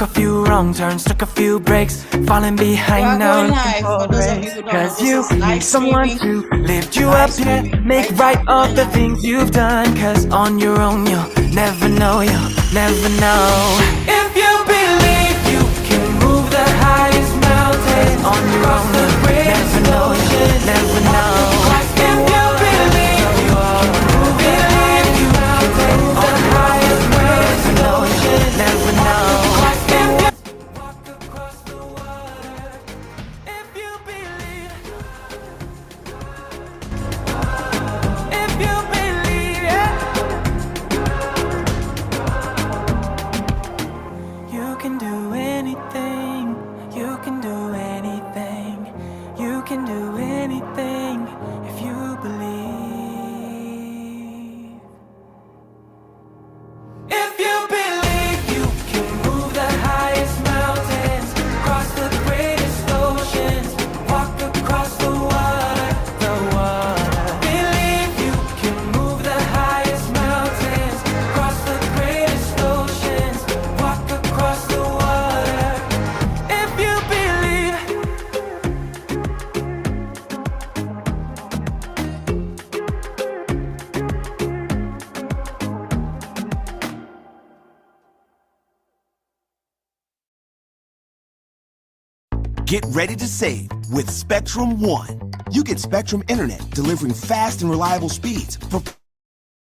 A few wrong turns, took a few breaks, falling behind now. For those of you who don't know, cause you need someone to lift you up, yeah. Make right of the things you've done. Cause on your own you'll never know, you'll never know. If you believe you can move the highest mountains, on your own you'll never know, you'll never know. If you believe you can move the highest mountains, you'll never know. Get ready to save with Spectrum One. You get Spectrum Internet delivering fast and reliable speeds.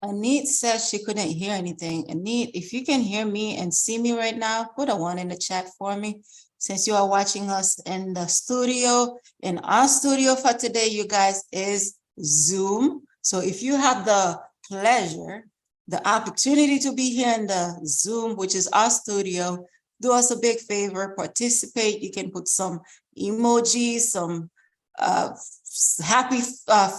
Anit says she couldn't hear anything. Anit, if you can hear me and see me right now, put a 1 in the chat for me. Since you are watching us in the studio, in our studio for today, you guys, is Zoom. So if you have the pleasure, the opportunity to be here in the Zoom, which is our studio, do us a big favor, participate. You can put some emojis, some happy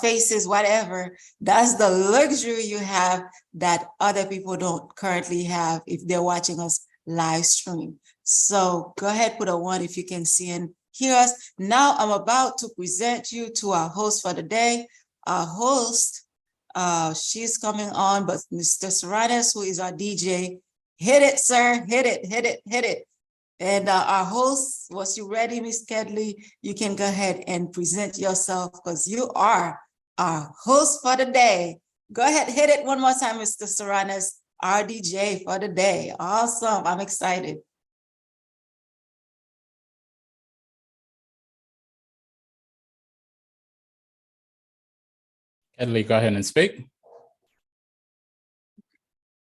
faces, whatever. That's the luxury you have that other people don't currently have if they're watching us live stream. So go ahead, put a 1 if you can see and hear us. Now I'm about to present you to our host for the day. Our host, she's coming on, but Mr. Serranes, who is our DJ, hit it, sir, hit it, hit it, hit it. And our host, was you ready, Miss Kedley? You can go ahead and present yourself because you are our host for the day. Go ahead, hit it one more time, Mr. Serranes, our DJ for the day. Awesome, I'm excited. Kedley, go ahead and speak.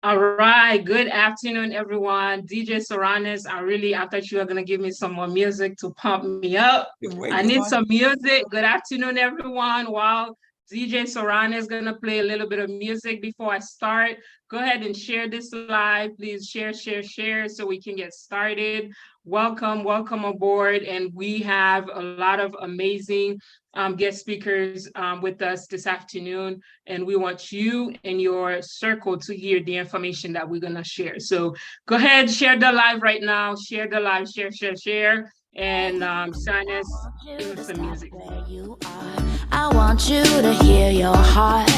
All right, good afternoon, everyone. DJ Serranes, I thought you were gonna give me some more music to pump me up. I need some music. Good afternoon, everyone. While DJ Serranes is gonna play a little bit of music before I start, go ahead and share this live. Please share, share, share so we can get started. Welcome, welcome aboard. And we have a lot of amazing guest speakers with us this afternoon, and we want you and your circle to hear the information that we're gonna share. So go ahead, share the live right now, share the live, share, share, share, and Serranes, give us some music. I want you to hear your heart,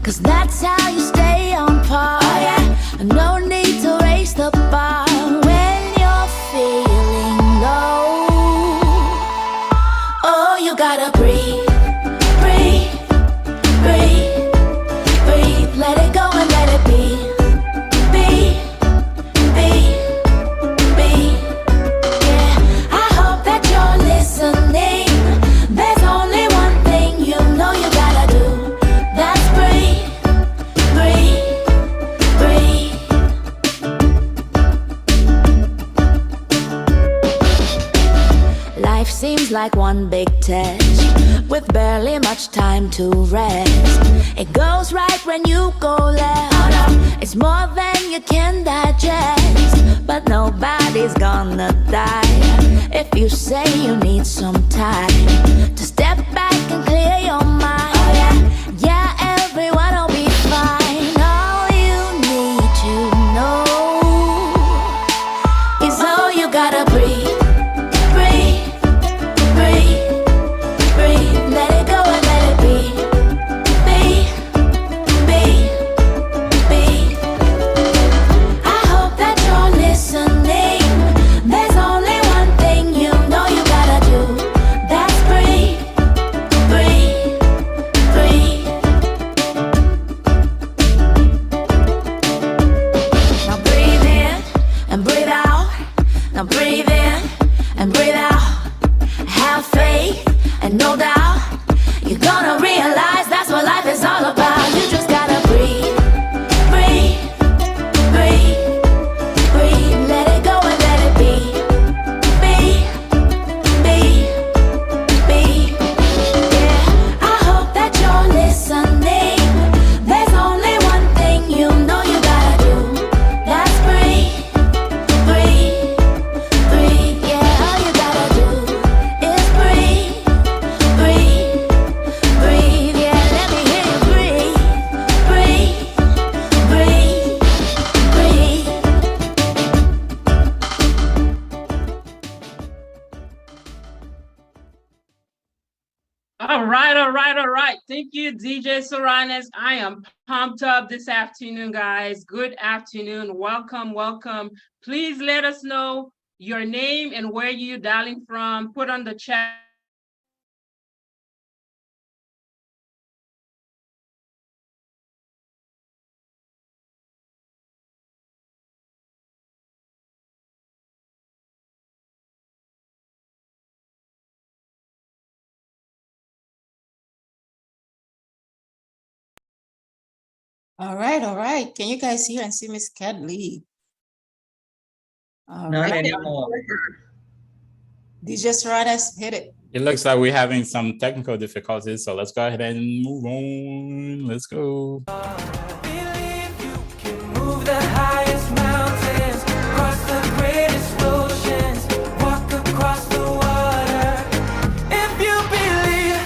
cause that's how you stay on par. Oh, yeah. No need to raise the bar when you're feeling low. Oh, you gotta breathe, breathe, breathe, breathe. Let it go and let it be, be, be, be. Yeah, I hope that you're listening. There's only one thing you know you gotta do. That's breathe, breathe, breathe. Life seems like one big test with barely much time to rest. It goes right when you go left. It's more than you can digest, but nobody's gonna die if you say you need some time to step back and clear your mind. Oh yeah, yeah, everyone will be fine. All you need to know is all you gotta breathe. Now breathe in and breathe out. Have faith and no doubt. You're gonna realize that's what life is all about. You just gotta breathe, breathe, breathe, breathe. Let it go and let it be, be, be, be. Yeah, I hope that you're listening. There's only one thing you know you gotta do. That's breathe, breathe, breathe. Yeah, all you gotta do is breathe, breathe, breathe. Yeah, let me hear you breathe, breathe, breathe, breathe. All right, all right, all right. Thank you, DJ Soranes. I am pumped up this afternoon, guys. Good afternoon. Welcome, welcome. Please let us know your name and where you're dialing from. Put on the chat. All right, all right. Can you guys hear and see Miss Kedley? All Not right. anymore. DJ Soranes, hit it. It looks like we're having some technical difficulties, so let's go ahead and move on. Let's go. Believe you can move the highest mountains, cross the greatest oceans, walk across the water. If you believe.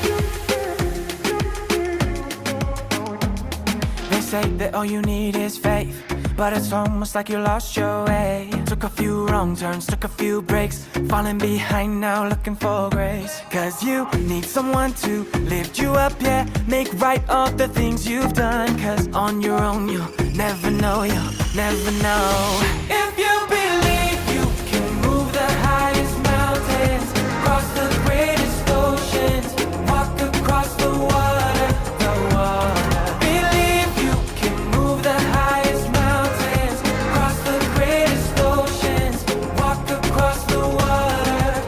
They say that all you need is faith, but it's almost like you lost your way. Took a few wrong turns, took a few breaks, falling behind now looking for grace. Cause you need someone to lift you up, yeah, make right all the things you've done. Cause on your own you'll never know, you'll never know. If you believe you can move the highest mountains, cross the greatest oceans, walk across the water, the water. Believe you can move the highest mountains, cross the greatest oceans, walk across the water.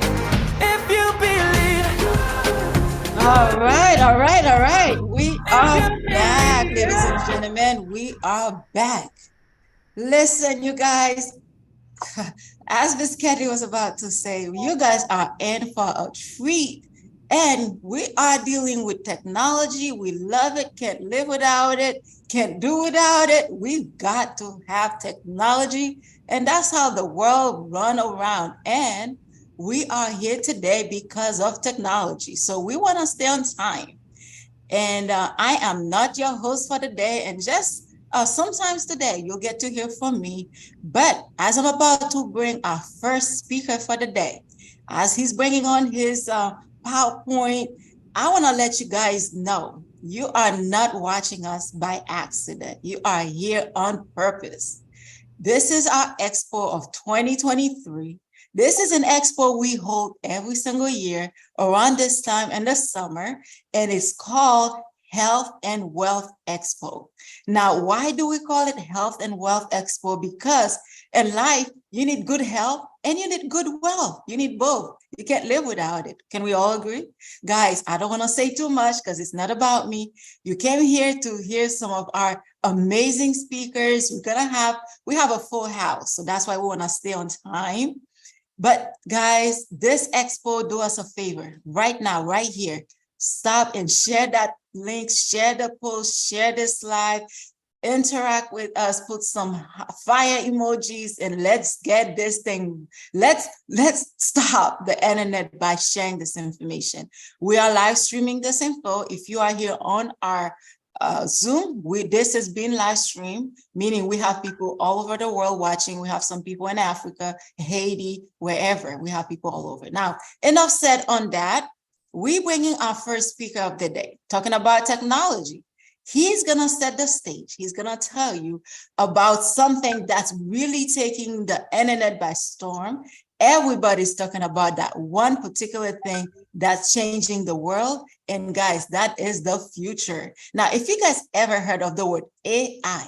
If you believe. All right, all right, all right. We are back, ladies and gentlemen. We are back. Listen, you guys, as Miss Kelly was about to say, you guys are in for a treat. And we are dealing with technology. We love it, can't live without it, can't do without it. We've got to have technology. And that's how the world run around. And we are here today because of technology. So we want to stay on time. And I am not your host for the day. And just sometimes today you'll get to hear from me. But as I'm about to bring our first speaker for the day, as he's bringing on his PowerPoint, I want to let you guys know you are not watching us by accident. You are here on purpose. This is our Expo of 2023. This is an expo we hold every single year around this time in the summer, and it's called Health and Wealth Expo. Now, why do we call it Health and Wealth Expo? Because in life, you need good health and you need good wealth. You need both. You can't live without it. Can we all agree? Guys, I don't want to say too much because it's not about me. You came here to hear some of our amazing speakers. We have a full house. So that's why we want to stay on time. But guys, this expo, do us a favor right now, right here. Stop and share that link, share the post, share this live, interact with us, put some fire emojis, and let's get this thing. Let's stop the internet by sharing this information. We are live streaming this info. If you are here on our Zoom, this has been live streamed, meaning we have people all over the world watching. We have some people in Africa, Haiti, wherever. We have people all over. Now, enough said on that. We bringing our first speaker of the day, talking about technology. He's gonna set the stage. He's gonna tell you about something that's really taking the internet by storm. Everybody's talking about that one particular thing that's changing the world. And guys, that is the future. Now, if you guys ever heard of the word AI,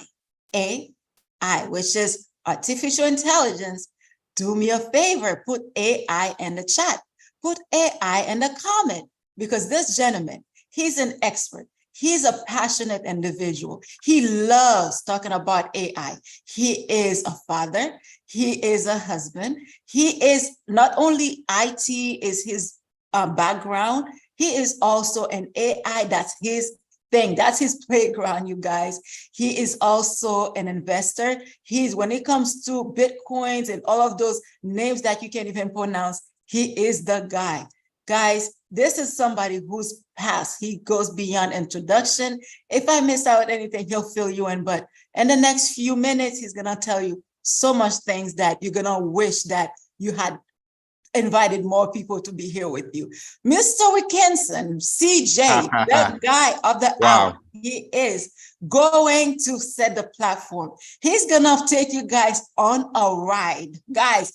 which is artificial intelligence, do me a favor, put AI in the chat, put AI in the comment, because this gentleman, he's an expert. He's a passionate individual. He loves talking about AI. He is a father. He is a husband. He is not only IT is his background, he is also an AI. That's his thing. That's his playground, you guys. He is also an investor. When it comes to Bitcoins and all of those names that you can't even pronounce, he is the guy. Guys, this is somebody who's past. He goes beyond introduction. If I miss out anything, he'll fill you in. But in the next few minutes, he's going to tell you so much things that you're going to wish that you had invited more people to be here with you. Mr. Wilkinson, CJ, the guy of the hour, he is going to set the platform. He's going to take you guys on a ride. Guys,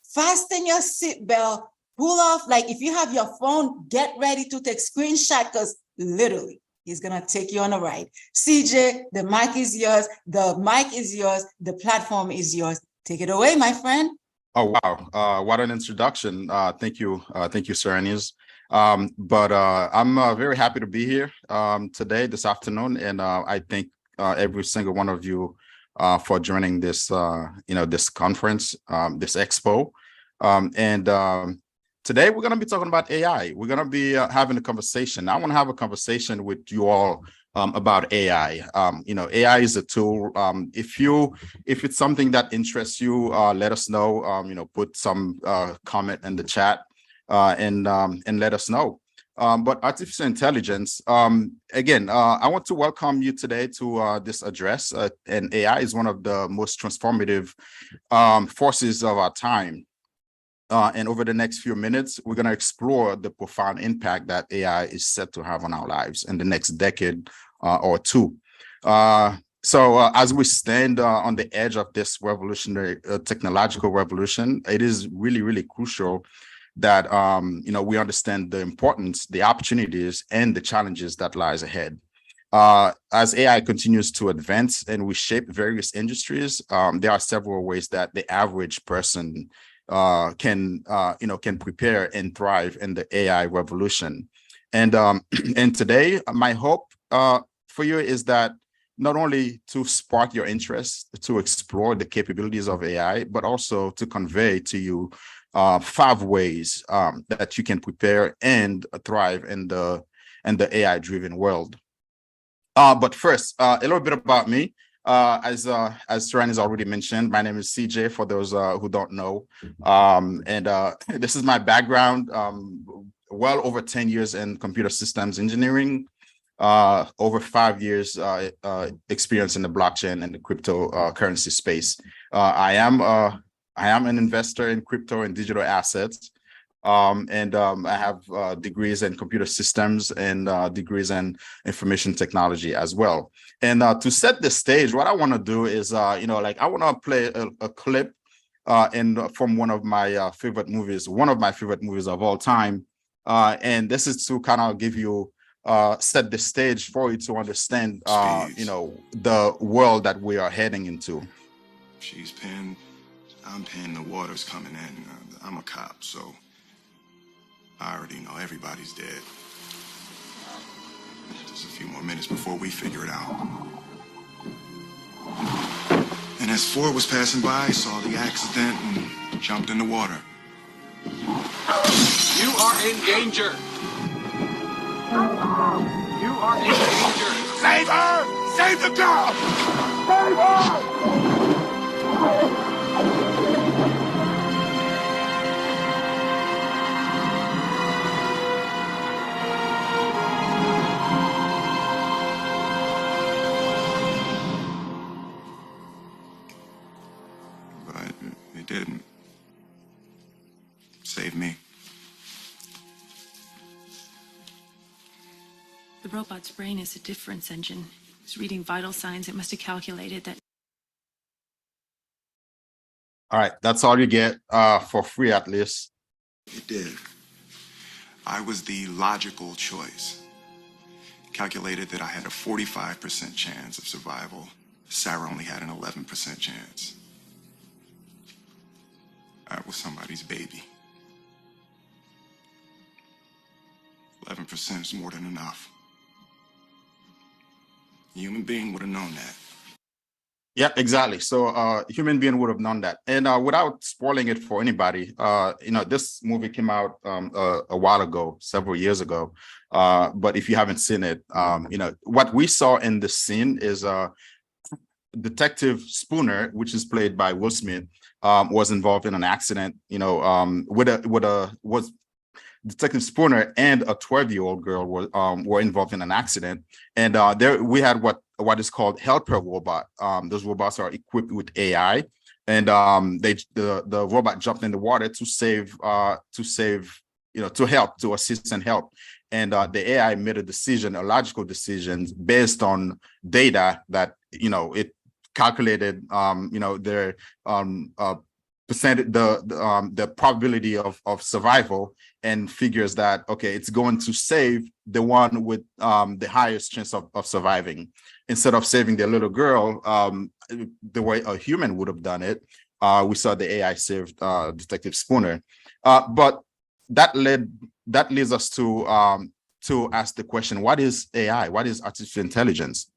fasten your seatbelt. Pull off, like if you have your phone, get ready to take screenshot, because literally he's gonna take you on a ride. CJ, the mic is yours. The mic is yours. The platform is yours. Take it away, my friend. Oh, wow. What an introduction. Thank you, Serenius. But I'm very happy to be here this afternoon. And I thank every single one of you for joining this, this conference, this expo. Today, we're going to be talking about AI. We're going to be having a conversation. I want to have a conversation with you all about AI. AI is a tool. If it's something that interests you, let us know. Put some comment in the chat and let us know. But artificial intelligence, again, I want to welcome you today to this address. And AI is one of the most transformative forces of our time. And over the next few minutes, we're going to explore the profound impact that AI is set to have on our lives in the next decade or two. So as we stand on the edge of this revolutionary technological revolution, it is really, really crucial that we understand the importance, the opportunities, and the challenges that lies ahead. As AI continues to advance and we shape various industries, there are several ways that the average person can prepare and thrive in the AI revolution. And today, my hope for you is that not only to spark your interest to explore the capabilities of AI, but also to convey to you 5 ways that you can prepare and thrive in the AI-driven world. But first, a little bit about me. As Saran has already mentioned, my name is CJ, for those who don't know. And this is my background, well over 10 years in computer systems engineering, over 5 years experience in the blockchain and the cryptocurrency space. I am an investor in crypto and digital assets. And I have degrees in computer systems and degrees in information technology as well. And to set the stage, what I want to do is, I want to play a clip from one of my favorite movies of all time. And this is to kind of give you, set the stage for you to understand, the world that we are heading into. She's paying, I'm paying, the water's coming in. I'm a cop, so I already know everybody's dead. Just a few more minutes before we figure it out. And as Ford was passing by, saw the accident and jumped in the water. You are in danger. You are in danger. Save her! Save the girl! Save her! But it didn't save me. The robot's brain is a difference engine. It's reading vital signs. It must have calculated that. All right, that's all you get for free, at least. It did. I was the logical choice. Calculated that I had a 45% chance of survival. Sarah only had an 11% chance. That was somebody's baby. 11% is more than enough. A human being would have known that. Yeah, exactly. So a human being would have known that. And without spoiling it for anybody, this movie came out a while ago, several years ago. But if you haven't seen it, what we saw in the scene is Detective Spooner, which is played by Will Smith, was involved in an accident, Detective Spooner and a 12-year-old girl were involved in an accident, and there we had what is called helper robot. Those robots are equipped with AI, and the robot jumped in the water to assist and help. And the AI made a logical decision based on data that it calculated, their percentage, the probability of survival, and figures that, okay, it's going to save the one with the highest chance of surviving, instead of saving the little girl the way a human would have done it. We saw the AI save Detective Spooner, but that leads us to ask the question: what is AI? What is artificial intelligence?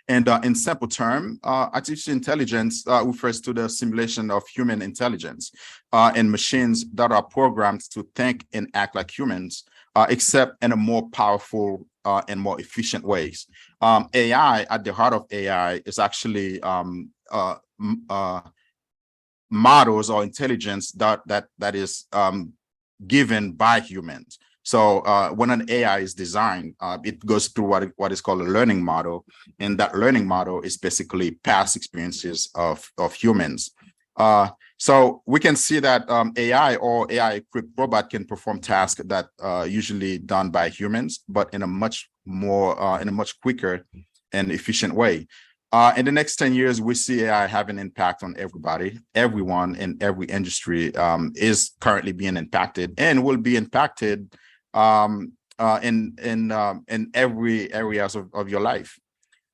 In simple term, artificial intelligence refers to the simulation of human intelligence and machines that are programmed to think and act like humans, except in a more powerful and more efficient ways. AI, at the heart of AI, is actually models or intelligence that is given by humans. So when an AI is designed, it goes through what is called a learning model, and that learning model is basically past experiences of humans. So we can see that AI or AI-equipped robot can perform tasks that usually done by humans, but in a much quicker and efficient way. In the next 10 years, we see AI have an impact on everybody. Everyone in every industry is currently being impacted and will be impacted in every areas of your life.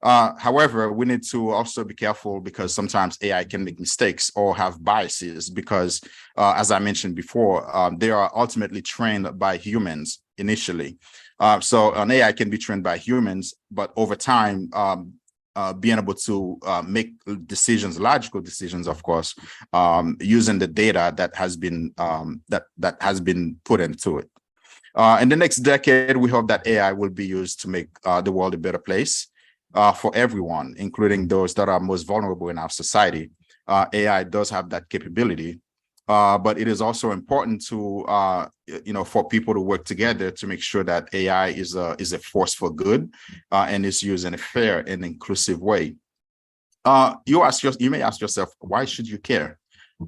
However, we need to also be careful, because sometimes AI can make mistakes or have biases, because as I mentioned before, they are ultimately trained by humans initially. So an AI can be trained by humans, but over time, being able to make decisions, logical decisions, of course, using the data that has been put into it. In the next decade, we hope that AI will be used to make the world a better place for everyone, including those that are most vulnerable in our society. AI does have that capability, but it is also important to, for people to work together to make sure that AI is a force for good and is used in a fair and inclusive way. You may ask yourself, why should you care?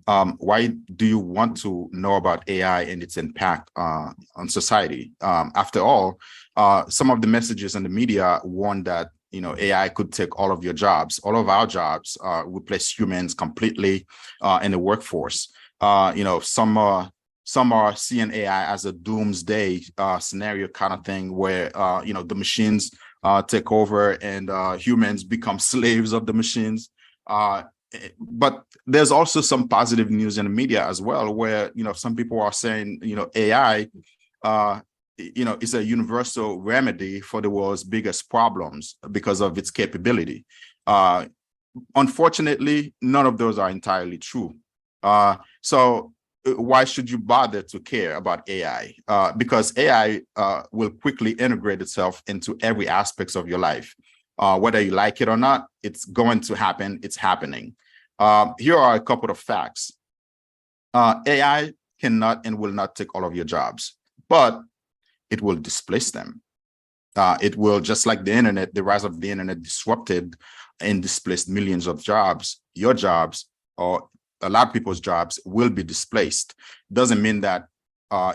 Why do you want to know about AI and its impact on society? After all, some of the messages in the media warn that AI could take all of your jobs, all of our jobs, replace humans completely in the workforce. Some are seeing AI as a doomsday scenario kind of thing, where the machines take over and humans become slaves of the machines. But there's also some positive news in the media as well, where some people are saying AI is a universal remedy for the world's biggest problems because of its capability. Unfortunately, none of those are entirely true. So why should you bother to care about AI? Because AI will quickly integrate itself into every aspect of your life. Whether you like it or not, it's going to happen. It's happening. Here are a couple of facts. AI cannot and will not take all of your jobs, but it will displace them. It will, just like the internet, the rise of the internet disrupted and displaced millions of jobs. Your jobs, or a lot of people's jobs, will be displaced. Doesn't mean that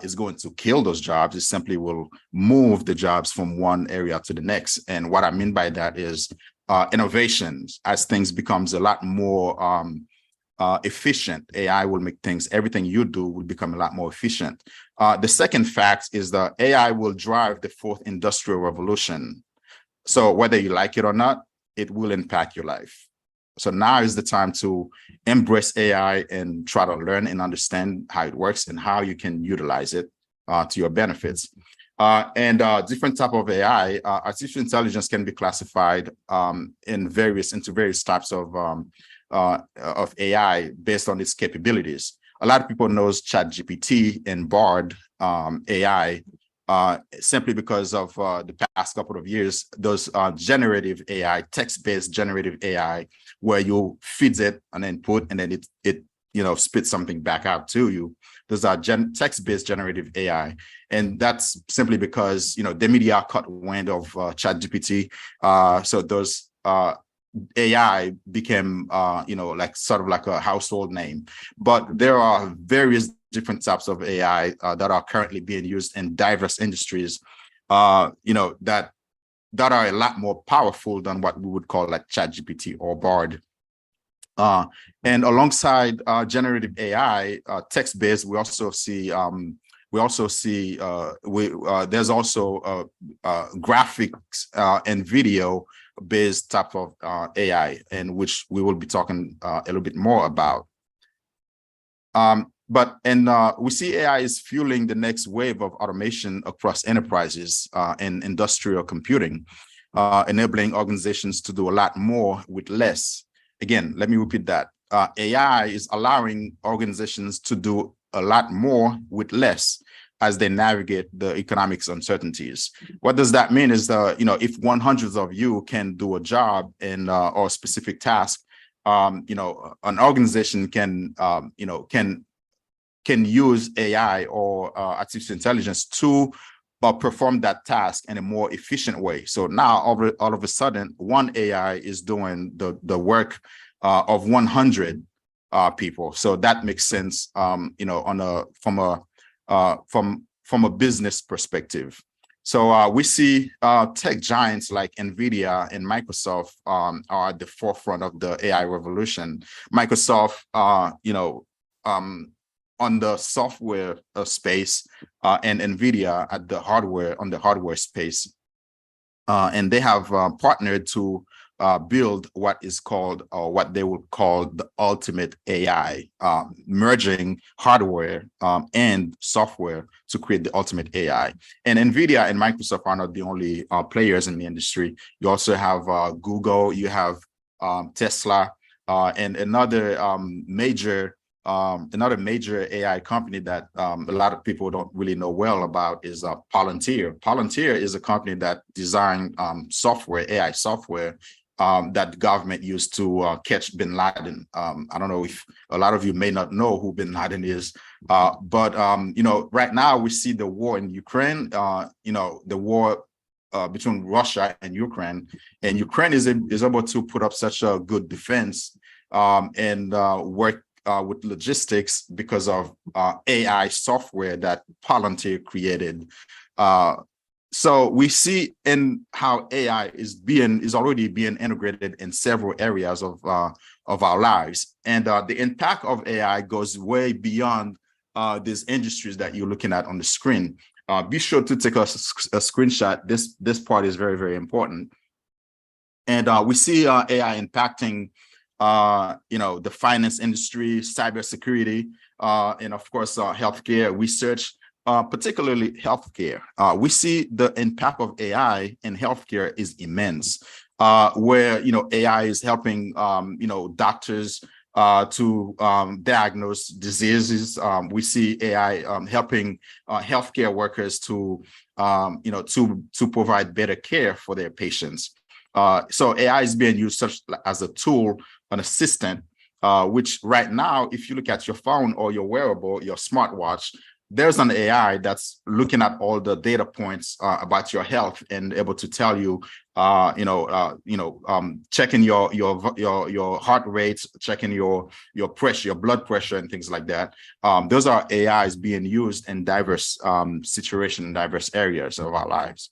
is going to kill those jobs. It simply will move the jobs from one area to the next. And what I mean by that is innovations. As things becomes a lot more efficient, AI will make everything you do will become a lot more efficient. The second fact is that AI will drive the fourth industrial revolution. So whether you like it or not, it will impact your life. So now is the time to embrace AI and try to learn and understand how it works and how you can utilize it to your benefits. Different type of AI, artificial intelligence can be classified into various types of AI based on its capabilities. A lot of people knows ChatGPT and Bard AI simply because of the past couple of years, those generative AI, text-based generative AI, where you feed it an input and then it spits something back out to you. Those are text-based generative AI. And that's simply because, the media caught wind of ChatGPT. So those AI became, sort of like a household name. But there are various different types of AI that are currently being used in diverse industries, that are a lot more powerful than what we would call like ChatGPT or Bard. And alongside generative AI, text-based, we also see there's also graphics and video-based type of AI, and which we will be talking a little bit more about. We see AI is fueling the next wave of automation across enterprises and industrial computing, enabling organizations to do a lot more with less. Again, let me repeat that. AI is allowing organizations to do a lot more with less as they navigate the economics uncertainties. What does that mean is, if 100 of you can do a job in or a specific task, an organization can use AI or artificial intelligence to perform that task in a more efficient way. So now all of a sudden, one AI is doing the work of 100 people. So that makes sense, from a business perspective. So we see tech giants like NVIDIA and Microsoft are at the forefront of the AI revolution. Microsoft, on the software space, and NVIDIA at the hardware space. And they have partnered to build what is called, or what they would call, the ultimate AI, merging hardware and software to create the ultimate AI. And NVIDIA and Microsoft are not the only players in the industry. You also have Google, you have Tesla, and another major AI company that a lot of people don't really know well about is Palantir. Palantir is a company that designed software, AI software, that the government used to catch bin Laden. I don't know if a lot of you may not know who bin Laden is, but right now we see the war in Ukraine, the war between Russia and Ukraine is able to put up such a good defense and work with logistics because of AI software that Palantir created. So we see in how AI is already being integrated in several areas of our lives, and the impact of AI goes way beyond these industries that you're looking at on the screen. Be sure to take a screenshot. This part is very, very important. And we see AI impacting the finance industry, cybersecurity, and of course, healthcare research, particularly healthcare. We see the impact of AI in healthcare is immense, where, AI is helping, doctors to diagnose diseases. We see AI helping healthcare workers to provide better care for their patients. So AI is being used as a tool, an assistant, which right now, if you look at your phone or your wearable, your smartwatch, there's an AI that's looking at all the data points about your health and able to tell you, checking your heart rate, checking your pressure, your blood pressure, and things like that. Those are AIs being used in diverse situations, in diverse areas of our lives.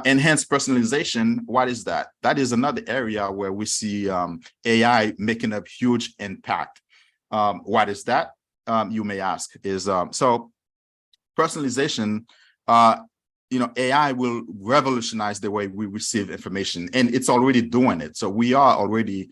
Enhanced personalization, what is that? That is another area where we see AI making a huge impact. What is that? You may ask, is so personalization AI will revolutionize the way we receive information, and it's already doing it. So we are already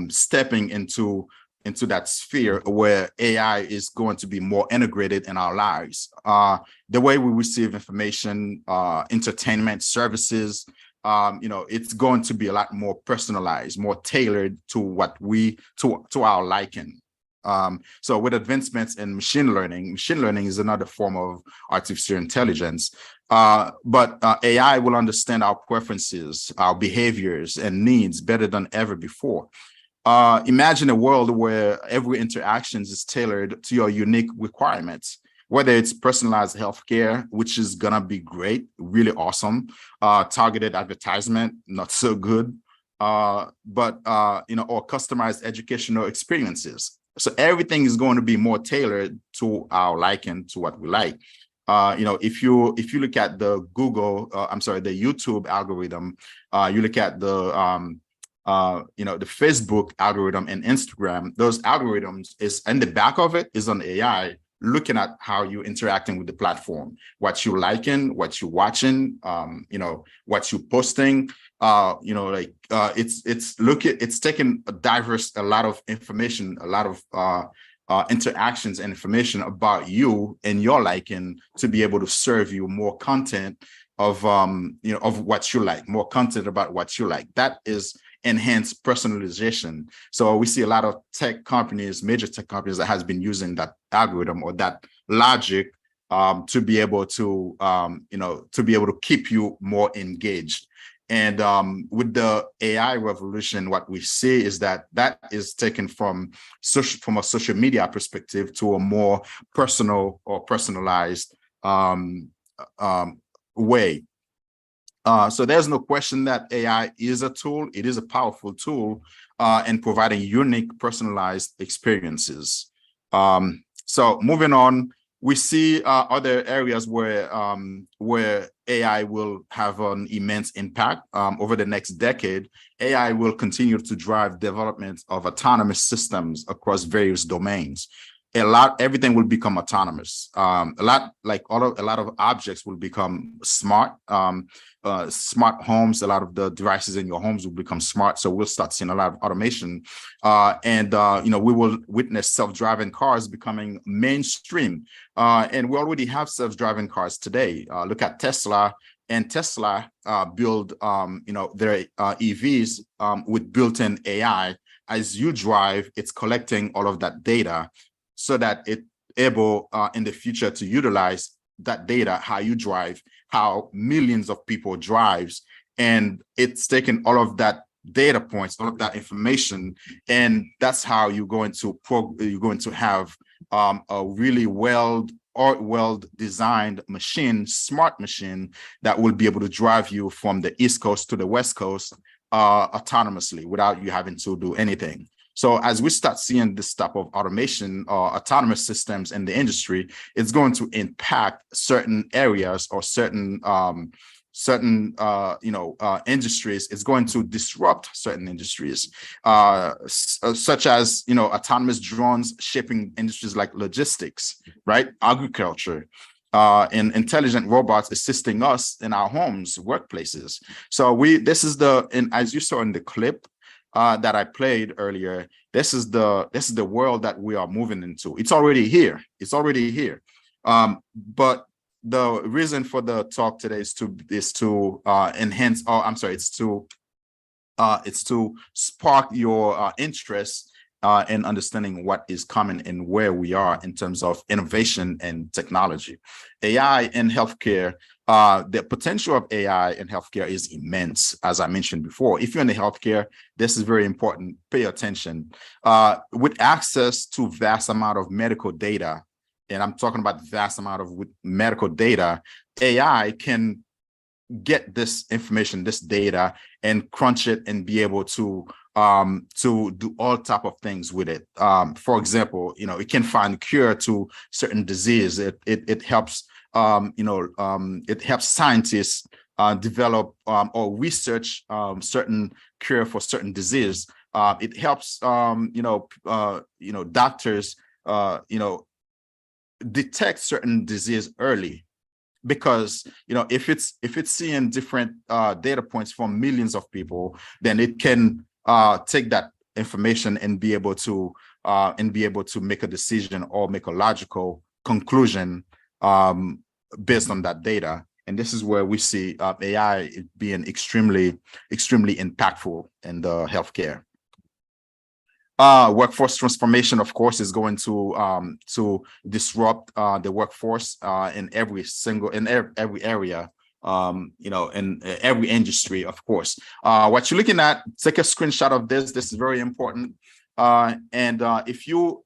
stepping into that sphere where AI is going to be more integrated in our lives. The way we receive information, entertainment services, it's going to be a lot more personalized, more tailored to what to our liking. So with advancements in machine learning is another form of artificial intelligence. But AI will understand our preferences, our behaviors, and needs better than ever before. Imagine a world where every interaction is tailored to your unique requirements, whether it's personalized healthcare, which is gonna be great, really awesome, targeted advertisement, not so good, or customized educational experiences. So everything is going to be more tailored to our liking, to what we like. If you look at the the YouTube algorithm, you look at the Facebook algorithm and Instagram, those algorithms is in the back of it is on AI, looking at how you're interacting with the platform, what you're liking, what you're watching, what you're posting. It's taking a lot of information, a lot of interactions and information about you and your liking to be able to serve you more content of what you like, more content about what you like. That is enhanced personalization. So we see a lot of tech companies, major tech companies, that has been using that algorithm or that logic to be able to keep you more engaged. And with the AI revolution, what we see is that is taken from a social media perspective to a more personal or personalized way. So there's no question that AI is a tool. It is a powerful tool in providing unique, personalized experiences. So moving on, we see other areas where AI will have an immense impact. Over the next decade, AI will continue to drive development of autonomous systems across various domains. Everything will become autonomous. A lot of objects will become smart. Smart homes, a lot of the devices in your homes will become smart. So we'll start seeing a lot of automation. We will witness self-driving cars becoming mainstream. And we already have self-driving cars today. Look at Tesla. And Tesla build their EVs with built-in AI. As you drive, it's collecting all of that data so that it's able in the future to utilize that data, how you drive, how millions of people drives, and it's taking all of that data points, all of that information, and that's how you're going to have a really well designed machine, smart machine that will be able to drive you from the East Coast to the West Coast autonomously without you having to do anything. So as we start seeing this type of automation or autonomous systems in the industry, it's going to impact certain areas or certain industries. It's going to disrupt certain industries, such as autonomous drones shaping industries like logistics, right? Agriculture, and intelligent robots assisting us in our homes, workplaces. So as you saw in the clip that I played earlier, this is the world that we are moving into. It's already here. But the reason for the talk today is to enhance, it's to spark your interest in understanding what is coming and where we are in terms of innovation and technology. AI in healthcare. The potential of AI in healthcare is immense, as I mentioned before. If you're in the healthcare, this is very important. Pay attention. With access to vast amount of medical data, and I'm talking about vast amount of medical data, AI can get this information, this data, and crunch it and be able to do all type of things with it. For example, it can find cure to certain disease. It helps. It helps scientists develop or research certain cure for certain disease. It helps doctors detect certain disease early. because if it's seeing different data points from millions of people, then it can take that information and be able to make a decision or make a logical conclusion based on that data. And this is where we see AI being extremely impactful in the healthcare. Workforce transformation, of course, is going to disrupt the workforce in every area, in every industry, of course. What you're looking at, take a screenshot of this. This is very important. If you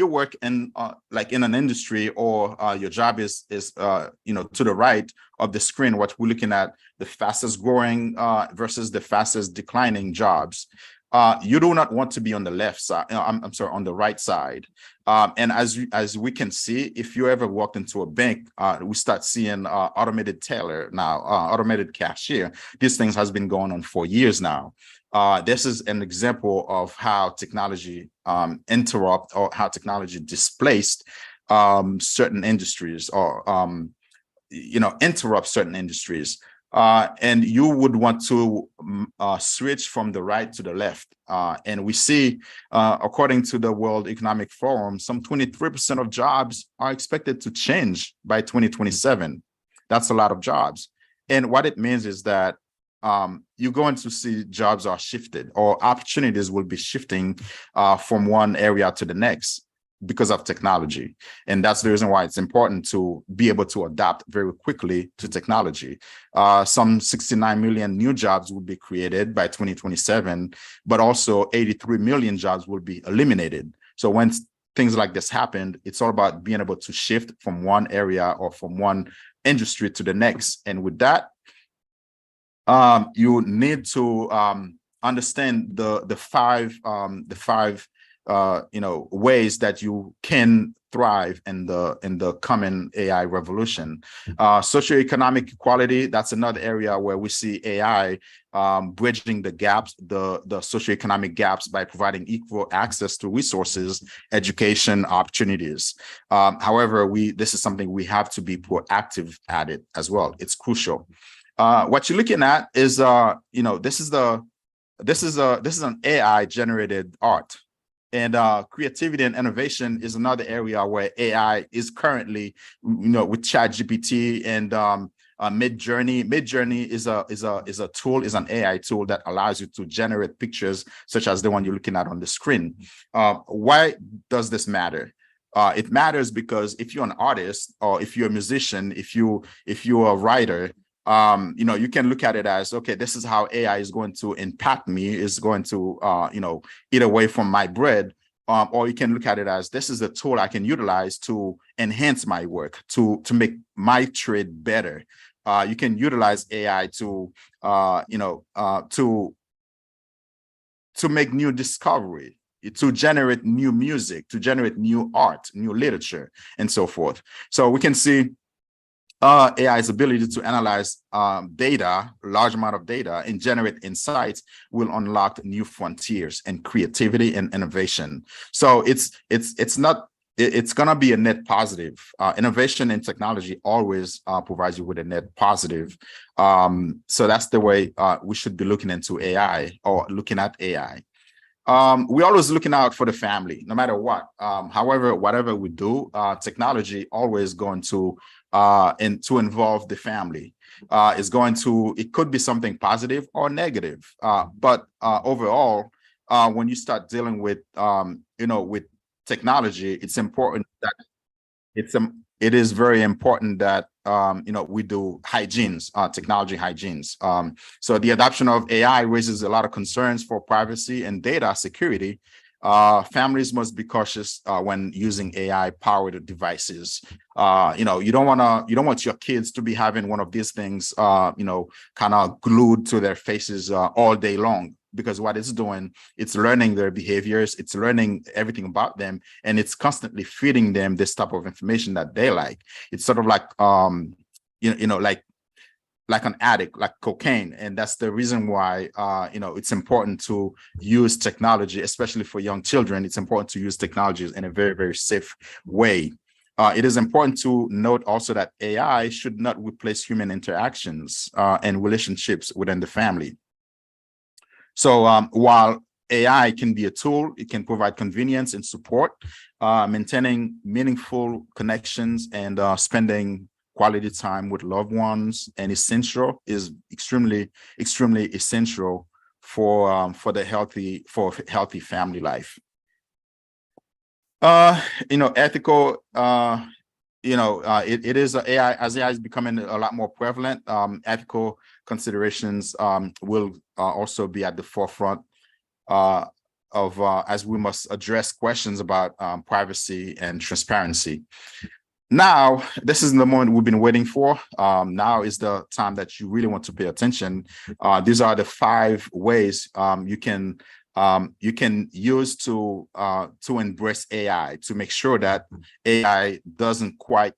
work in like in an industry, or your job is to the right of the screen, what we're looking at, the fastest growing versus the fastest declining jobs. You do not want to be on the left side. I'm sorry, on the right side. And as we can see, if you ever walked into a bank, we start seeing automated teller now, automated cashier. These things has been going on for years now. This is an example of how technology interrupt, or how technology displaced certain industries, or interrupt certain industries. And you would want to switch from the right to the left. And we see, according to the World Economic Forum, some 23% of jobs are expected to change by 2027. That's a lot of jobs. And what it means is that you're going to see jobs are shifted, or opportunities will be shifting from one area to the next because of technology. And that's the reason why it's important to be able to adapt very quickly to technology. Some 69 million new jobs will be created by 2027, but also 83 million jobs will be eliminated. So when things like this happen, it's all about being able to shift from one area or from one industry to the next. And with that, you need to understand the five ways that you can thrive in the coming AI revolution. Socioeconomic equality, that's another area where we see AI bridging the gaps, the socioeconomic gaps, by providing equal access to resources, education, opportunities. However, this is something we have to be proactive at it as well. It's crucial. What you're looking at is this is an AI generated art. And creativity and innovation is another area where AI is currently, with ChatGPT and Midjourney. Midjourney is a tool, is an AI tool that allows you to generate pictures such as the one you're looking at on the screen. Why does this matter? It matters because if you're an artist, or if you're a musician, if you're a writer, you can look at it as, okay, this is how AI is going to impact me, is going to, eat away from my bread. Or you can look at it as, this is a tool I can utilize to enhance my work, to make my trade better. You can utilize AI to make new discovery, to generate new music, to generate new art, new literature, and so forth. So we can see AI's ability to analyze data, large amount of data, and generate insights will unlock new frontiers in creativity and innovation. So it's gonna be a net positive. Innovation and technology always provides you with a net positive. So that's the way we should be looking into AI, or looking at AI. We're always looking out for the family, no matter what. However, whatever we do, technology always going to involve the family. It could be something positive or negative. But overall, when you start dealing with with technology, it's important that it is very important that we do technology hygienes. So the adoption of AI raises a lot of concerns for privacy and data security. Families must be cautious when using AI powered devices. You don't want your kids to be having one of these things kind of glued to their faces all day long, because what it's doing, it's learning their behaviors, it's learning everything about them, and it's constantly feeding them this type of information that they like. It's sort of like like an addict, like cocaine. And that's the reason why, it's important to use technology, especially for young children. It's important to use technologies in a very, very safe way. It is important to note also that AI should not replace human interactions and relationships within the family. So while AI can be a tool, it can provide convenience and support, maintaining meaningful connections and spending quality time with loved ones and is extremely essential for healthy family life. Ethical, it is AI, as AI is becoming a lot more prevalent. Ethical considerations will also be at the forefront as we must address questions about privacy and transparency. Now, this is the moment we've been waiting for. Now is the time that you really want to pay attention. These are the 5 ways you can use to embrace AI, to make sure that AI doesn't quite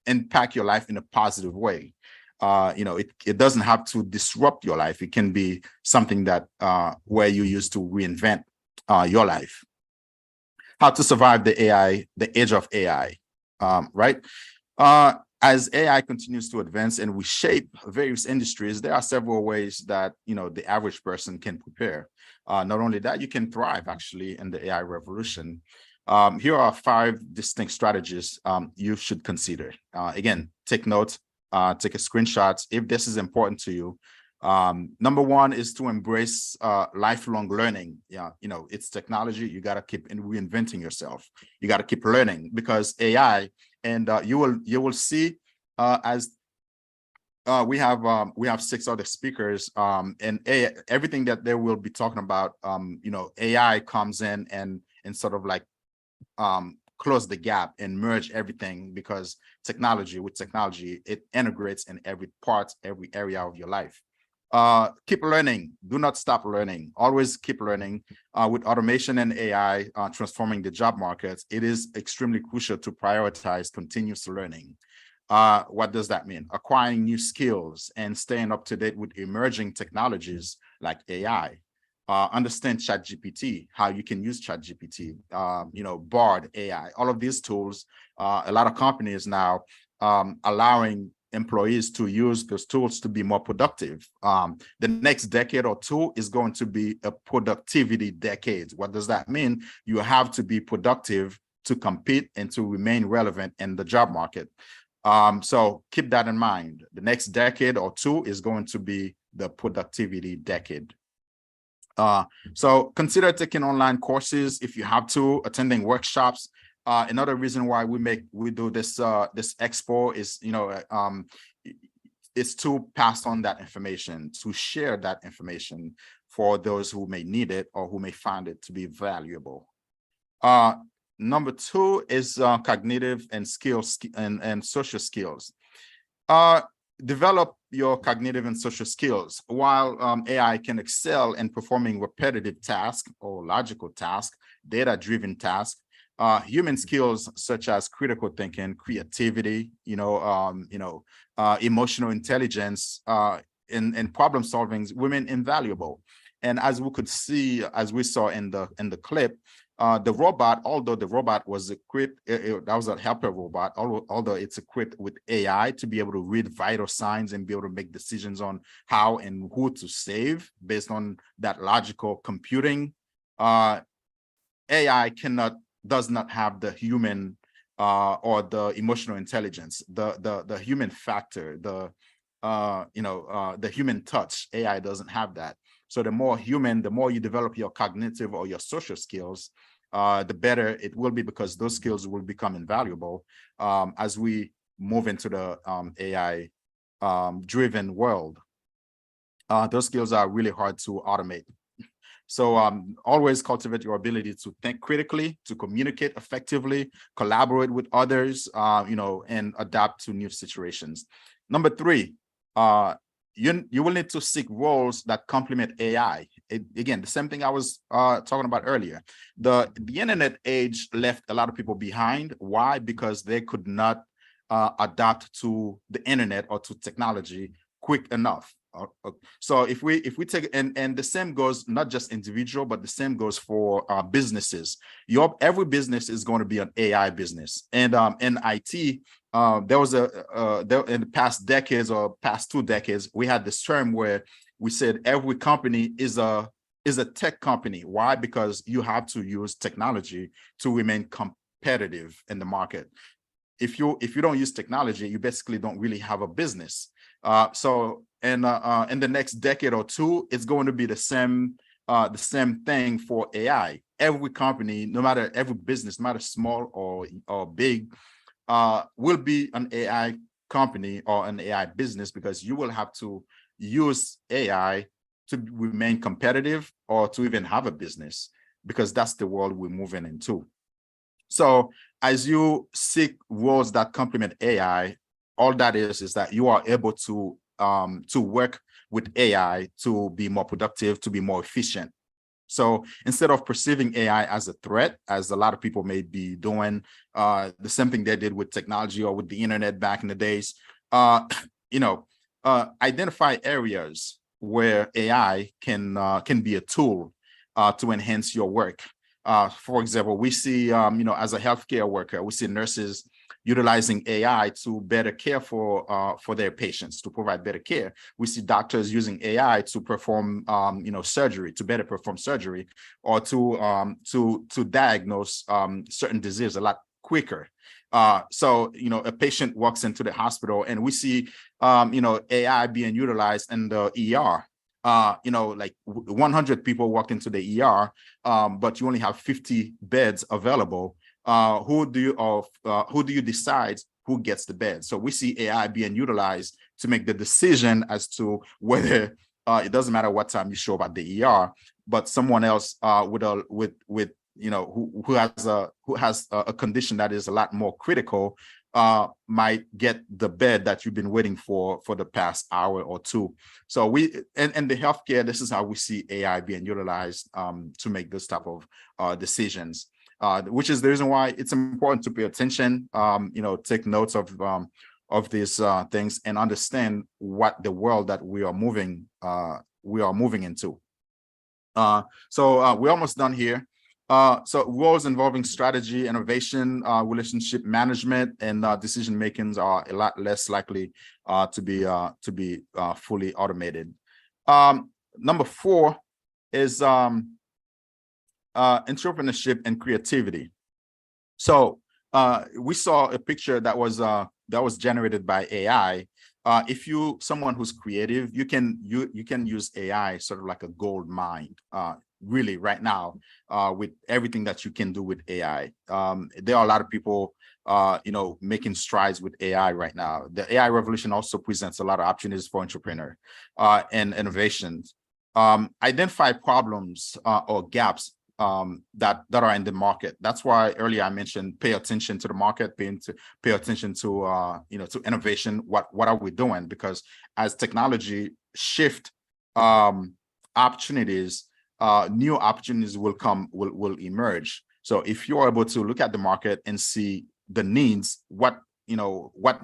impact your life in a positive way. It doesn't have to disrupt your life. It can be something that where you use to reinvent your life. How to survive the age of AI, right? As AI continues to advance and reshape various industries, there are several ways that the average person can prepare. Not only that, you can thrive actually in the AI revolution. Here are 5 distinct strategies you should consider. Again, take notes, take a screenshot if this is important to you. Number 1 is to embrace lifelong learning. It's technology. You got to keep reinventing yourself. You got to keep learning, because AI, and you will see as we have 6 other speakers, and everything that they will be talking about. AI comes in and sort of like close the gap and merge everything, because with technology, it integrates in every part, every area of your life. Keep learning. Do not stop learning. Always keep learning. With automation and AI transforming the job markets, it is extremely crucial to prioritize continuous learning. What does that mean? Acquiring new skills and staying up to date with emerging technologies like AI. Understand ChatGPT, how you can use ChatGPT, Bard AI, all of these tools. A lot of companies now allowing employees to use those tools to be more productive. The next decade or 2 is going to be a productivity decade. What does that mean? You have to be productive to compete and to remain relevant in the job market. So keep that in mind. The next decade or 2 is going to be the productivity decade. So consider taking online courses if you have to, attending workshops. Another reason why we do this expo is is to pass on that information, to share that information for those who may need it or who may find it to be valuable. Number 2 is cognitive and skills and social skills. Develop your cognitive and social skills. While AI can excel in performing repetitive tasks or logical tasks, data-driven tasks, human skills such as critical thinking, creativity, emotional intelligence, and problem solving remain invaluable. And as we could see, as we saw in the clip, the robot, although the robot was equipped, that was a helper robot, although it's equipped with AI to be able to read vital signs and be able to make decisions on how and who to save based on that logical computing. AI does not have the human or the emotional intelligence, the human factor, the human touch. AI doesn't have that. So the more human, the more you develop your cognitive or your social skills, the better it will be, because those skills will become invaluable as we move into the AI driven world. Those skills are really hard to automate. So always cultivate your ability to think critically, to communicate effectively, collaborate with others, and adapt to new situations. Number 3, you will need to seek roles that complement AI. Again, the same thing I was talking about earlier. The internet age left a lot of people behind. Why? Because they could not adapt to the internet or to technology quick enough. So if we take, and the same goes not just individual, but the same goes for businesses. Every business is going to be an AI business, and in IT, there was there in the past decades or past 2 decades, we had this term where we said every company is a tech company. Why? Because you have to use technology to remain competitive in the market. If you don't use technology, you basically don't really have a business. So in the next decade or 2, it's going to be the same thing for AI. Every company, no matter every business, no matter small or big, will be an AI company or an AI business, because you will have to use AI to remain competitive or to even have a business, because that's the world we're moving into. So as you seek roles that complement AI, all that is that you are able to work with AI to be more productive, to be more efficient. So instead of perceiving AI as a threat, as a lot of people may be doing, the same thing they did with technology or with the internet back in the days, identify areas where AI can be a tool to enhance your work. For example, we see, as a healthcare worker, we see nurses utilizing AI to better care for their patients, to provide better care. We see doctors using AI to perform, surgery, to better perform surgery, or to diagnose certain disease a lot quicker. So, a patient walks into the hospital and we see, AI being utilized in the ER. Like 100 people walked into the ER, but you only have 50 beds available. Who do you decide who gets the bed? So we see AI being utilized to make the decision as to whether it doesn't matter what time you show up at the ER, but someone else who has a condition that is a lot more critical might get the bed that you've been waiting for the past hour or 2. So we and the healthcare, this is how we see AI being utilized to make this type of decisions, which is the reason why it's important to pay attention, take notes of these things and understand what the world that we are moving into. So we're almost done here. So roles involving strategy, innovation, relationship management, and decision makings are a lot less likely to be fully automated. Number 4 is entrepreneurship and creativity. So we saw a picture that was generated by AI. If someone who's creative, you can use AI sort of like a gold mine. Really right now, with everything that you can do with AI. There are a lot of people, making strides with AI right now. The AI revolution also presents a lot of opportunities for entrepreneurs and innovations. Identify problems or gaps that are in the market. That's why earlier I mentioned pay attention to the market, pay attention to to innovation. What are we doing? Because as technology shift opportunities, new opportunities will emerge. So if you're able to look at the market and see the needs, what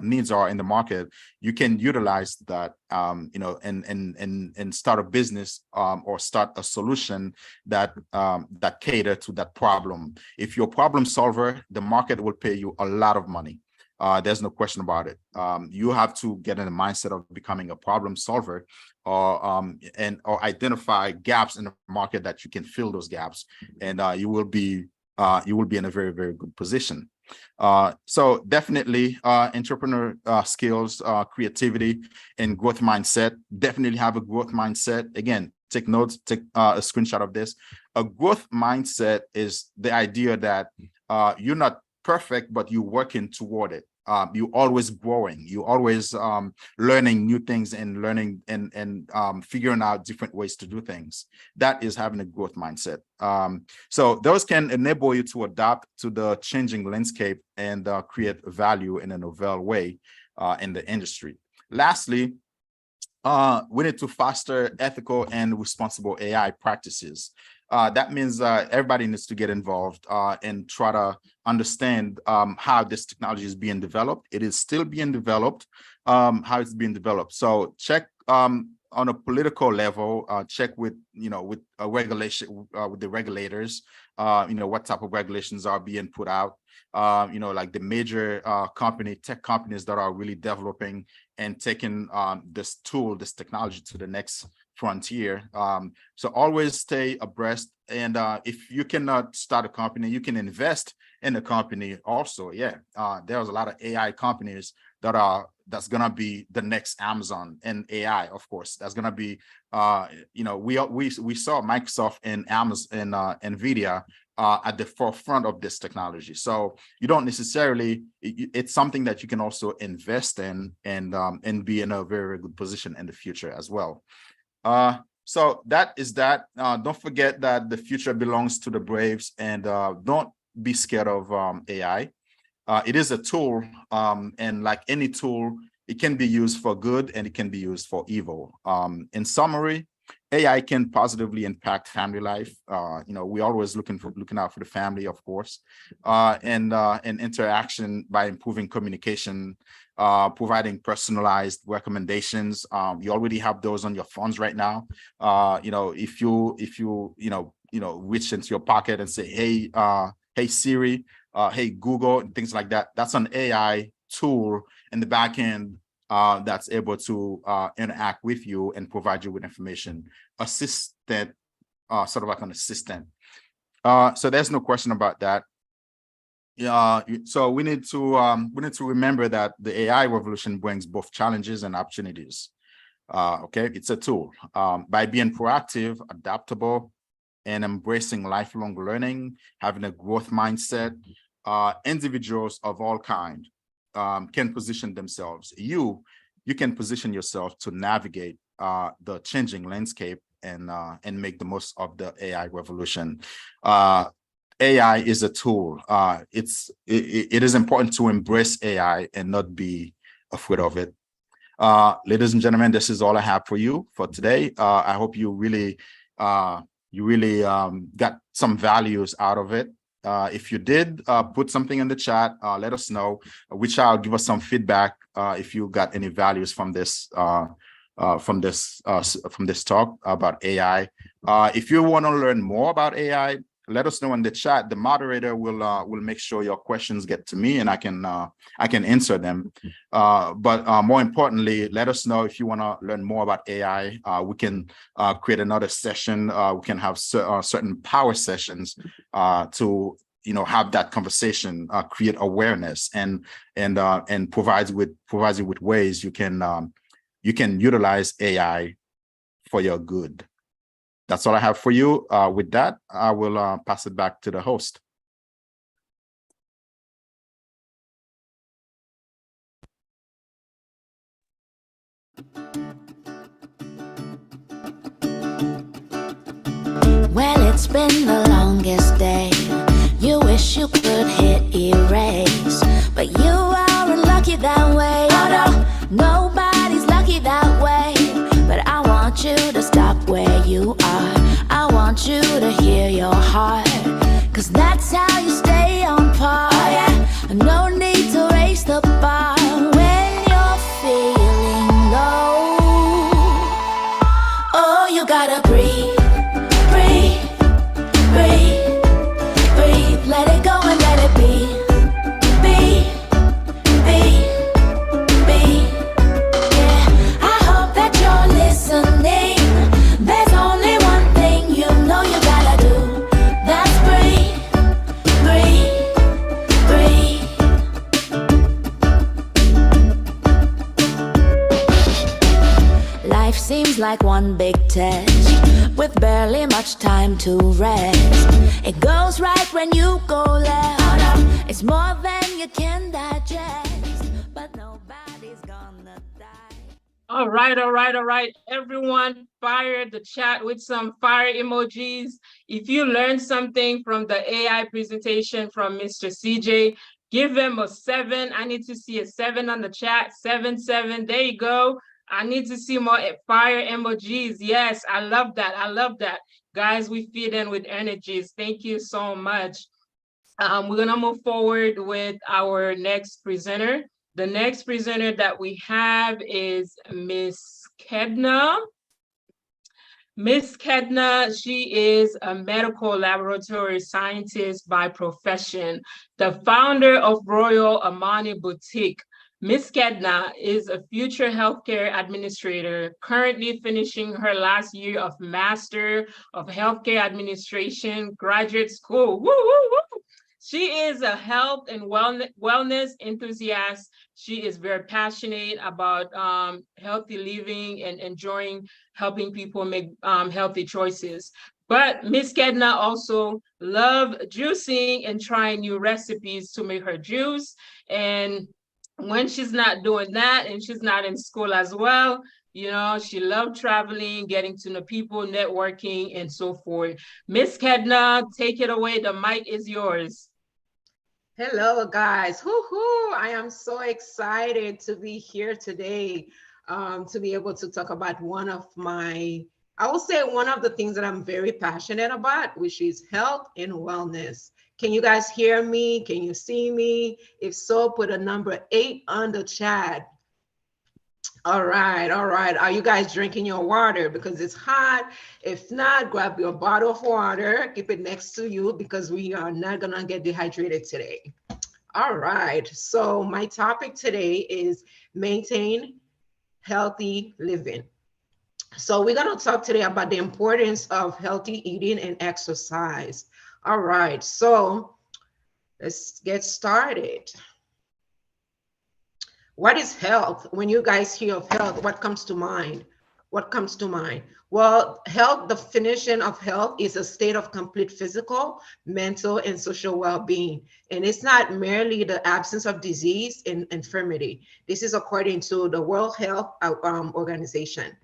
needs are in the market, you can utilize that, and start a business or start a solution that cater to that problem. If you're a problem solver, the market will pay you a lot of money. There's no question about it. You have to get in the mindset of becoming a problem solver, or identify gaps in the market that you can fill those gaps, and you will be in a very, very good position. So definitely entrepreneur skills, creativity, and growth mindset. Definitely have a growth mindset. Again, take notes, take a screenshot of this. A growth mindset is the idea that you're not perfect, but you're working toward it. You're always growing. You're always learning new things and learning and figuring out different ways to do things. That is having a growth mindset. So those can enable you to adapt to the changing landscape and create value in a novel way in the industry. Lastly, we need to foster ethical and responsible AI practices. That means everybody needs to get involved and try to understand how this technology is being developed. It is still being developed, how it's being developed. So check on a political level, check with, with a regulation, with the regulators, what type of regulations are being put out. Like the major tech companies that are really developing and taking this technology to the next frontier. So always stay abreast. And if you cannot start a company, you can invest in the company also. Yeah, there's a lot of AI companies that's gonna be the next Amazon and AI. Of course, that's gonna be we saw Microsoft and Amazon and Nvidia at the forefront of this technology. So you don't necessarily, it's something that you can also invest in and be in a very, very good position in the future as well. So that is that. Don't forget that the future belongs to the Braves, and don't be scared of AI. It is a tool, and like any tool, it can be used for good and it can be used for evil. In summary, AI can positively impact family life. We always looking out for the family, of course, and interaction by improving communication, providing personalized recommendations. You already have those on your phones right now. If you reach into your pocket and say, hey Siri, hey Google, and things like that, that's an AI tool in the back end that's able to interact with you and provide you with information. Assistant, sort of like an assistant. So there's no question about that. So we need to remember that the AI revolution brings both challenges and opportunities. Okay, it's a tool. By being proactive, adaptable, and embracing lifelong learning, having a growth mindset, individuals of all kinds can position themselves. You can position yourself to navigate the changing landscape and make the most of the AI revolution. AI is a tool. It is important to embrace AI and not be afraid of it. Ladies and gentlemen, this is all I have for you for today. I hope you really got some values out of it. If you did, put something in the chat, let us know. Reach out, give us some feedback if you got any values from this talk about AI. If you want to learn more about AI, let us know in the chat. The moderator will make sure your questions get to me and I can answer them. But more importantly, let us know if you want to learn more about AI. We can create another session. We can have certain power sessions to have that conversation, create awareness, and provides you with ways you can utilize AI for your good. That's all I have for you. With that, I will pass it back to the host. Well, it's been the longest day. You wish you could hit erase, but you aren't lucky that way. Oh no, nobody's lucky that way. But I want you to stop where you are. I want you to hear your heart, 'cause that's how you stay on par. Oh yeah, no need to raise the bar when you're feeling low. Oh, you gotta breathe, breathe, breathe, breathe. Let it go and let it be, be, be, be. Yeah, I hope that you're listening. There's only one thing you know you gotta do. That's breathe, breathe, breathe. Life seems like one big test with barely much time to rest. It goes right when you go left. It's more than you can digest, but nobody's gonna die. All right. Everyone, fire the chat with some fire emojis. If you learned something from the AI presentation from Mr. CJ, give him a 7. I need to see a 7 on the chat. 7. There you go. I need to see more fire emojis. Yes, I love that. Guys, we feed in with energies. Thank you so much. We're gonna move forward with our next presenter. The next presenter that we have is Miss Kedna. Miss Kedna, she is a medical laboratory scientist by profession, the founder of Royal Amani Boutique. Miss Kedna is a future healthcare administrator, currently finishing her last year of Master of Healthcare Administration graduate school. Woo, woo, woo. She is a health and wellness enthusiast. She is very passionate about healthy living and enjoying helping people make healthy choices. But Miss Kedna also love juicing and trying new recipes to make her juice. And when she's not doing that and she's not in school as well, you know, she loved traveling, getting to know people, networking, and so forth. Miss Kedna, take it away. The mic is yours. Hello, guys. Woo-hoo. I am so excited to be here today to be able to talk about one of my, I will say one of the things that I'm very passionate about, which is health and wellness. Can you guys hear me? Can you see me? If so, put a number 8 on the chat. All right, all right. Are you guys drinking your water? Because it's hot. If not, grab your bottle of water, keep it next to you because we are not gonna get dehydrated today. All right, so my topic today is maintain healthy living. So we're gonna talk today about the importance of healthy eating and exercise. All right, so let's get started. What is health? When you guys hear of health, what comes to mind? What comes to mind? Well, health, the definition of health is a state of complete physical, mental, and social well-being. And it's not merely the absence of disease and infirmity. This is according to the World Health Organization.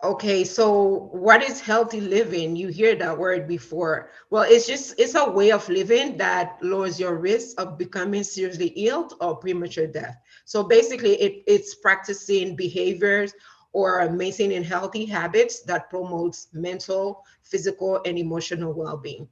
Okay, so what is healthy living? You hear that word before. Well, it's a way of living that lowers your risk of becoming seriously ill or premature death. So basically it's practicing behaviors or maintaining healthy habits that promotes mental, physical, and emotional well-being.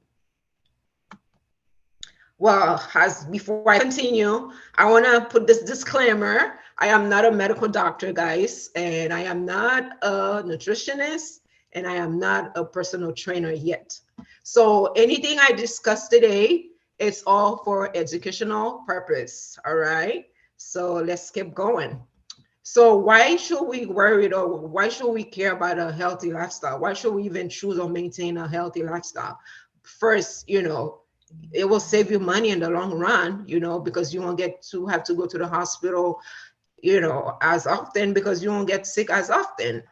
Well, as before I continue, I want to put this disclaimer. I am not a medical doctor, guys, and I am not a nutritionist, and I am not a personal trainer yet. So anything I discuss today, it's all for educational purpose, all right? So let's keep going. So why should we worry or why should we care about a healthy lifestyle? Why should we even choose or maintain a healthy lifestyle? First, you know, it will save you money in the long run, you know, because you won't get to have to go to the hospital, you know, as often because you won't get sick as often.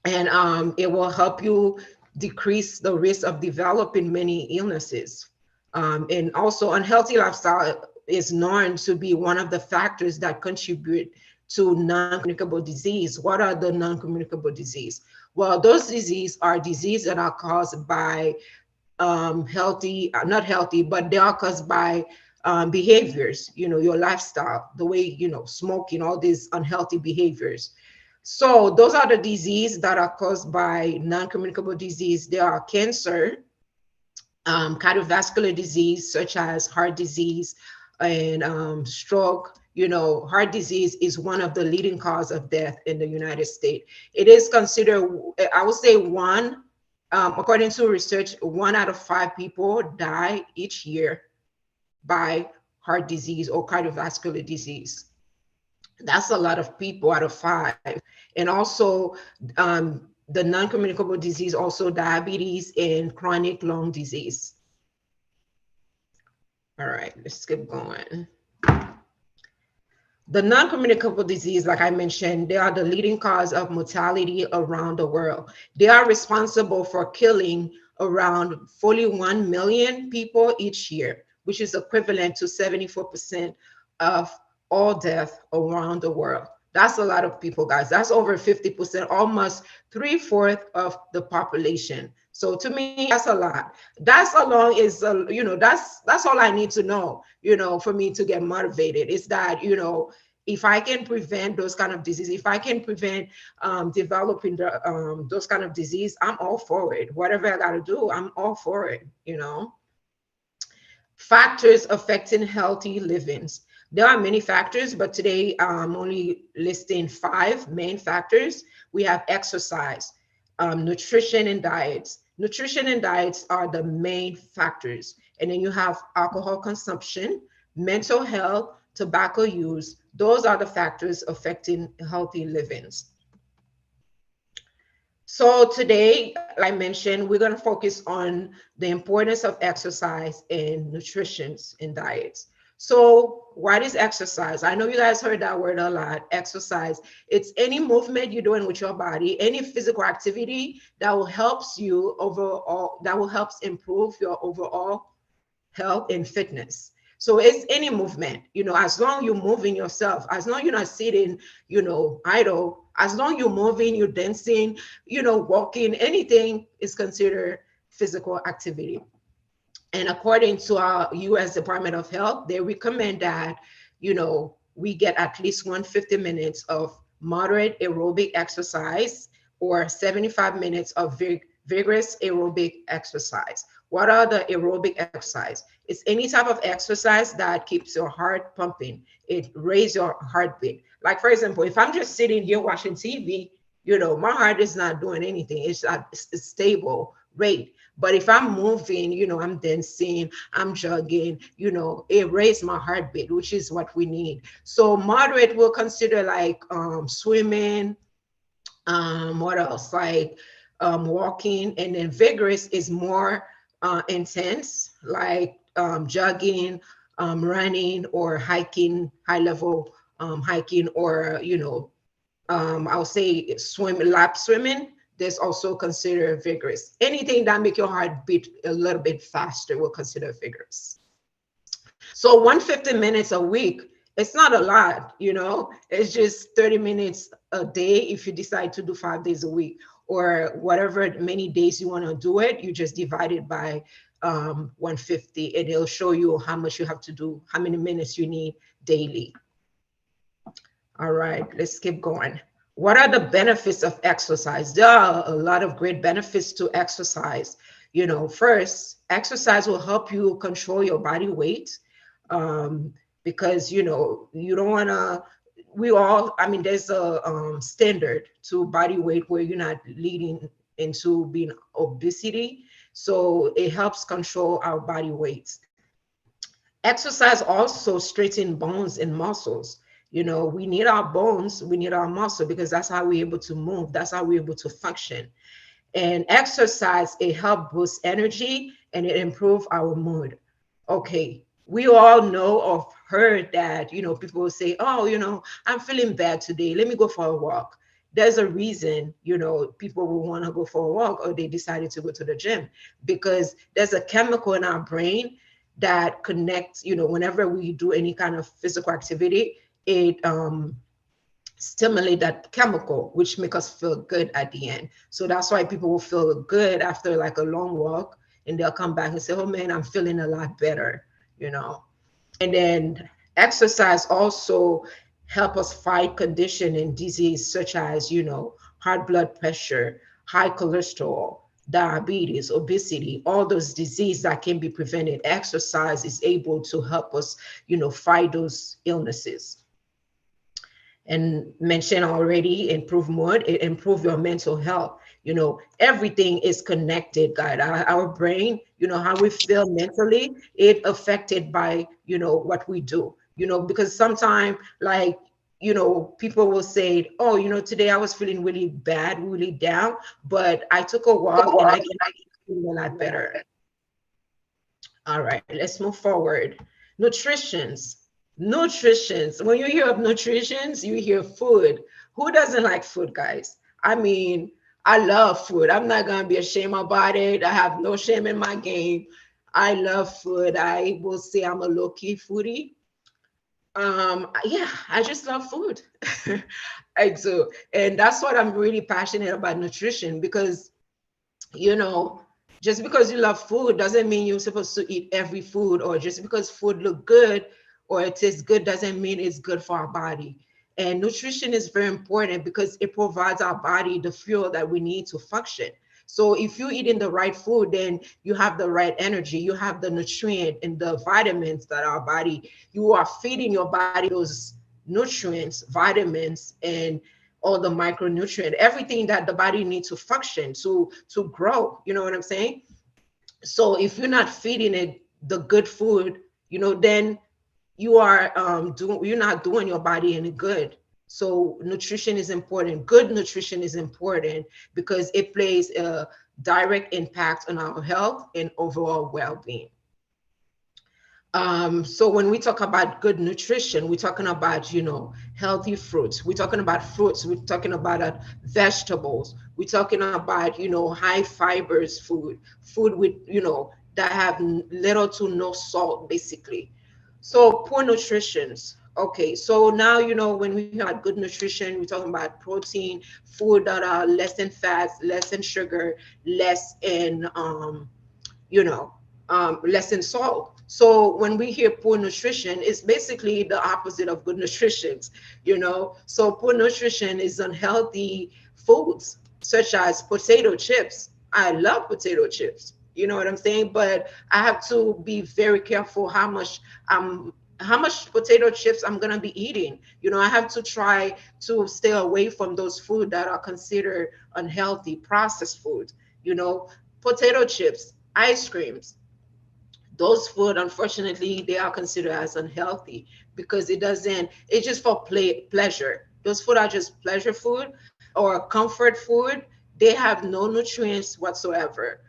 And it will help you decrease the risk of developing many illnesses. And also unhealthy lifestyle is known to be one of the factors that contribute to non-communicable disease. What are the non-communicable disease? Well, those diseases are diseases that are caused by healthy, not healthy, but they are caused by behaviors, you know, your lifestyle, the way, you know, smoking, all these unhealthy behaviors. So those are the diseases that are caused by non-communicable disease. There are cancer, cardiovascular disease, such as heart disease and stroke. You know, heart disease is one of the leading cause of death in the United States. It is considered, I would say according to research, 1 out of 5 people die each year by heart disease or cardiovascular disease. That's a lot of people out of 5. And also the non-communicable disease, also diabetes and chronic lung disease. All right, let's keep going. The non-communicable disease, like I mentioned, they are the leading cause of mortality around the world. They are responsible for killing around 41 million people each year, which is equivalent to 74% of all death around the world. That's a lot of people, guys. That's over 50%, almost 3/4 of the population. So to me, that's a lot. That's alone is, you know, that's all I need to know, you know, for me to get motivated. Is that, you know, if I can prevent those kind of disease, if I can prevent developing those kind of disease, I'm all for it. Whatever I got to do, I'm all for it, you know. Factors affecting healthy livings. There are many factors, but today I'm only listing 5 main factors. We have exercise, nutrition and diets. Nutrition and diets are the main factors. And then you have alcohol consumption, mental health, tobacco use. Those are the factors affecting healthy livings. So today, like I mentioned, we're going to focus on the importance of exercise and nutrition and diets. So what is exercise? I know you guys heard that word a lot, exercise. It's any movement you're doing with your body, any physical activity that will helps you overall, that will help improve your overall health and fitness. So it's any movement, as long you're moving yourself, as long you're not sitting, idle, as long you're moving, you're dancing, walking, anything is considered physical activity. And according to our US Department of Health, they recommend that, we get at least 150 minutes of moderate aerobic exercise or 75 minutes of vigorous aerobic exercise. What are the aerobic exercise? It's any type of exercise that keeps your heart pumping. It raises your heartbeat. Like, for example, if I'm just sitting here watching TV, my heart is not doing anything. It's a stable rate. But if I'm moving, I'm dancing, I'm jogging, it raises my heartbeat, which is what we need. So moderate, we'll consider like swimming, what else? Like walking, and then vigorous is more intense, like jogging, running, or hiking, high level hiking, or I'll say lap swimming. There's also considered vigorous. Anything that make your heart beat a little bit faster will consider vigorous. So 150 minutes a week, it's not a lot, it's just 30 minutes a day if you decide to do 5 days a week, or whatever many days you want to do it, you just divide it by 150, and it'll show you how much you have to do, how many minutes you need daily. All right, let's keep going. What are the benefits of exercise? There are a lot of great benefits to exercise. First, exercise will help you control your body weight, because, you don't want to, there's a standard to body weight where you're not leading into being obesity. So it helps control our body weights. Exercise also strengthens bones and muscles. We need our bones, we need our muscle, because that's how we're able to move. That's how we're able to function. And exercise, it helps boost energy and it improves our mood. Okay, we all know or heard that, people will say, oh, I'm feeling bad today. Let me go for a walk. There's a reason, people will want to go for a walk, or they decided to go to the gym, because there's a chemical in our brain that connects, whenever we do any kind of physical activity, it stimulate that chemical, which make us feel good at the end. So that's why people will feel good after like a long walk, and they'll come back and say, oh man, I'm feeling a lot better, And then exercise also help us fight condition and disease such as, high blood pressure, high cholesterol, diabetes, obesity, all those diseases that can be prevented. Exercise is able to help us, fight those illnesses. And mentioned already, improve mood, it improve your mental health. Everything is connected, guys. Our brain, how we feel mentally, it affected by, what we do, because sometimes like, people will say, oh, today I was feeling really bad, really down, but I took a walk and I feel a lot better. All right, let's move forward. Nutritions. When you hear of nutritions, you hear food. Who doesn't like food, guys? I love food. I'm not gonna be ashamed about it. I have no shame in my game. I love food. I will say I'm a low-key foodie. Yeah, I just love food. I do. And that's what I'm really passionate about, nutrition, because just because you love food doesn't mean you're supposed to eat every food, or just because food look good or it tastes good doesn't mean it's good for our body. And nutrition is very important because it provides our body the fuel that we need to function. So if you're eating the right food, then you have the right energy, you have the nutrient and the vitamins that our body, you are feeding your body those nutrients, vitamins, and all the micronutrient, everything that the body needs to function, to grow. You know what I'm saying? So if you're not feeding it the good food, then you are doing, you're not doing your body any good. So nutrition is important. Good nutrition is important because it plays a direct impact on our health and overall well-being. So when we talk about good nutrition, we're talking about, healthy fruits. We're talking about fruits. We're talking about vegetables. We're talking about, high fibers food with, that have little to no salt, basically. So poor nutrition. Okay, so now, when we hear about good nutrition, we're talking about protein, food that are less in fats, less in sugar, less in, you know, less in salt. So when we hear poor nutrition, it's basically the opposite of good nutrition. So poor nutrition is unhealthy foods such as potato chips. I love potato chips. You know what I'm saying? But I have to be very careful how much potato chips I'm gonna be eating. I have to try to stay away from those food that are considered unhealthy, processed food. You know, potato chips, ice creams, those food, unfortunately, they are considered as unhealthy because it's just for pleasure. Those food are just pleasure food or comfort food. They have no nutrients whatsoever.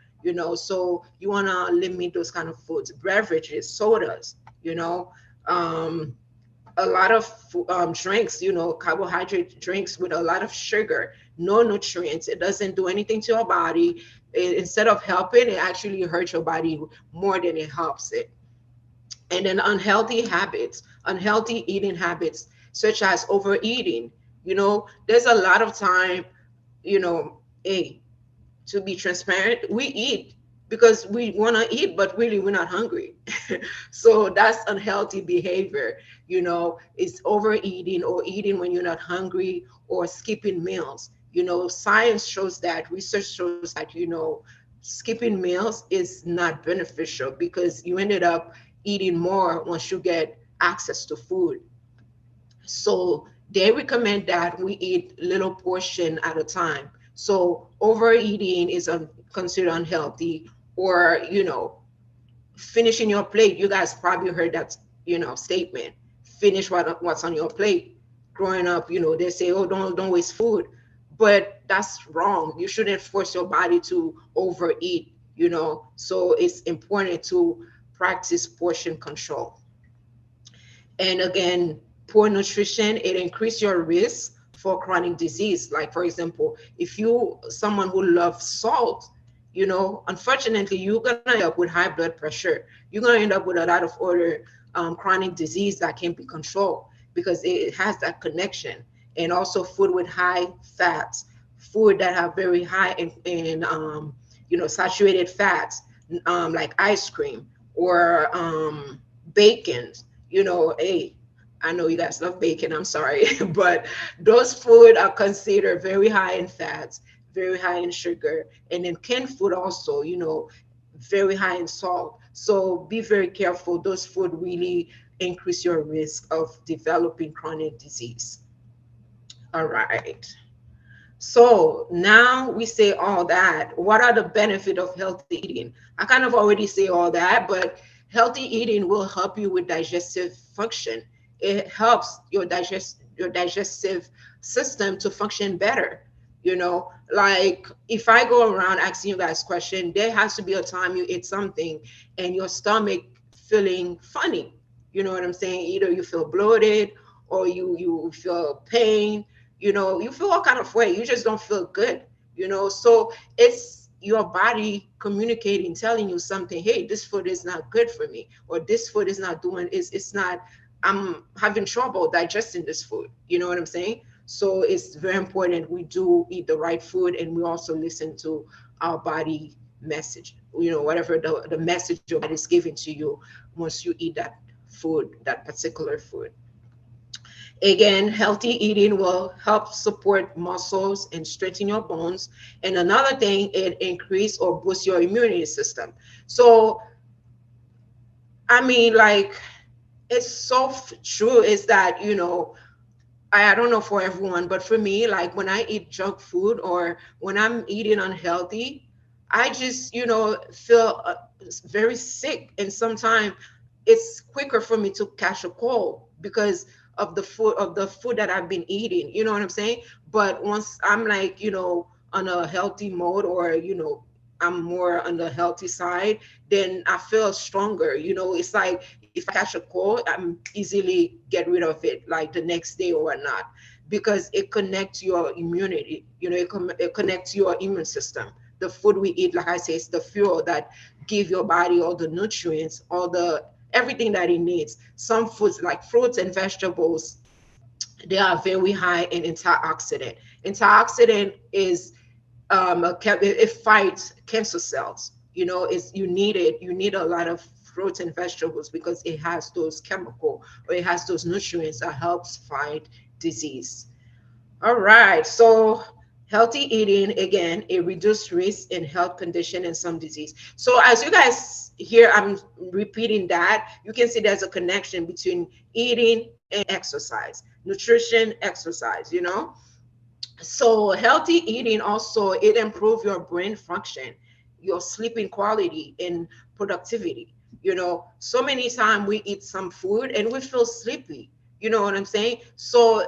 So you want to limit those kind of foods, beverages, sodas. you know um a lot of drinks, carbohydrate drinks with a lot of sugar, no nutrients. It doesn't do anything to your body. Instead of helping, it actually hurts your body more than it helps it. And then unhealthy eating habits, such as overeating. There's a lot of time, hey, to be transparent, we eat because we want to eat, but really we're not hungry. So that's unhealthy behavior. It's overeating or eating when you're not hungry or skipping meals. Science shows that, research shows that, skipping meals is not beneficial because you ended up eating more once you get access to food. So they recommend that we eat little portion at a time. So overeating is considered unhealthy, or finishing your plate. You guys probably heard that statement. Finish what's on your plate. Growing up, they say, oh, don't waste food, but that's wrong. You shouldn't force your body to overeat. So it's important to practice portion control. And again, poor nutrition, it increases your risk for chronic disease. Like, for example, if you someone who loves salt, unfortunately, you're gonna end up with high blood pressure. You're gonna end up with a lot of other chronic disease that can't be controlled because it has that connection. And also food with high fats, food that have very high in saturated fats, like ice cream or bacon. Hey, I know you guys love bacon, I'm sorry, but those food are considered very high in fats, very high in sugar, and then canned food also, very high in salt. So be very careful. Those food really increase your risk of developing chronic disease. All right. So now we say all that. What are the benefit of healthy eating? I kind of already say all that, but healthy eating will help you with digestive function. It helps your digestive system to function better. Like if I go around asking you guys question, there has to be a time you eat something and your stomach feeling funny. You know what I'm saying? Either you feel bloated or you feel pain, you feel all kind of way. You just don't feel good. So it's your body communicating, telling you something. Hey, this food is not good for me, or this food is not doing, it's not, I'm having trouble digesting this food. You know what I'm saying? So it's very important we do eat the right food, and we also listen to our body message, whatever the message your body is giving to you once you eat that food, that particular food. Again, healthy eating will help support muscles and strengthen your bones. And another thing, it increase or boost your immunity system. So, I mean, like, it's so true is that, I don't know for everyone, but for me, like when I eat junk food or when I'm eating unhealthy, I just, feel very sick. And sometimes it's quicker for me to catch a cold because of the food that I've been eating. You know what I'm saying? But once I'm like, on a healthy mode or, I'm more on the healthy side, then I feel stronger. It's like if I catch a cold, I'm easily get rid of it like the next day or whatnot because it connects your immunity. It connects your immune system. The food we eat, like I say, is the fuel that give your body all the nutrients, all the everything that it needs. Some foods like fruits and vegetables, they are very high in antioxidant. Antioxidant is it fights cancer cells. It's you need a lot of fruits and vegetables because it has those chemical or it has those nutrients that helps fight disease. All right, so healthy eating, again, it reduces risk in health condition and some disease. So as you guys hear, I'm repeating that, you can see there's a connection between eating and exercise, nutrition, exercise. So healthy eating also, it improves your brain function, your sleeping quality and productivity. So many times we eat some food and we feel sleepy. You know what I'm saying? So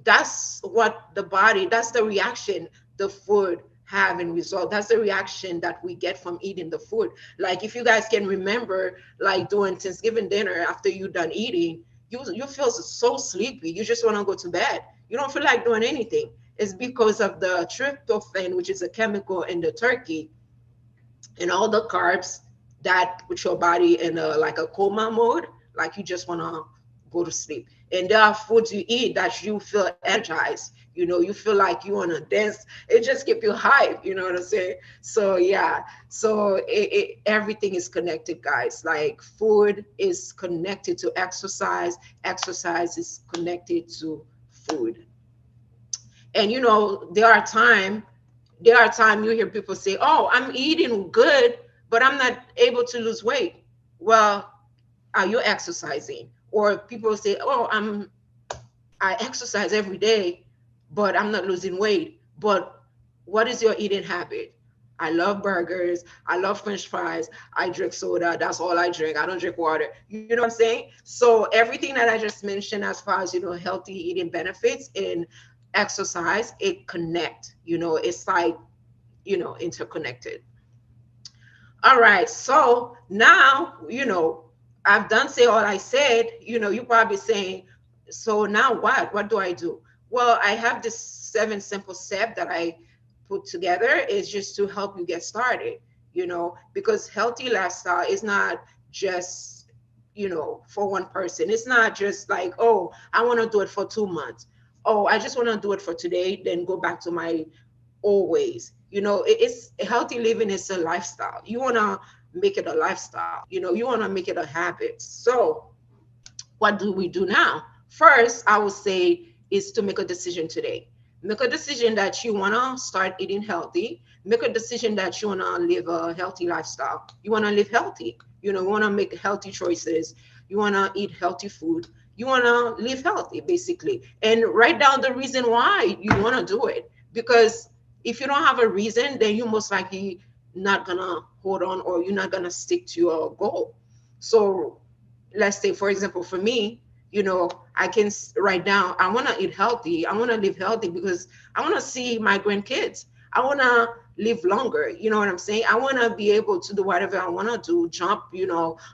that's what the body, that's the reaction the food have and result. That's the reaction that we get from eating the food. Like if you guys can remember, like during Thanksgiving dinner after you done eating, you feel so sleepy. You just want to go to bed. You don't feel like doing anything. It's because of the tryptophan, which is a chemical in the turkey, and all the carbs that put your body in like a coma mode, like you just want to go to sleep. And there are foods you eat that you feel energized. You feel like you want to dance. It just keep you hype. You know what I'm saying? So yeah. So everything is connected, guys. Like food is connected to exercise. Exercise is connected to food. And there are time you hear people say, "Oh, I'm eating good, but I'm not able to lose weight." Well, are you exercising? Or people say, "Oh, I exercise every day, but I'm not losing weight." But what is your eating habit? I love burgers. I love French fries. I drink soda. That's all I drink. I don't drink water. You know what I'm saying? So everything that I just mentioned, as far as healthy eating benefits in exercise, it connect. It's like interconnected. All right. So now, I've done say all I said. You probably saying, so now what? What do I do? Well, I have this 7 simple steps that I put together is just to help you get started, because healthy lifestyle is not just, for one person. It's not just like, oh, I want to do it for 2 months. Oh, I just want to do it for today, then go back to my always. It's healthy living is a lifestyle. You want to make it a lifestyle. You want to make it a habit. So what do we do now? First, I would say is to make a decision today. Make a decision that you want to start eating healthy. Make a decision that you want to live a healthy lifestyle. You want to live healthy. You want to make healthy choices. You want to eat healthy food. You want to live healthy, basically. And write down the reason why you want to do it. Because if you don't have a reason, then you most likely not gonna hold on, or you're not gonna stick to your goal. So let's say, for example, for me, I can write down, I want to eat healthy. I want to live healthy because I want to see my grandkids. I want to live longer. You know what I'm saying? I want to be able to do whatever I want to do, jump,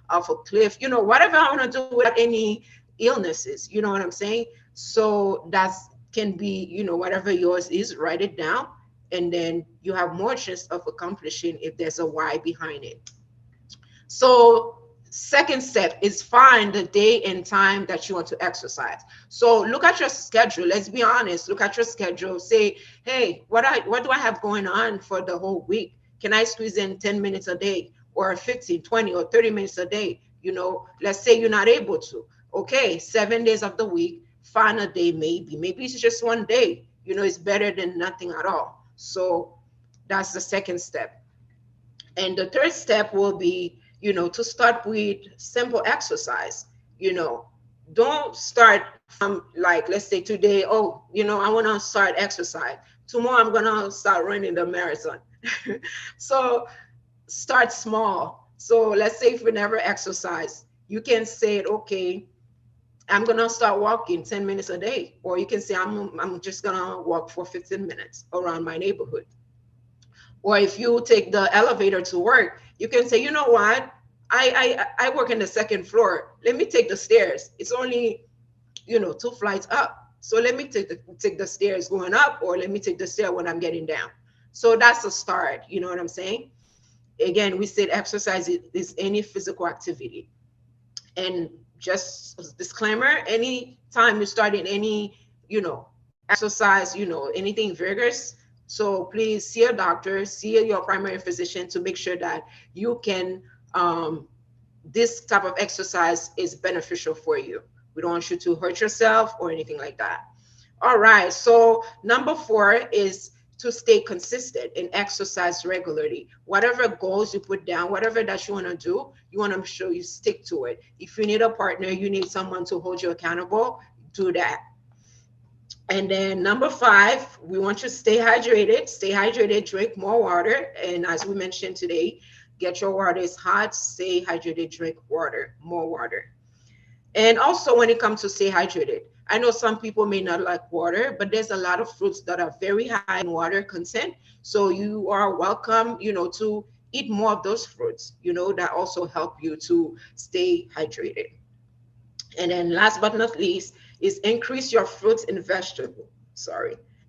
off a cliff, whatever I want to do without any illnesses. You know what I'm saying? So that's can be, whatever yours is, write it down. And then you have more chance of accomplishing if there's a why behind it. So second step is find the day and time that you want to exercise. So look at your schedule. Let's be honest. Look at your schedule. Say, hey, what do I have going on for the whole week? Can I squeeze in 10 minutes a day, or 15, 20, or 30 minutes a day? Let's say you're not able to. Okay, 7 days of the week, find a day, maybe it's just one day, you know, it's better than nothing at all. So that's the second step. And the third step will be, you know, to start with simple exercise. You know, don't start from, like, let's say today, oh, you know, I want to start exercise. Tomorrow I'm gonna start running the marathon. So start small. So let's say if you never exercise, you can say, okay, I'm gonna start walking 10 minutes a day, or you can say I'm just gonna walk for 15 minutes around my neighborhood. Or if you take the elevator to work, you can say, you know what, I work in the second floor. Let me take the stairs. It's only, you know, 2 flights up. So let me take the stairs going up, or let me take the stair when I'm getting down. So that's a start. You know what I'm saying? Again, we said exercise is any physical activity. And just a disclaimer, any time you start in any, you know, exercise, you know, anything vigorous, so please see a doctor, see your primary physician to make sure that you can, this type of exercise is beneficial for you. We don't want you to hurt yourself or anything like that. All right, so number 4 is to stay consistent and exercise regularly. Whatever goals you put down, whatever that you want to do, you want to make sure you stick to it. If you need a partner, you need someone to hold you accountable, do that. And then number 5, we want you to stay hydrated, drink more water. And as we mentioned today, get your water is hot, stay hydrated, drink water, more water. And also when it comes to stay hydrated, I know some people may not like water, but there's a lot of fruits that are very high in water content. So you are welcome, you know, to eat more of those fruits, you know, that also help you to stay hydrated. And then last but not least is increase your fruits and vegetable.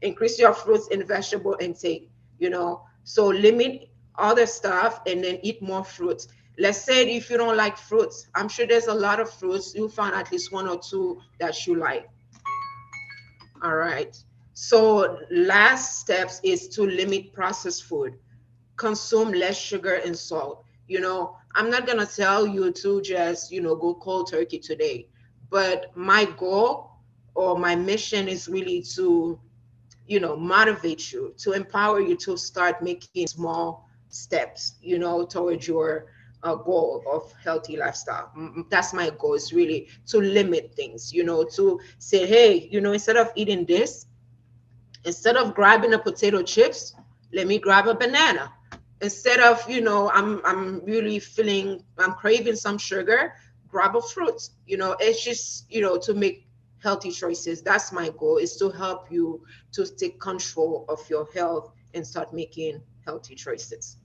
Increase your fruits and vegetable intake, you know, so limit other stuff and then eat more fruits. Let's say if you don't like fruits, I'm sure there's a lot of fruits. You'll find at least 1 or 2 that you like. All right. So last steps is to limit processed food. Consume less sugar and salt. You know, I'm not going to tell you to just, you know, go cold turkey today. But my goal or my mission is really to, you know, motivate you, to empower you to start making small steps, you know, towards your goal of healthy lifestyle. That's my goal, is really to limit things, you know, to say, hey, you know, instead of eating this, instead of grabbing a potato chips, let me grab a banana. Instead of, you know, I'm really feeling, I'm craving some sugar, grab a fruit. You know, it's just, you know, to make healthy choices. That's my goal, is to help you to take control of your health and start making healthy choices.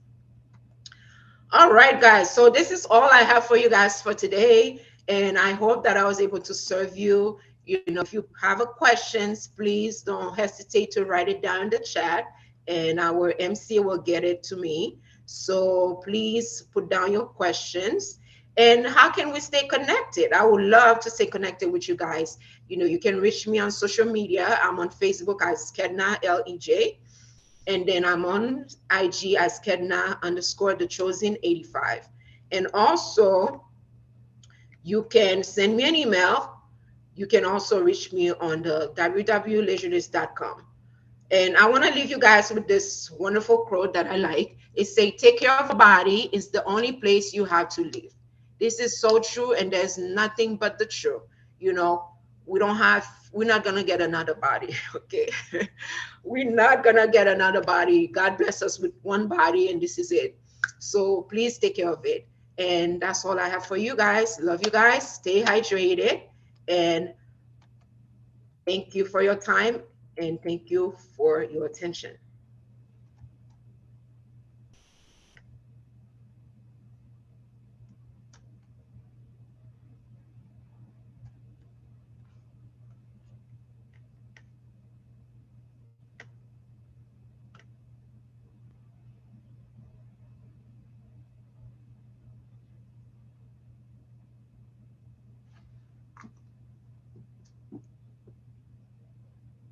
All right, guys. So this is all I have for you guys for today. And I hope that I was able to serve you. You know, if you have a questions, please don't hesitate to write it down in the chat and our MC will get it to me. So please put down your questions. And how can we stay connected? I would love to stay connected with you guys. You know, you can reach me on social media. I'm on Facebook as Kedna LEJ. And then I'm on IG as Kedna_TheChosen85. And also, you can send me an email. You can also reach me on the www.leisurelist.com. And I want to leave you guys with this wonderful quote that I like. It says, take care of a body is the only place you have to live. This is so true, and there's nothing but the truth. You know, we're not going to get another body, okay? We're not going to get another body. God bless us with one body, and this is it. So please take care of it. And that's all I have for you guys. Love you guys. Stay hydrated. And thank you for your time, and thank you for your attention.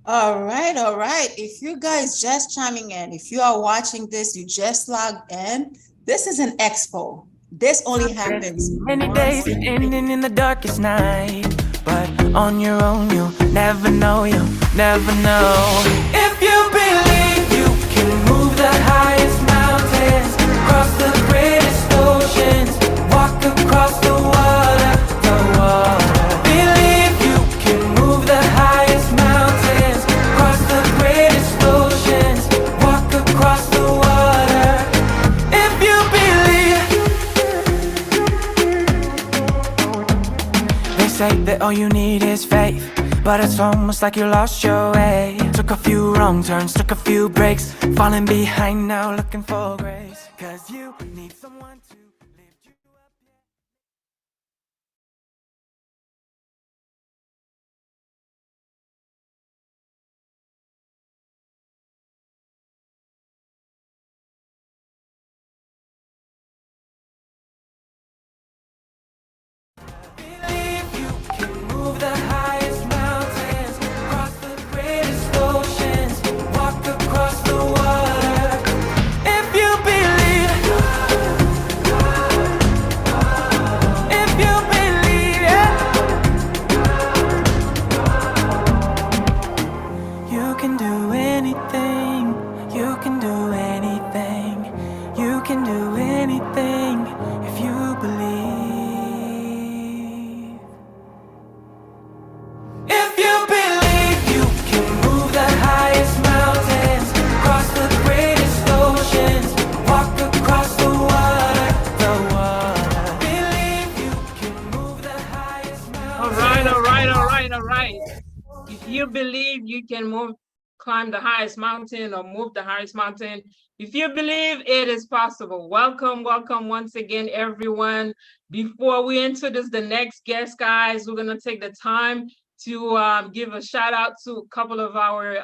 All right, all right. If you guys just chiming in, if you are watching this, you just logged in, this is an expo. This only happens many days ending in the darkest night. but on your own you'll never know, you'll never know. If you believe you can move the highest mountains, cross the greatest oceans, walk across the water, the water. Believe you can move the highest mountains, cross the greatest oceans, walk across the water. If you believe. They say that all you need is faith, but it's almost like you lost your way. Took a few wrong turns, took a few breaks, falling behind now looking for grace. Cause you need someone to lift you up. Believe you can move the highest mountains, cross the greatest oceans, walk across the water. If you believe, yeah. You can do anything, you can do anything, you can do anything if you believe. If you believe you can move the highest mountains, cross the greatest oceans, walk across the water, the water. Believe you can move the highest mountains. All right, all right, all right, all right. If you believe you can climb the highest mountain or move the highest mountain, if you believe it is possible. Welcome, welcome once again, everyone. Before we introduce the next guest, guys, we're gonna take the time to give a shout out to a couple of our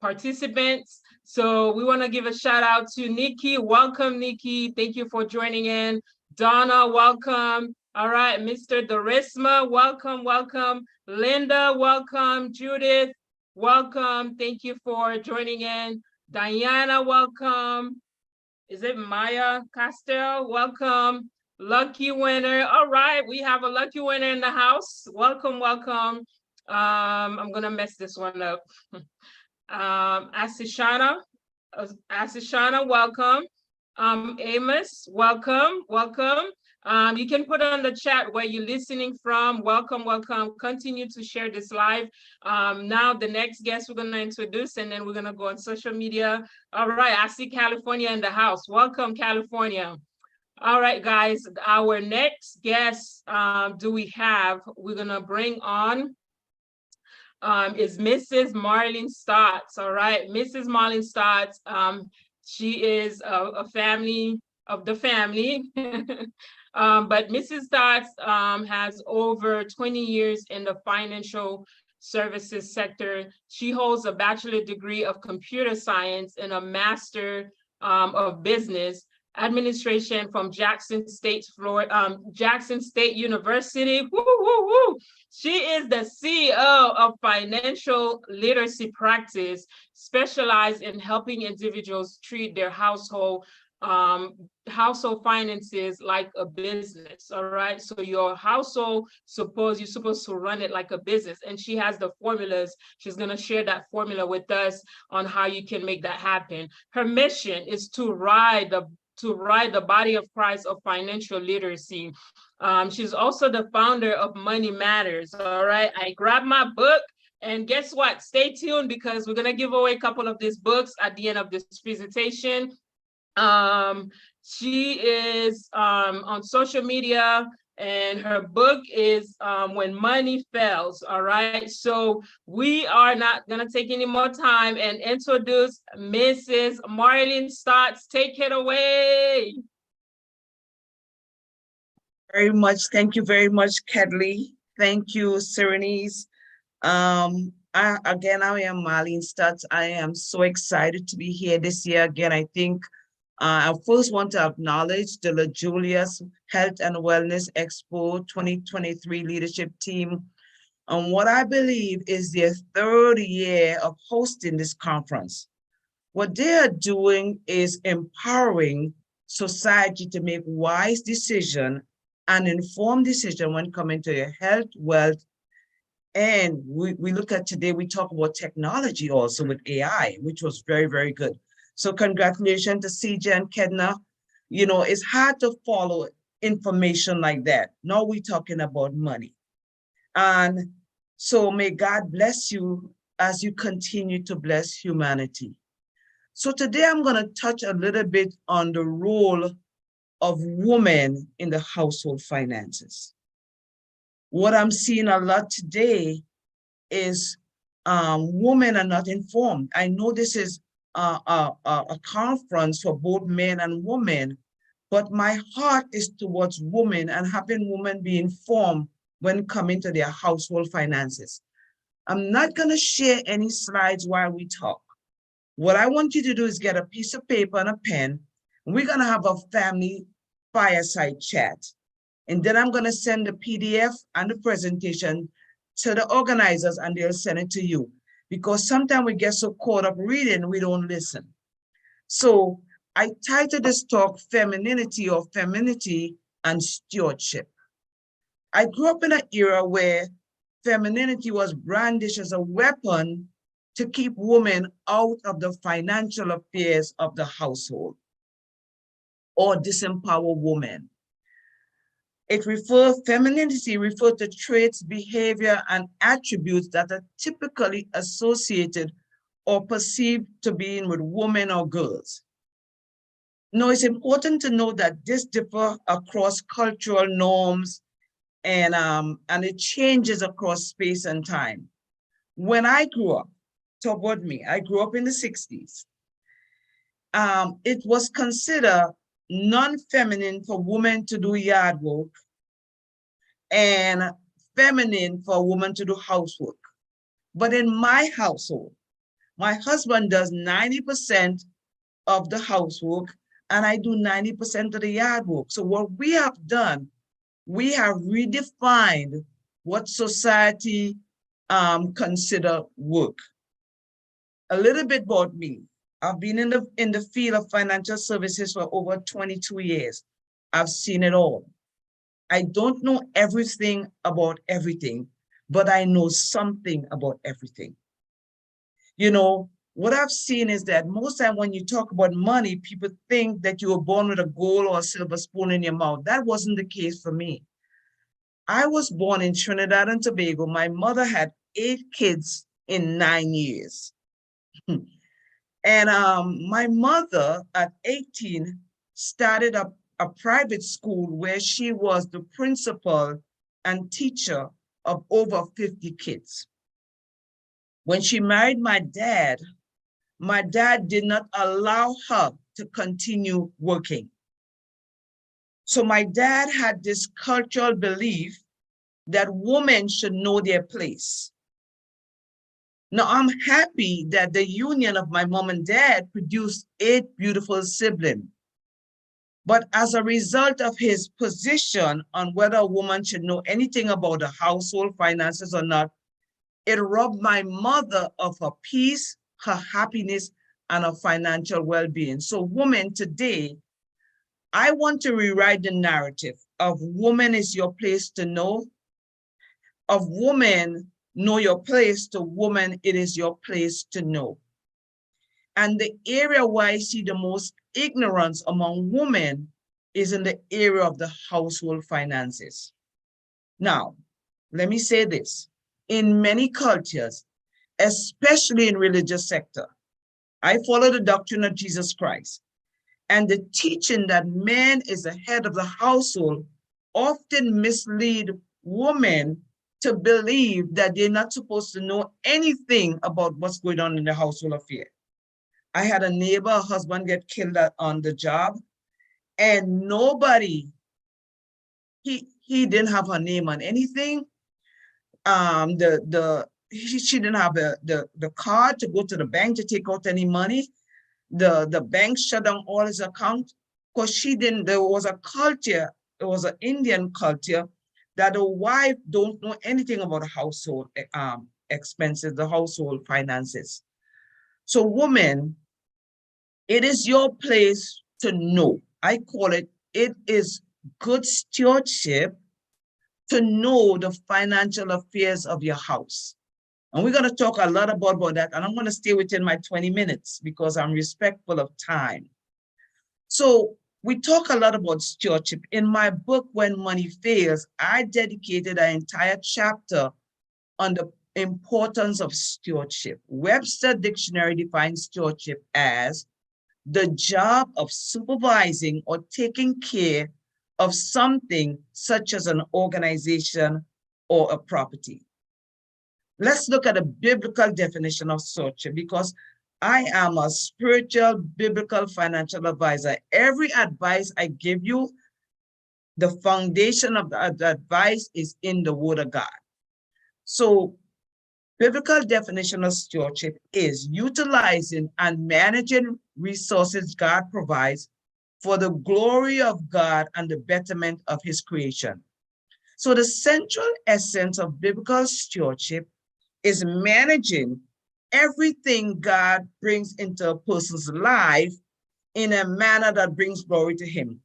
participants. So we wanna give a shout out to Nikki. Welcome, Nikki. Thank you for joining in. Donna, welcome. All right, Mr. Dorisma, welcome, welcome. Linda, welcome. Judith, welcome. Thank you for joining in. Diana, welcome. Is it Maya Castell? Welcome. Lucky winner. All right, we have a lucky winner in the house. Welcome, welcome. I'm gonna mess this one up. Asishana, welcome. Amos, welcome, welcome. You can put on the chat where you're listening from. Welcome, welcome. Continue to share this live. Now the next guest we're gonna introduce, and then we're gonna go on social media. All right, I see California in the house. Welcome, California. All right, guys, our next guest we're gonna bring on is Mrs. Marlene Stotts. All right, Mrs. Marlene Stotts. She is a family of the family. But Mrs. Stotts has over 20 years in the financial services sector. She holds a bachelor degree of computer science and a master of business administration from Jackson State University. Woo, woo, woo. She is the CEO of Financial Literacy Practice, specialized in helping individuals treat their household finances like a business. All right, so your household, you're supposed to run it like a business, and she has the formulas. She's going to share that formula with us on how you can make that happen. Her mission is to ride the body of Christ of financial literacy. She's also the founder of Money Matters. All right, I grabbed my book, and guess what? Stay tuned, because we're going to give away a couple of these books at the end of this presentation. She is on social media, and her book is When Money Fails. All right, so we are not gonna take any more time and introduce Mrs. Marlene Stotts. Take it away. Very much. Thank you very much, Kedley. Thank you, Serenice. I am Marlene Stotts. I am so excited to be here this year again. I think I first want to acknowledge the La Julia's Health and Wellness Expo 2023 leadership team on what I believe is their third year of hosting this conference. What they are doing is empowering society to make wise decisions and informed decisions when coming to your health, wealth, And we look at today, we talk about technology also with AI, which was very, very good. So congratulations to CJ and Kedna. You know, it's hard to follow information like that. Now we're talking about money. And so may God bless you as you continue to bless humanity. So today I'm going to touch a little bit on the role of women in the household finances. What I'm seeing a lot today is women are not informed. I know this is a conference for both men and women, but my heart is towards women and having women be informed when coming to their household finances. I'm not going to share any slides while we talk. What I want you to do is get a piece of paper and a pen. And we're going to have a family fireside chat. And then I'm going to send the PDF and the presentation to the organizers and they'll send it to you. Because sometimes we get so caught up reading, we don't listen. So I titled this talk, Femininity or Femininity and Stewardship. I grew up in an era where femininity was brandished as a weapon to keep women out of the financial affairs of the household or disempower women. Femininity refers to traits, behavior, and attributes that are typically associated or perceived to being with women or girls. Now, it's important to know that this differs across cultural norms and it changes across space and time. When I grew up, toward me, I grew up in the 60s. It was considered non-feminine for women to do yard work and feminine for a woman to do housework. But in my household, my husband does 90% of the housework and I do 90% of the yard work. So what we have done, we have redefined what society consider work. A little bit about me. I've been in the field of financial services for over 22 years. I've seen it all. I don't know everything about everything, but I know something about everything. You know, what I've seen is that most time when you talk about money, people think that you were born with a gold or a silver spoon in your mouth. That wasn't the case for me. I was born in Trinidad and Tobago. My mother had 8 kids in 9 years. And my mother at 18 started a private school where she was the principal and teacher of over 50 kids. When she married my dad did not allow her to continue working. So my dad had this cultural belief that women should know their place. Now, I'm happy that the union of my mom and dad produced 8 beautiful siblings. But as a result of his position on whether a woman should know anything about the household finances or not, it robbed my mother of her peace, her happiness, and her financial well-being. So women today, I want to rewrite the narrative of woman is your place to know, of woman know your place to woman, it is your place to know. And the area where I see the most ignorance among women is in the area of the household finances. Now, let me say this. In many cultures, especially in religious sector, I follow the doctrine of Jesus Christ. And the teaching that man is the head of the household often mislead women to believe that they're not supposed to know anything about what's going on in the household affair. I had a neighbor, a husband get killed on the job, and nobody, he didn't have her name on anything. She didn't have the card to go to the bank to take out any money. The bank shut down all his accounts because there was a culture, it was an Indian culture that the wife don't know anything about the household expenses, the household finances. So women, it is your place to know. I call it, it is good stewardship to know the financial affairs of your house. And we're going to talk a lot about that. And I'm going to stay within my 20 minutes because I'm respectful of time. So we talk a lot about stewardship. In my book, When Money Fails, I dedicated an entire chapter on the importance of stewardship. Webster Dictionary defines stewardship as the job of supervising or taking care of something such as an organization or a property. Let's look at a biblical definition of stewardship, because I am a spiritual, biblical, financial advisor. Every advice I give you, the foundation of the advice is in the Word of God. So, biblical definition of stewardship is utilizing and managing resources God provides for the glory of God and the betterment of His creation. So, the central essence of biblical stewardship is managing everything God brings into a person's life in a manner that brings glory to Him.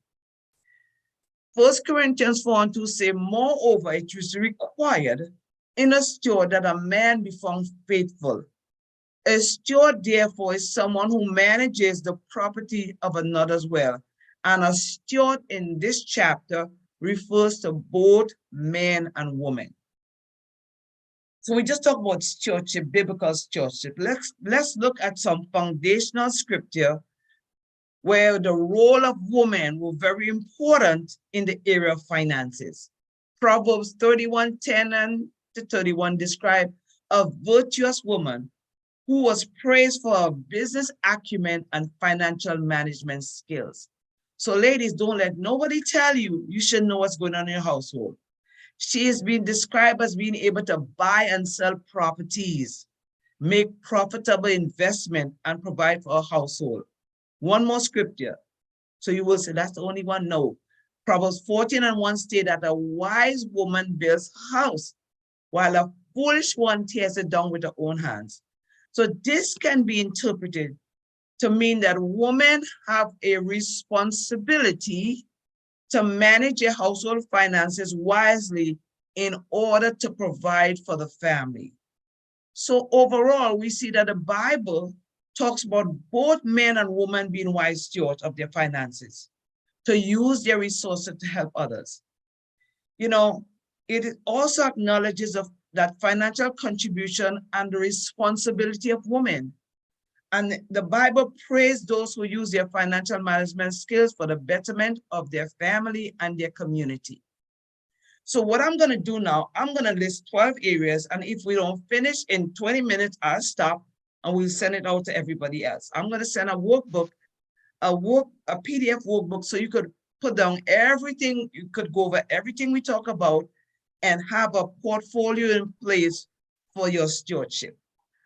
1 Corinthians 4:2 say, moreover, it is required in a steward that a man be found faithful. A steward, therefore, is someone who manages the property of another as well. And a steward in this chapter refers to both men and women. So we just talked about stewardship, biblical stewardship. Let's look at some foundational scripture where the role of women were very important in the area of finances. Proverbs 31:10-31 describe a virtuous woman who was praised for her business acumen and financial management skills. So ladies, don't let nobody tell you you should know what's going on in your household. She has been described as being able to buy and sell properties, make profitable investment, and provide for a household. One more scripture. So you will say, that's the only one? No. Proverbs 14:1 state that a wise woman builds a house, while a foolish one tears it down with her own hands. So this can be interpreted to mean that women have a responsibility to manage their household finances wisely in order to provide for the family. So overall, we see that the Bible talks about both men and women being wise stewards of their finances, to use their resources to help others. You know, it also acknowledges that financial contribution and the responsibility of women. And the Bible praised those who use their financial management skills for the betterment of their family and their community. So what I'm going to do now, I'm going to list 12 areas. And if we don't finish in 20 minutes, I'll stop and we'll send it out to everybody else. I'm going to send a workbook, a PDF workbook, so you could put down everything, you could go over everything we talk about and have a portfolio in place for your stewardship.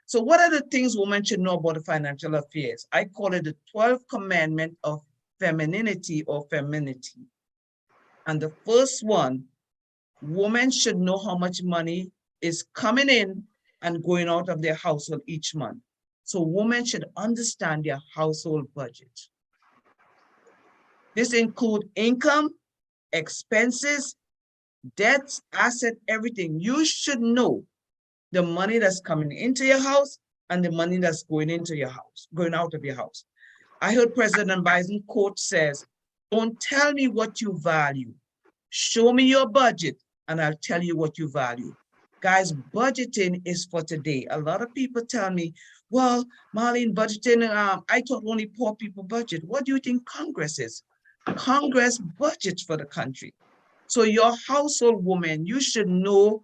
So what are the things women should know about the financial affairs? I call it the 12th commandment of femininity or femininity. And the first one, women should know how much money is coming in and going out of their household each month. So women should understand their household budget. This includes income, expenses, debts, assets, everything. You should know the money that's coming into your house and the money that's going into your house, going out of your house. I heard President Biden quote says, don't tell me what you value. Show me your budget and I'll tell you what you value. Guys, budgeting is for today. A lot of people tell me, well, Marlene, budgeting, I thought only poor people budget. What do you think Congress is? Congress budgets for the country. So your household woman, you should know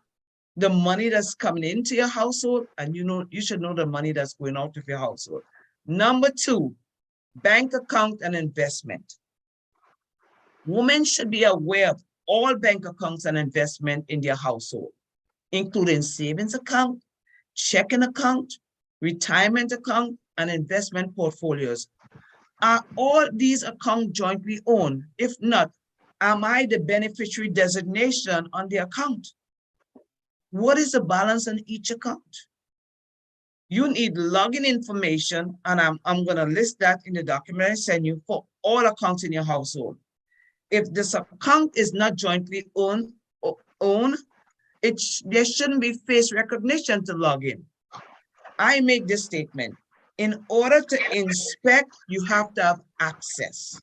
the money that's coming into your household, and you should know the money that's going out of your household. Number two, bank account and investment. Women should be aware of all bank accounts and investment in their household, including savings account, checking account, retirement account, and investment portfolios. Are all these accounts jointly owned? If not, am I the beneficiary designation on the account? What is the balance on each account? You need login information, and I'm going to list that in the document I send you for all accounts in your household. If this account is not jointly owned, own, there shouldn't be face recognition to log in. I make this statement. In order to inspect, you have to have access.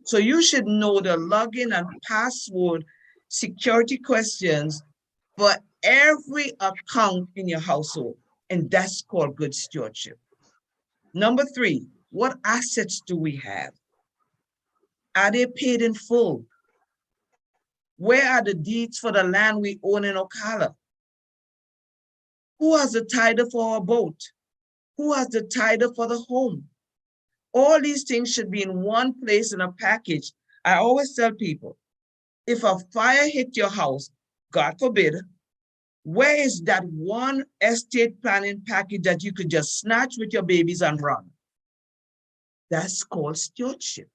So you should know the login and password security questions for every account in your household, and that's called good stewardship. Number 3, what assets do we have? Are they paid in full? Where are the deeds for the land we own in Ocala? Who has the title for our boat? Who has the title for the home? All these things should be in one place in a package. I always tell people, if a fire hit your house, God forbid, where is that one estate planning package that you could just snatch with your babies and run? That's called stewardship.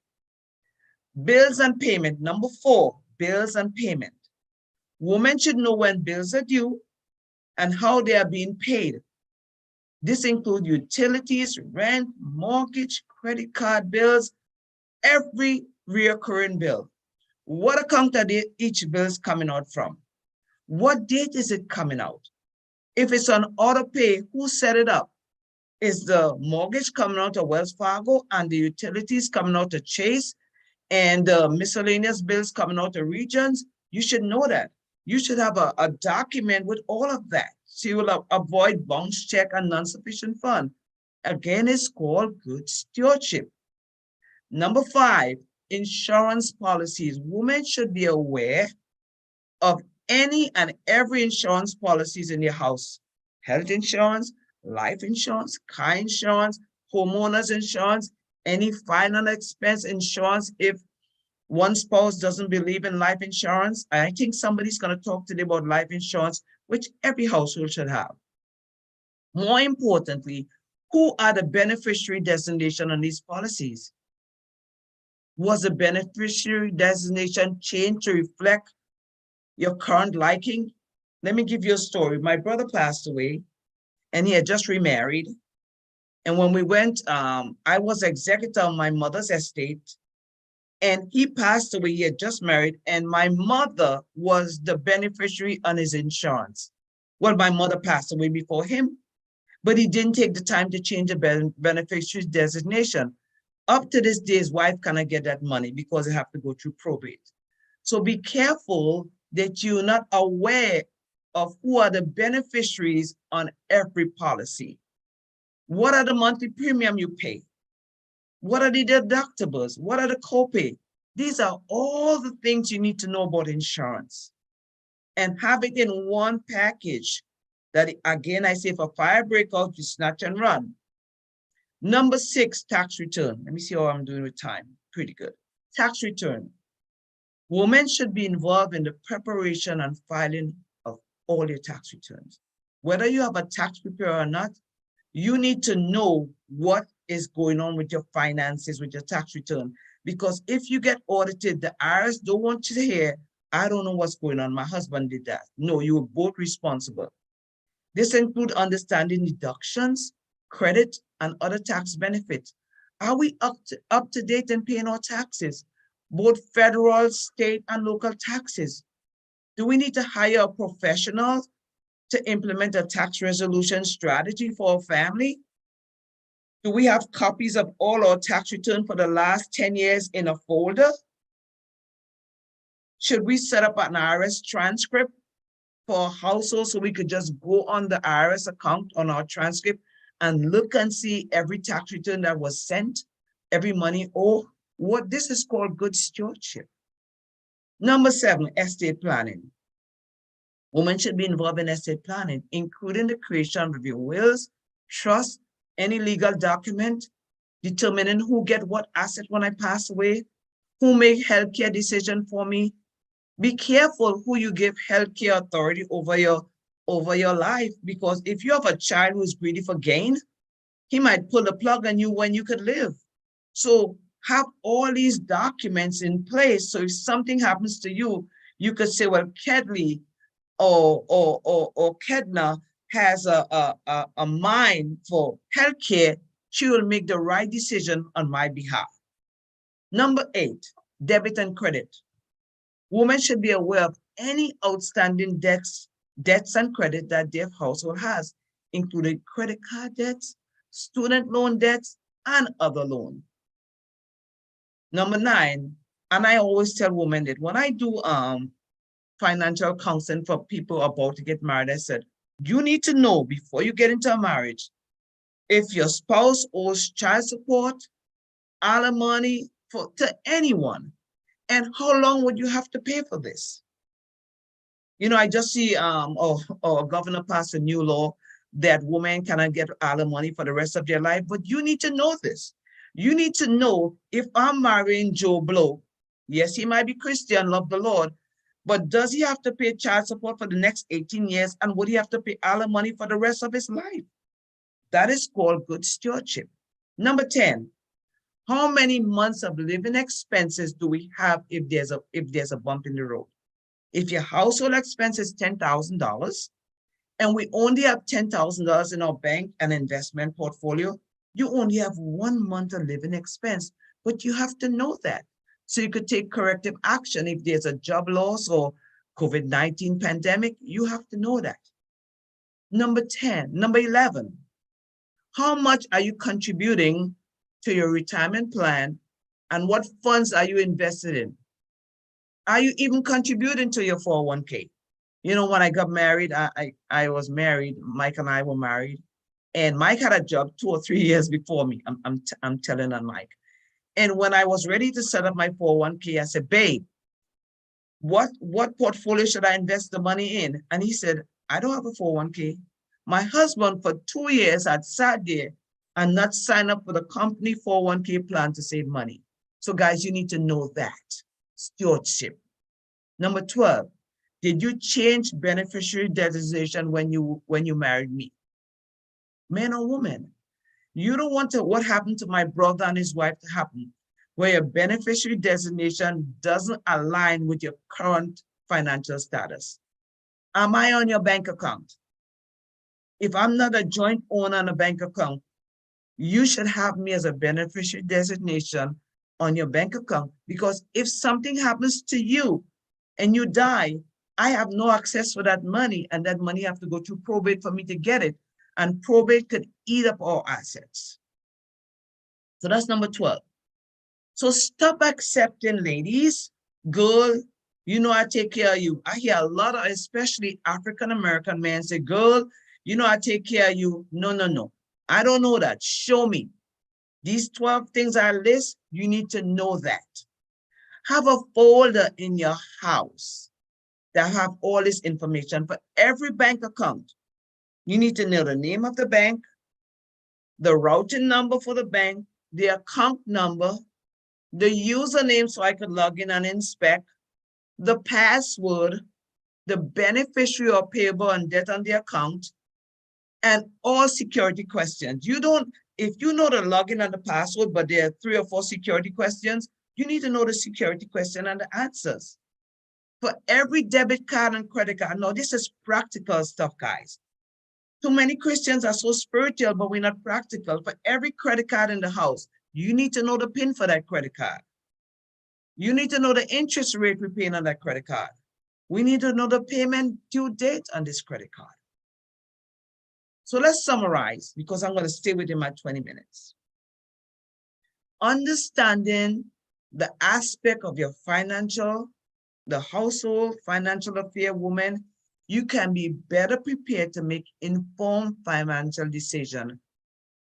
Bills and payment. Number 4, bills and payment. Women should know when bills are due and how they are being paid. This includes utilities, rent, mortgage, credit card bills, every recurring bill. What account are each bill is coming out from? What date is it coming out? If it's on auto pay, who set it up? Is the mortgage coming out of Wells Fargo and the utilities coming out of Chase and the miscellaneous bills coming out of Regions? You should know that. You should have a document with all of that. So you will avoid bounce check and non-sufficient fund. Again, it's called good stewardship. Number 5, insurance policies. Women should be aware of any and every insurance policies in your house. Health insurance, life insurance, car insurance, homeowners insurance, any final expense insurance if one spouse doesn't believe in life insurance. I think somebody's going to talk today about life insurance, which every household should have. More importantly, who are the beneficiary designation on these policies? Was the beneficiary designation changed to reflect your current liking? Let me give you a story. My brother passed away and he had just remarried. And when we went, I was executor on my mother's estate. And he passed away, he had just married, and my mother was the beneficiary on his insurance. Well, my mother passed away before him, but he didn't take the time to change the beneficiary designation. Up to this day, his wife cannot get that money because they have to go through probate. So be careful that you're not aware of who are the beneficiaries on every policy. What are the monthly premium you pay? What are the deductibles? What are the copay? These are all the things you need to know about insurance and have it in one package that, again, I say if a fire breaks out, you snatch and run. Number 6, tax return. Let me see how I'm doing with time. Pretty good. Tax return. Women should be involved in the preparation and filing of all your tax returns. Whether you have a tax preparer or not, you need to know what is going on with your finances, with your tax return. Because if you get audited, the IRS don't want you to hear, I don't know what's going on, my husband did that. No, you were both responsible. This includes understanding deductions, credit, and other tax benefits. Are we up to date in paying our taxes, both federal, state, and local taxes? Do we need to hire a professional to implement a tax resolution strategy for our family? Do we have copies of all our tax return for the last 10 years in a folder? Should we set up an IRS transcript for a household so we could just go on the IRS account on our transcript and look and see every tax return that was sent, every money owed? What this is called good stewardship. Number 7, estate planning. Women should be involved in estate planning, including the creation of your wills, trusts, any legal document, determining who get what asset when I pass away, who make healthcare decision for me. Be careful who you give healthcare authority over your life, because if you have a child who's greedy for gain, he might pull the plug on you when you could live. So have all these documents in place, so if something happens to you, you could say, well, Kedley or Kedna has a mind for healthcare, she will make the right decision on my behalf. Number 8, debit and credit. Women should be aware of any outstanding debts and credit that their household has, including credit card debts, student loan debts, and other loans. Number 9, and I always tell women that when I do financial counseling for people about to get married, I said, you need to know before you get into a marriage, if your spouse owes child support, alimony to anyone, and how long would you have to pay for this? You know, I just see governor passed a new law that women cannot get alimony for the rest of their life, but you need to know this. You need to know, if I'm marrying Joe Blow, yes, he might be Christian, love the Lord, but does he have to pay child support for the next 18 years, and would he have to pay alimony for the rest of his life? That is called good stewardship. Number 10, how many months of living expenses do we have if there's a bump in the road? If your household expense is $10,000 and we only have $10,000 in our bank and investment portfolio, you only have 1 month of living expense, but you have to know that. So you could take corrective action if there's a job loss or COVID-19 pandemic, you have to know that. Number 11, how much are you contributing to your retirement plan and what funds are you invested in? Are you even contributing to your 401k? You know, when I got married, I was married, Mike and I were married, and Mike had a job 2 or 3 years before me. I'm telling on Mike. And when I was ready to set up my 401k, I said, babe, what portfolio should I invest the money in? And he said, I don't have a 401k. My husband for 2 years had sat there and not signed up for the company 401k plan to save money. So guys, you need to know that. Stewardship. Number 12, did you change beneficiary designation when you married me? Man or woman? You don't want what happened to my brother and his wife to happen, where your beneficiary designation doesn't align with your current financial status. Am I on your bank account? If I'm not a joint owner on a bank account, you should have me as a beneficiary designation on your bank account, because if something happens to you and you die, I have no access for that money, and that money have to go through probate for me to get it, and probate could eat up our assets. So that's number 12. So stop accepting, ladies, girl, you know I take care of you. I hear a lot of, especially African-American men say, girl, you know I take care of you. No. I don't know that. Show me. These 12 things I list, you need to know that. Have a folder in your house that have all this information for every bank account. You need to know the name of the bank, the routing number for the bank, the account number, the username so I could log in and inspect, the password, the beneficiary or payable and debt on the account, and all security questions. If you know the login and the password, but there are 3 or 4 security questions, you need to know the security question and the answers. For every debit card and credit card, no, this is practical stuff, guys. Too many Christians are so spiritual, but we're not practical. For every credit card in the house, you need to know the PIN for that credit card. You need to know the interest rate we're paying on that credit card. We need to know the payment due date on this credit card. So let's summarize, because I'm going to stay within my 20 minutes. Understanding the aspect of your the household financial affair woman, you can be better prepared to make informed financial decisions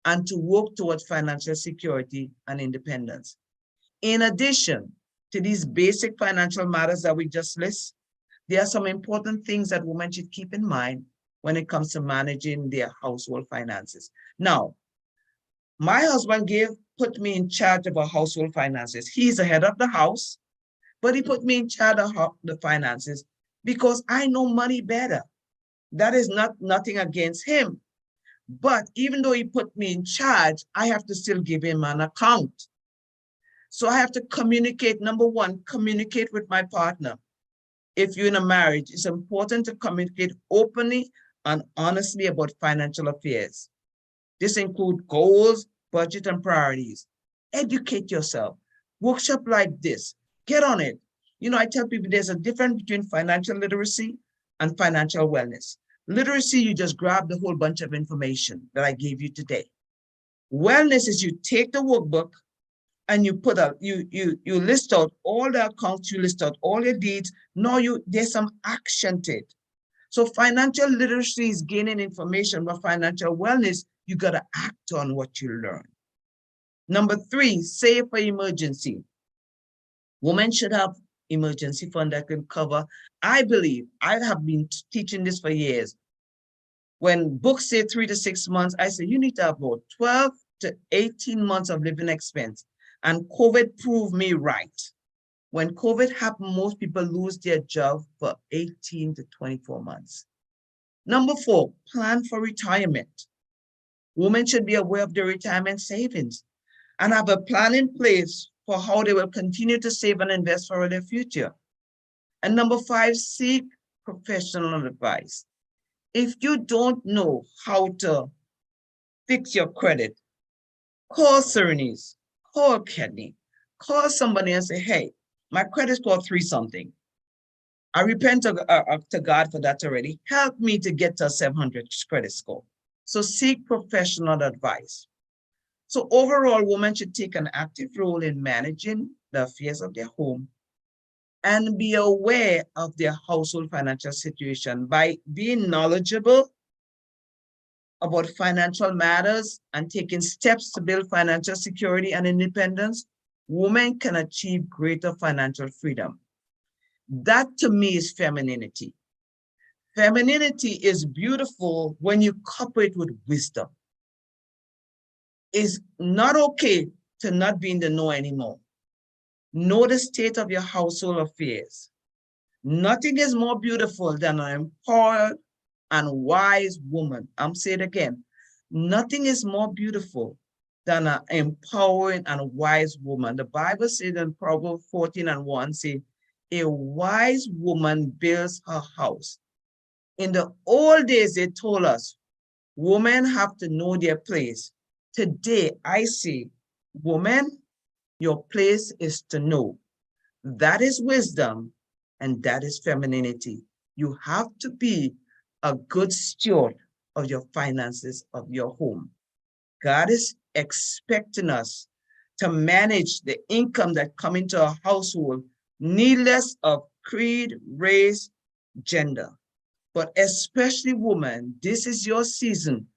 and to work towards financial security and independence. In addition to these basic financial matters that we just list, there are some important things that women should keep in mind when it comes to managing their household finances. Now, my husband put me in charge of our household finances. He's the head of the house, but he put me in charge of the finances because I know money better. That is nothing against him. But even though he put me in charge, I have to still give him an account. So I have to communicate. Number 1, communicate with my partner. If you're in a marriage, it's important to communicate openly and honestly about financial affairs. This includes goals, budget, and priorities. Educate yourself. Workshop like this, get on it. I tell people there's a difference between financial literacy and financial wellness. Literacy, you just grab the whole bunch of information that I gave you today. Wellness is you take the workbook and you put out, you list out all the accounts, you list out all your deeds. Now there's some action to it. So financial literacy is gaining information, but financial wellness, you got to act on what you learn. Number 3, save for emergency. Women should have emergency fund that can cover. I believe, I have been teaching this for years. When books say 3 to 6 months, I say you need to have about 12 to 18 months of living expense. And COVID proved me right. When COVID happened, most people lose their job for 18 to 24 months. Number 4, plan for retirement. Women should be aware of their retirement savings and have a plan in place for how they will continue to save and invest for their future. And number 5, seek professional advice. If you don't know how to fix your credit, call Surinese, call Kenny, call somebody and say, hey, my credit score 3 something. I repent to God for that already. Help me to get to a 700 credit score. So seek professional advice. So overall, women should take an active role in managing the affairs of their home and be aware of their household financial situation by being knowledgeable about financial matters and taking steps to build financial security and independence. Women can achieve greater financial freedom. That to me is femininity. Femininity is beautiful when you couple it with wisdom. It's not okay to not be in the know anymore. Know the state of your household affairs. Nothing is more beautiful than an empowered and wise woman. I'm saying it again. Nothing is more beautiful than an empowering and wise woman. The Bible says in Proverbs 14:1, say, a wise woman builds her house. In the old days, they told us, women have to know their place. Today, I say, woman, your place is to know. That is wisdom, and that is femininity. You have to be a good steward of your finances, of your home. God is expecting us to manage the income that come into our household, needless of creed, race, gender. But especially women, this is your season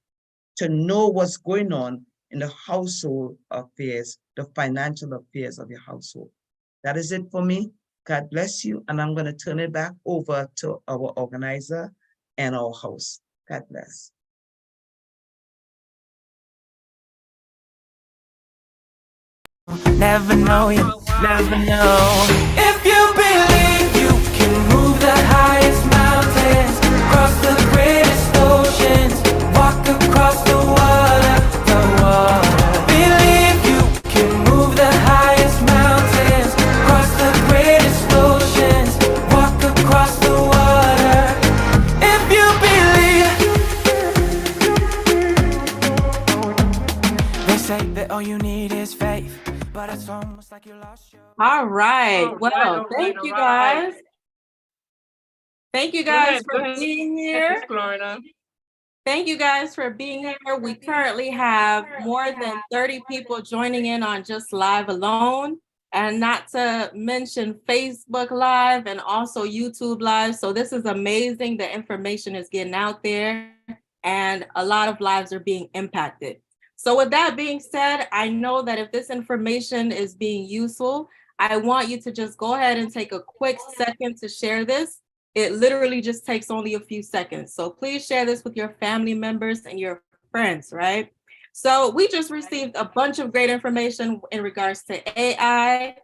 to know what's going on in the household affairs, the financial affairs of your household. That is it for me. God bless you. And I'm going to turn it back over to our organizer and our host. God bless. Never know, you never know. If you believe you can move the highest mountains, cross the greatest oceans, walk across the water, Believe you can move the highest mountains, cross the greatest oceans, walk across the water. If you believe. They say that all you need is faith. But it's almost like you lost your... All right. Well, thank you guys. Thank you guys for being here. Thank you guys for being here. We currently have more than 30 people joining in on just live alone, and not to mention Facebook Live and also YouTube Live. So this is amazing. The information is getting out there and a lot of lives are being impacted. So with that being said, I know that if this information is being useful, I want you to just go ahead and take a quick second to share this. It literally just takes only a few seconds. So please share this with your family members and your friends, right? So we just received a bunch of great information in regards to AI,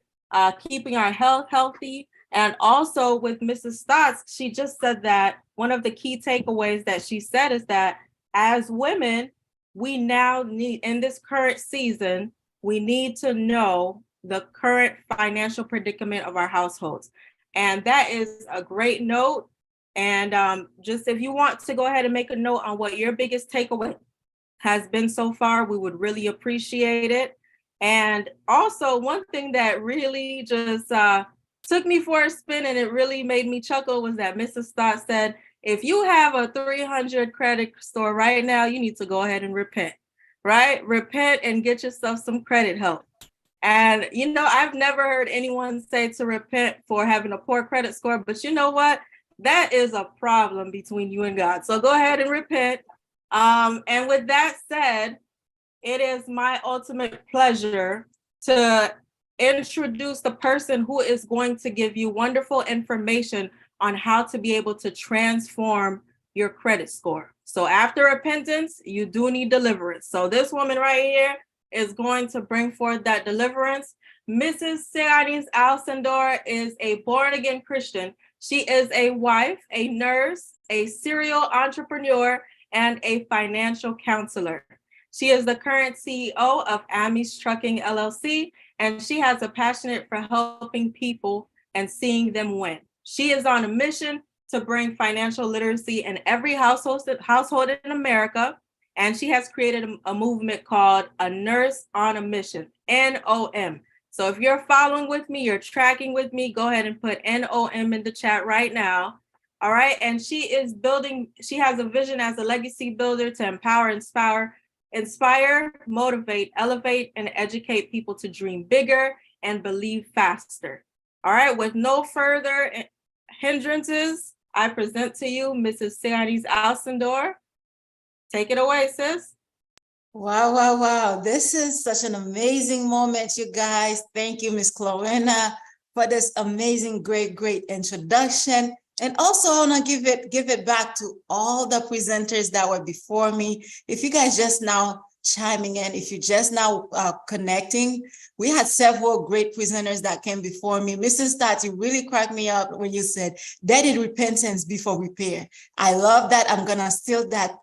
keeping our health healthy. And also with Mrs. Stotts, she just said that one of the key takeaways that she said is that as women, we now need, in this current season, we need to know the current financial predicament of our households. And that is a great note. And just if you want to go ahead and make a note on what your biggest takeaway has been so far, we would really appreciate it. And also one thing that really just took me for a spin and it really made me chuckle was that Mrs. Stott said, if you have a 300 credit score right now, you need to go ahead and repent, right? Repent and get yourself some credit help. And, you know, I've never heard anyone say to repent for having a poor credit score, but you know what? That is a problem between you and God. So go ahead and repent. And with that said, it is my ultimate pleasure to introduce the person who is going to give you wonderful information on how to be able to transform your credit score. So after repentance, you do need deliverance. So this woman right here is going to bring forth that deliverance. Mrs. Seanis Alcindor is a born-again Christian. She is a wife, a nurse, a serial entrepreneur, and a financial counselor. She is the current CEO of Amis Trucking LLC, and she has a passion for helping people and seeing them win. She is on a mission to bring financial literacy in every household in America, and she has created a movement called A Nurse on a Mission, NOM. So if you're following with me, you're tracking with me, go ahead and put NOM in the chat right now. All right, and she has a vision as a legacy builder to empower, inspire, motivate, elevate, and educate people to dream bigger and believe faster. All right, with no further hindrances, I present to you Mrs. Seanis Alcindor. Take it away, sis. Wow, wow, wow. This is such an amazing moment, you guys. Thank you, Miss Clorena, for this amazing, great introduction. And also, I want to give it back to all the presenters that were before me. If you guys just now chiming in, if you just now connecting, we had several great presenters that came before me. Mrs. Stott, you really cracked me up when you said, "That is repentance before repair." I love that. I'm gonna steal that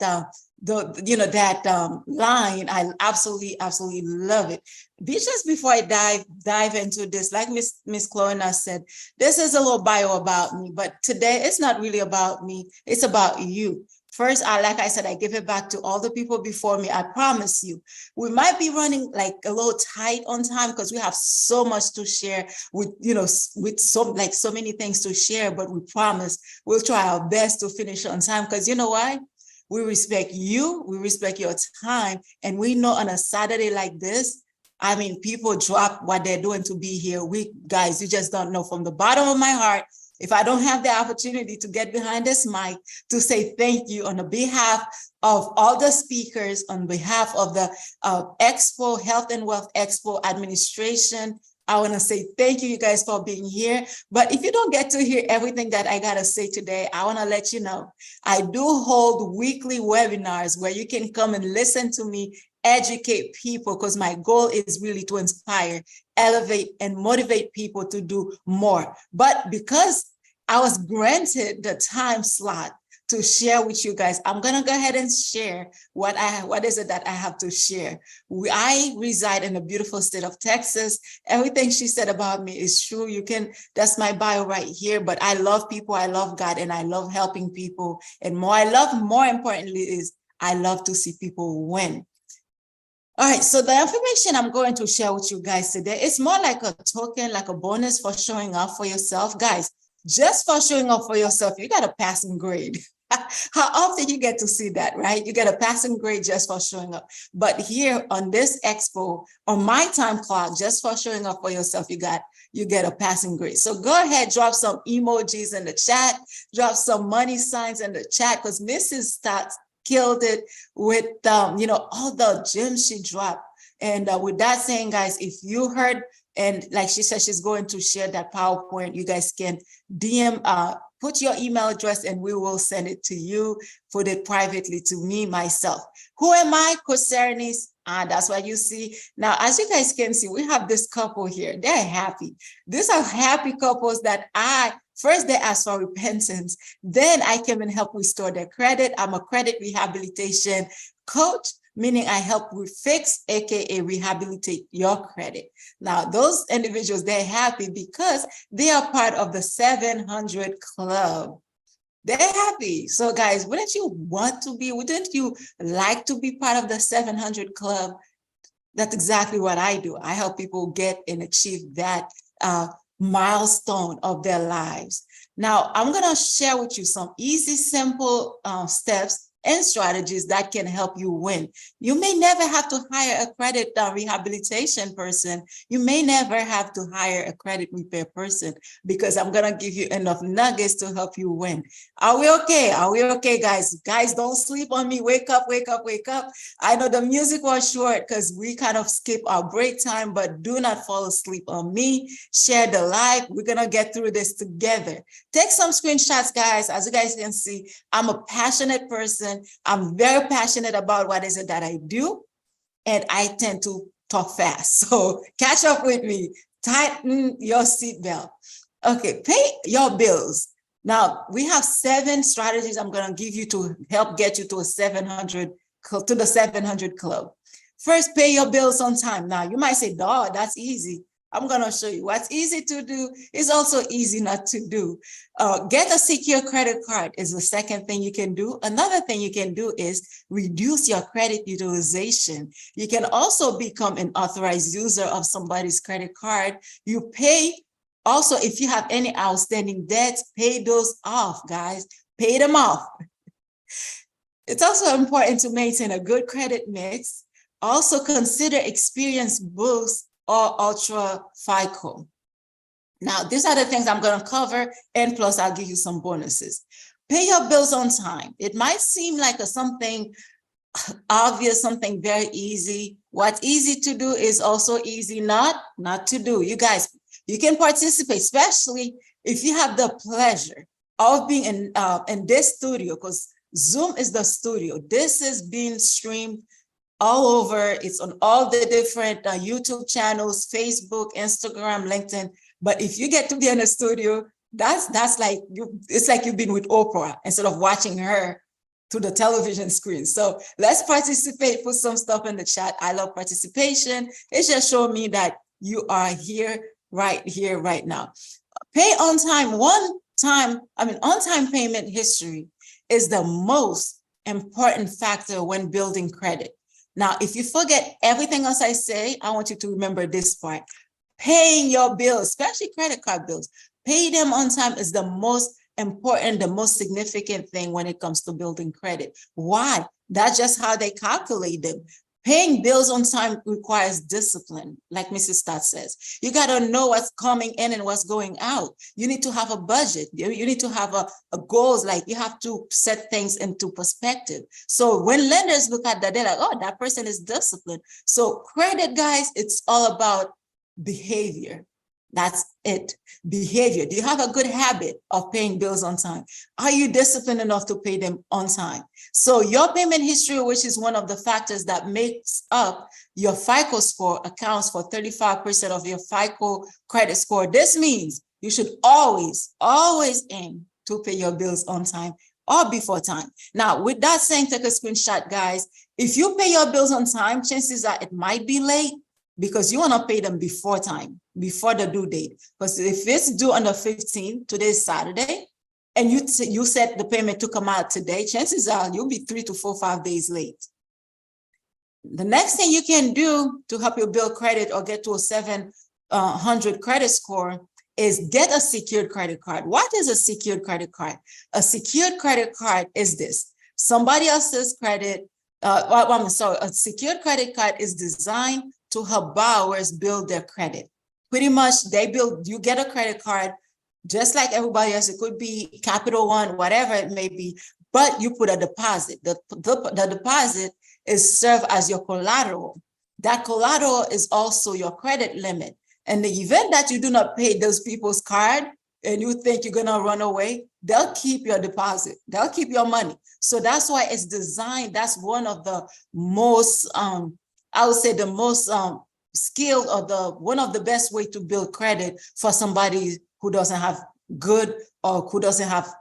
line. I absolutely love it. Just before I dive into this, like Miss Clorena said, this is a little bio about me, but today it's not really about me, it's about you. First, like I said, I give it back to all the people before me. I promise you, we might be running like a little tight on time because we have so much to share with so many things to share, but we promise we'll try our best to finish on time because you know why? We respect you, we respect your time, and we know on a Saturday like this, I mean, people drop what they're doing to be here. Guys, you just don't know. From the bottom of my heart, if I don't have the opportunity to get behind this mic to say thank you on the behalf of all the speakers, on behalf of the EXPO, Health and Wealth Expo administration, I want to say thank you guys for being here. But if you don't get to hear everything that I got to say today, I want to let you know, I do hold weekly webinars where you can come and listen to me educate people, because my goal is really to inspire, elevate, and motivate people to do more. But because I was granted the time slot to share with you guys, I'm gonna go ahead and share what is it that I have to share. I reside in the beautiful state of Texas. Everything she said about me is true. That's my bio right here, but I love people, I love God, and I love helping people. And more importantly is I love to see people win. All right, so the information I'm going to share with you guys today, it's more like a token, like a bonus for showing up for yourself. Guys, just for showing up for yourself, you got a passing grade. How often you get to see that, right? You get a passing grade just for showing up. But here on this expo, on my time clock, just for showing up for yourself, you get a passing grade. So go ahead, drop some emojis in the chat, drop some money signs in the chat, because Mrs. Stott killed it with all the gems she dropped. And with that saying, guys, if you heard, and like she said, she's going to share that PowerPoint, you guys can DM, put your email address and we will send it to you, put it privately to me, myself. Who am I? Cosernis. That's what you see. Now, as you guys can see, we have this couple here. They're happy. These are happy couples that first they asked for repentance. Then I came and help restore their credit. I'm a credit rehabilitation coach, meaning I help fix, AKA rehabilitate your credit. Now, those individuals, they're happy because they are part of the 700 Club. They're happy. So guys, wouldn't you like to be part of the 700 Club? That's exactly what I do. I help people get and achieve that milestone of their lives. Now, I'm going to share with you some easy, simple steps and strategies that can help you win. You may never have to hire a credit rehabilitation person. You may never have to hire a credit repair person, because I'm going to give you enough nuggets to help you win. Are we okay? Are we okay, guys? Guys, don't sleep on me. Wake up, wake up, wake up. I know the music was short because we kind of skip our break time, but do not fall asleep on me. Share the live. We're going to get through this together. Take some screenshots, guys. As you guys can see, I'm a passionate person. I'm very passionate about what is it that I do, and I tend to talk fast. So catch up with me. Tighten your seatbelt. Okay, pay your bills. Now, we have 7 strategies I'm going to give you to help get you to the 700 club. First, pay your bills on time. Now, you might say, "Dawg, that's easy." I'm going to show you what's easy to do is also easy not to do. Get a secure credit card is the second thing you can do. Another thing you can do is reduce your credit utilization. You can also become an authorized user of somebody's credit card. You pay also, if you have any outstanding debts, pay those off, guys. Pay them off. It's also important to maintain a good credit mix. Also consider experience boosts or ultra FICO. Now, these are the things I'm going to cover, and plus I'll give you some bonuses. Pay your bills on time. It might seem like something obvious, something very easy. What's easy to do is also easy not to do. You guys, you can participate, especially if you have the pleasure of being in this studio, because Zoom is the studio. This is being streamed all over. It's on all the different YouTube channels, Facebook, Instagram, LinkedIn. But if you get to be in a studio, that's like it's like you've been with Oprah instead of watching her to the television screen. So let's participate. Put some stuff in the chat. I love participation. It's just showing me that you are here right now. Pay on time. On-time payment history is the most important factor when building credit. Now, if you forget everything else I say, I want you to remember this part. Paying your bills, especially credit card bills, pay them on time is the most important, the most significant thing when it comes to building credit. Why? That's just how they calculate them. Paying bills on time requires discipline, like Mrs. Stott says. You got to know what's coming in and what's going out. You need to have a budget. You need to have a goals, like you have to set things into perspective. So when lenders look at that, they're like, "Oh, that person is disciplined." So credit, guys, it's all about behavior. That's it. Behavior. Do you have a good habit of paying bills on time? Are you disciplined enough to pay them on time? So your payment history, which is one of the factors that makes up your FICO score, accounts for 35% of your FICO credit score. This means you should always aim to pay your bills on time or before time. Now, with that saying, take a screenshot, guys. If you pay your bills on time, chances are it might be late, because you want to pay them before time, before the due date. Because if it's due on the 15th, today is Saturday, and you set the payment to come out today, chances are you'll be 3 to 4, 5 days late. The next thing you can do to help you build credit or get to a 700 credit score is get a secured credit card. What is a secured credit card? A secured credit card is this. Somebody else's credit, a secured credit card is designed to help borrowers build their credit. Pretty much you get a credit card just like everybody else. It could be Capital One, whatever it may be, but you put a deposit. The deposit is served as your collateral. That collateral is also your credit limit. In the event that you do not pay those people's card and you think you're gonna run away, they'll keep your deposit. They'll keep your money. So that's why it's designed. That's one of the most, I would say the most skilled, or one of the best way to build credit for somebody who doesn't have good, or who doesn't have,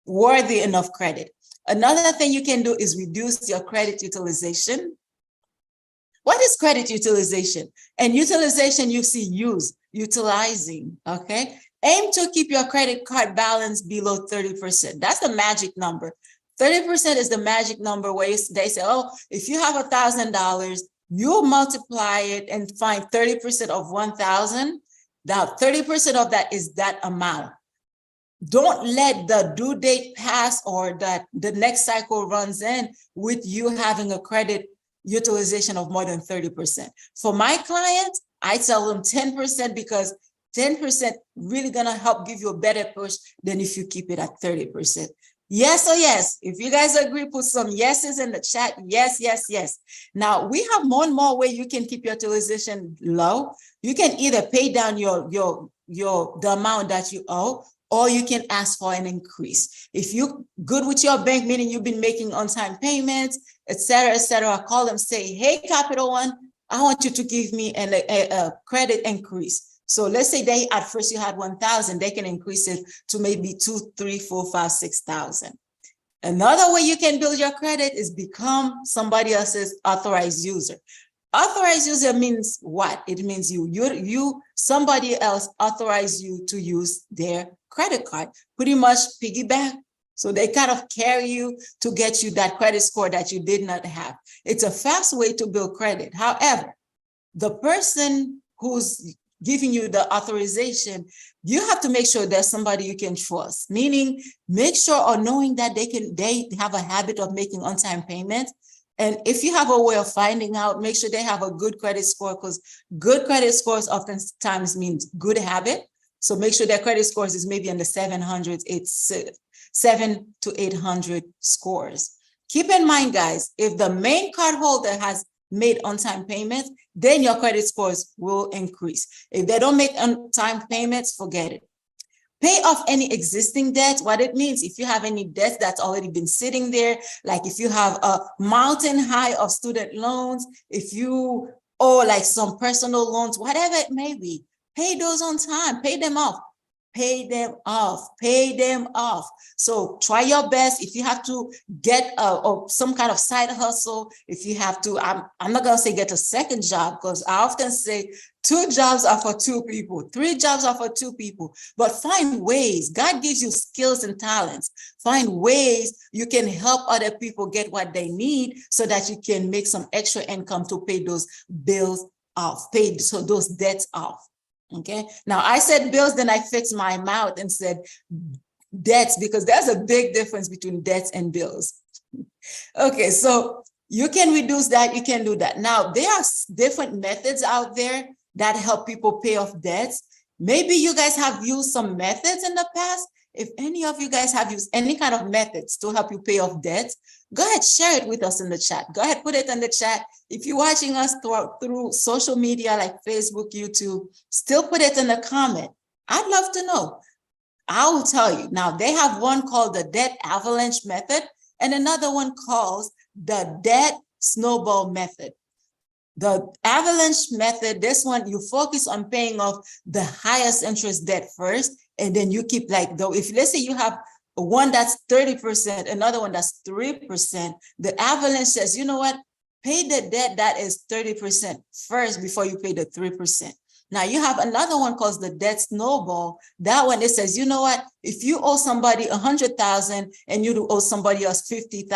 worthy enough credit. Another thing you can do is reduce your credit utilization. What is credit utilization? And utilization, you see utilizing, okay? Aim to keep your credit card balance below 30%. That's the magic number. 30% is the magic number where they say, oh, if you have $1,000, you multiply it and find 30% of 1,000, Now, 30% of that is that amount. Don't let the due date pass or that the next cycle runs in with you having a credit utilization of more than 30%. For my clients, I tell them 10% because 10% really gonna help give you a better push than if you keep it at 30%. Yes or yes? If you guys agree, put some yeses in the chat. Yes, yes, yes. Now we have more and more way you can keep your utilization low. You can either pay down the amount that you owe, or you can ask for an increase. If you're good with your bank, meaning you've been making on-time payments, et cetera, call them, say, hey, Capital One, I want you to give me a credit increase. So let's say they, at first you had 1,000, they can increase it to maybe 2, 3, 4, 5, 6,000. Another way you can build your credit is become somebody else's authorized user. Authorized user means what? It means somebody else authorized you to use their credit card, pretty much piggyback. So they kind of carry you to get you that credit score that you did not have. It's a fast way to build credit. However, the person who's giving you the authorization, you have to make sure there's somebody you can trust, meaning make sure or knowing that they have a habit of making on-time payments. And if you have a way of finding out, make sure they have a good credit score, because good credit scores oftentimes means good habit. So make sure their credit scores is maybe in the 700s, it's 700 to 800 scores. Keep in mind, guys, if the main cardholder has made on-time payments, then your credit scores will increase. If they don't make on-time payments, forget it. Pay off any existing debt. What it means, if you have any debt that's already been sitting there, like if you have a mountain high of student loans, if you owe like some personal loans, whatever it may be, pay those on time, pay them off. Pay them off, pay them off. So try your best. If you have to get some kind of side hustle, if you have to, I'm not gonna say get a second job, because I often say 2 jobs are for 2 people, 3 jobs are for 2 people, but find ways. God gives you skills and talents. Find ways you can help other people get what they need so that you can make some extra income to pay those bills off, pay those debts off. Okay, now I said bills, then I fixed my mouth and said debts, because there's a big difference between debts and bills. Okay, so you can reduce that, you can do that. Now, there are different methods out there that help people pay off debts. Maybe you guys have used some methods in the past. If any of you guys have used any kind of methods to help you pay off debts, go ahead, share it with us in the chat. Go ahead, put it in the chat. If you're watching us through social media like Facebook, YouTube, still put it in the comment. I'd love to know. I will tell you. Now, they have one called the debt avalanche method and another one called the debt snowball method. The avalanche method, this one, you focus on paying off the highest interest debt first, and then you keep like, though, if let's say you have one that's 30%, another one that's 3%, the avalanche says, you know what, pay the debt that is 30% first before you pay the 3%. Now you have another one called the debt snowball. That one, it says, you know what, if you owe somebody $100,000 and you owe somebody else $50,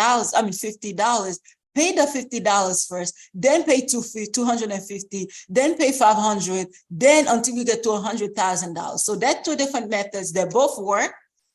pay the $50 first, then pay $250, then pay $500, then until you get to $100,000. So that's 2 different methods. They both work.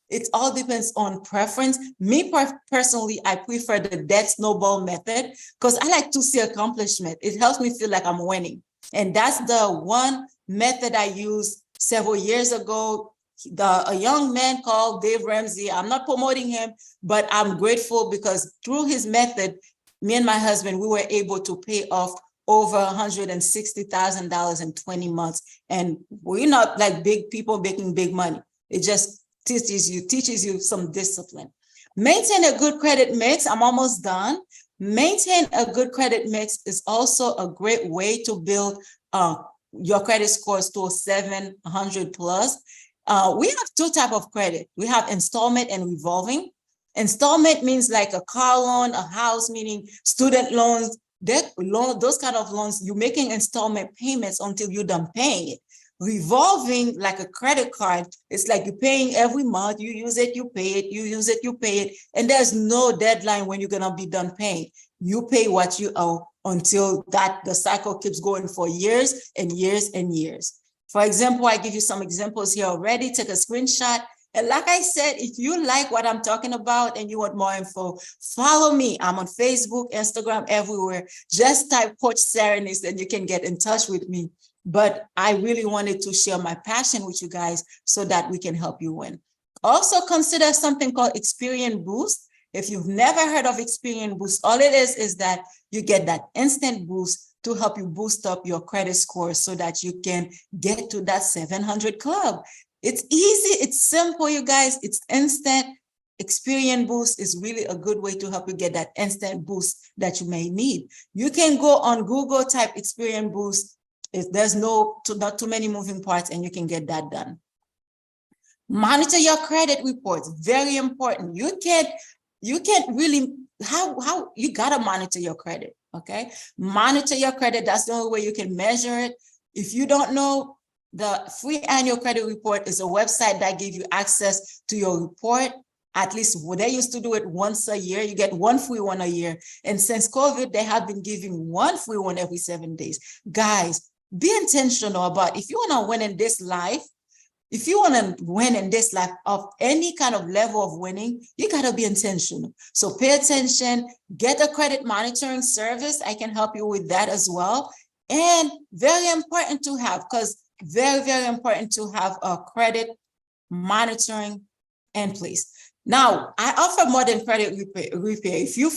It all depends on preference. Me personally, I prefer the debt snowball method because I like to see accomplishment. It helps me feel like I'm winning. And that's the one method I used several years ago. A young man called Dave Ramsey. I'm not promoting him, but I'm grateful because through his method, me and my husband, we were able to pay off over $160,000 in 20 months. And we're not like big people making big money. It just teaches you some discipline. Maintain a good credit mix. I'm almost done. Maintain a good credit mix is also a great way to build your credit scores to a 700 plus. We have 2 types of credit. We have installment and revolving. Installment means like a car loan, a house, meaning student loans, debt loan, those kind of loans, you're making installment payments until you're done paying it. Revolving, like a credit card, it's like you're paying every month, you use it, you pay it, you use it, you pay it, and there's no deadline when you're gonna be done paying. You pay what you owe until the cycle keeps going for years and years and years. For example, I give you some examples here already. Take a screenshot. And like I said, if you like what I'm talking about and you want more info, follow me. I'm on Facebook, Instagram, everywhere. Just type Coach Serenys and you can get in touch with me. But I really wanted to share my passion with you guys so that we can help you win. Also consider something called Experience Boost. If you've never heard of Experience Boost, all it is that you get that instant boost to help you boost up your credit score so that you can get to that 700 club. It's easy, it's simple, you guys, it's instant. Experience Boost is really a good way to help you get that instant boost that you may need. You can go on Google, type Experience Boost. There's not too many moving parts, and you can get that done. Monitor your credit reports, very important. You can't really, how you gotta monitor your credit, okay? Monitor your credit, that's the only way you can measure it. If you don't know, the free annual credit report is a website that gives you access to your report. At least they used to do it once a year. You get one free one a year. And since COVID, they have been giving one free one every 7 days. Guys, be intentional about if you want to win in this life, if you want to win in this life of any kind of level of winning, you got to be intentional. So pay attention, get a credit monitoring service. I can help you with that as well. And very important to have, because very, very important to have a credit monitoring in place. Now, I offer more than credit repair. If you're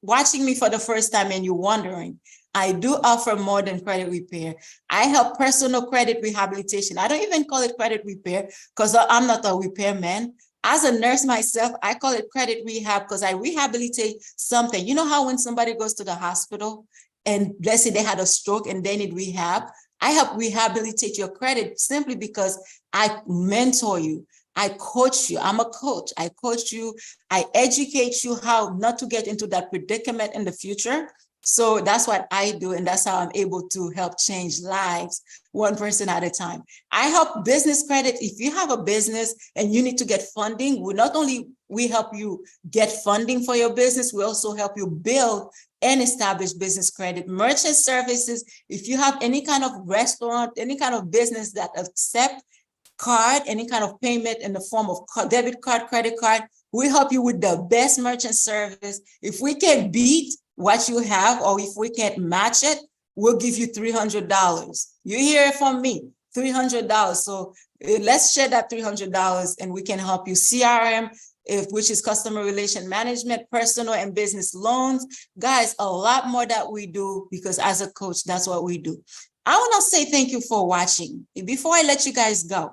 watching me for the first time and you're wondering, I do offer more than credit repair. I help personal credit rehabilitation. I don't even call it credit repair because I'm not a repairman. As a nurse myself, I call it credit rehab because I rehabilitate something. You know how when somebody goes to the hospital and let's say they had a stroke and they need rehab, I help rehabilitate your credit simply because I mentor you. I coach you. I'm a coach. I coach you. I educate you how not to get into that predicament in the future. So that's what I do. And that's how I'm able to help change lives one person at a time. I help business credit. If you have a business and you need to get funding, we help you get funding for your business. We also help you build and establish business credit. Merchant services, if you have any kind of restaurant, any kind of business that accept card, any kind of payment in the form of debit card, credit card, we help you with the best merchant service. If we can beat what you have, or if we can't match it, we'll give you $300. You hear it from me, $300. So let's share that $300 and we can help you. CRM, which is customer relation management, personal and business loans. Guys, a lot more that we do because as a coach, that's what we do. I want to say thank you for watching. Before I let you guys go,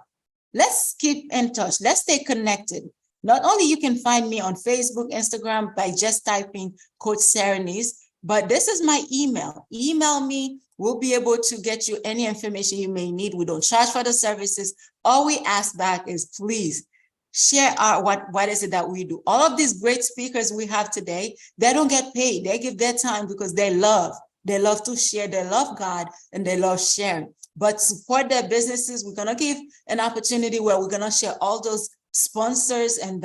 let's keep in touch. Let's stay connected. Not only you can find me on Facebook, Instagram by just typing Coach Serenys, but this is my email. Email me. We'll be able to get you any information you may need. We don't charge for the services. All we ask back is please share what is it that we do. All of these great speakers we have today, they don't get paid. They give their time because they love to share. They love God and they love sharing. But support their businesses. We're going to give an opportunity where we're going to share all those sponsors and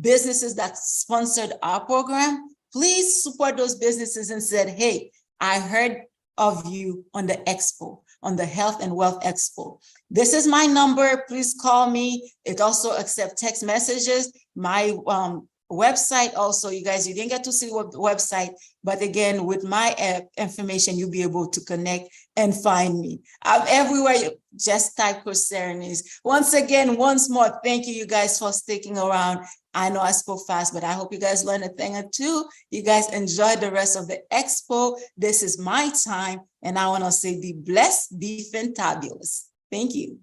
businesses that sponsored our program. Please support those businesses and said, hey, I heard of you on the expo, on the Health and Wealth Expo. This is my number. Please call me. It also accepts text messages. My website also, you guys, you didn't get to see what the website, but again, with my information, you'll be able to connect and find me. I'm everywhere. Just type Coach Serenys. Once again, once more, thank you guys for sticking around. I know I spoke fast, but I hope you guys learned a thing or two. You guys enjoy the rest of the expo. This is my time, and I want to say be blessed, be fantabulous. Thank you.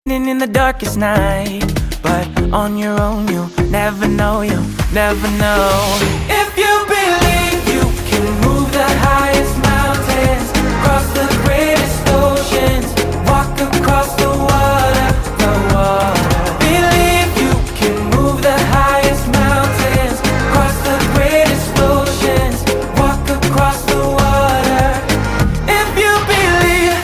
In the darkest night, but on your own you'll never know, you'll never know. If you believe you can move the highest mountains, cross the greatest oceans, walk across the water, believe you can move the highest mountains, cross the greatest oceans, walk across the water. If you believe.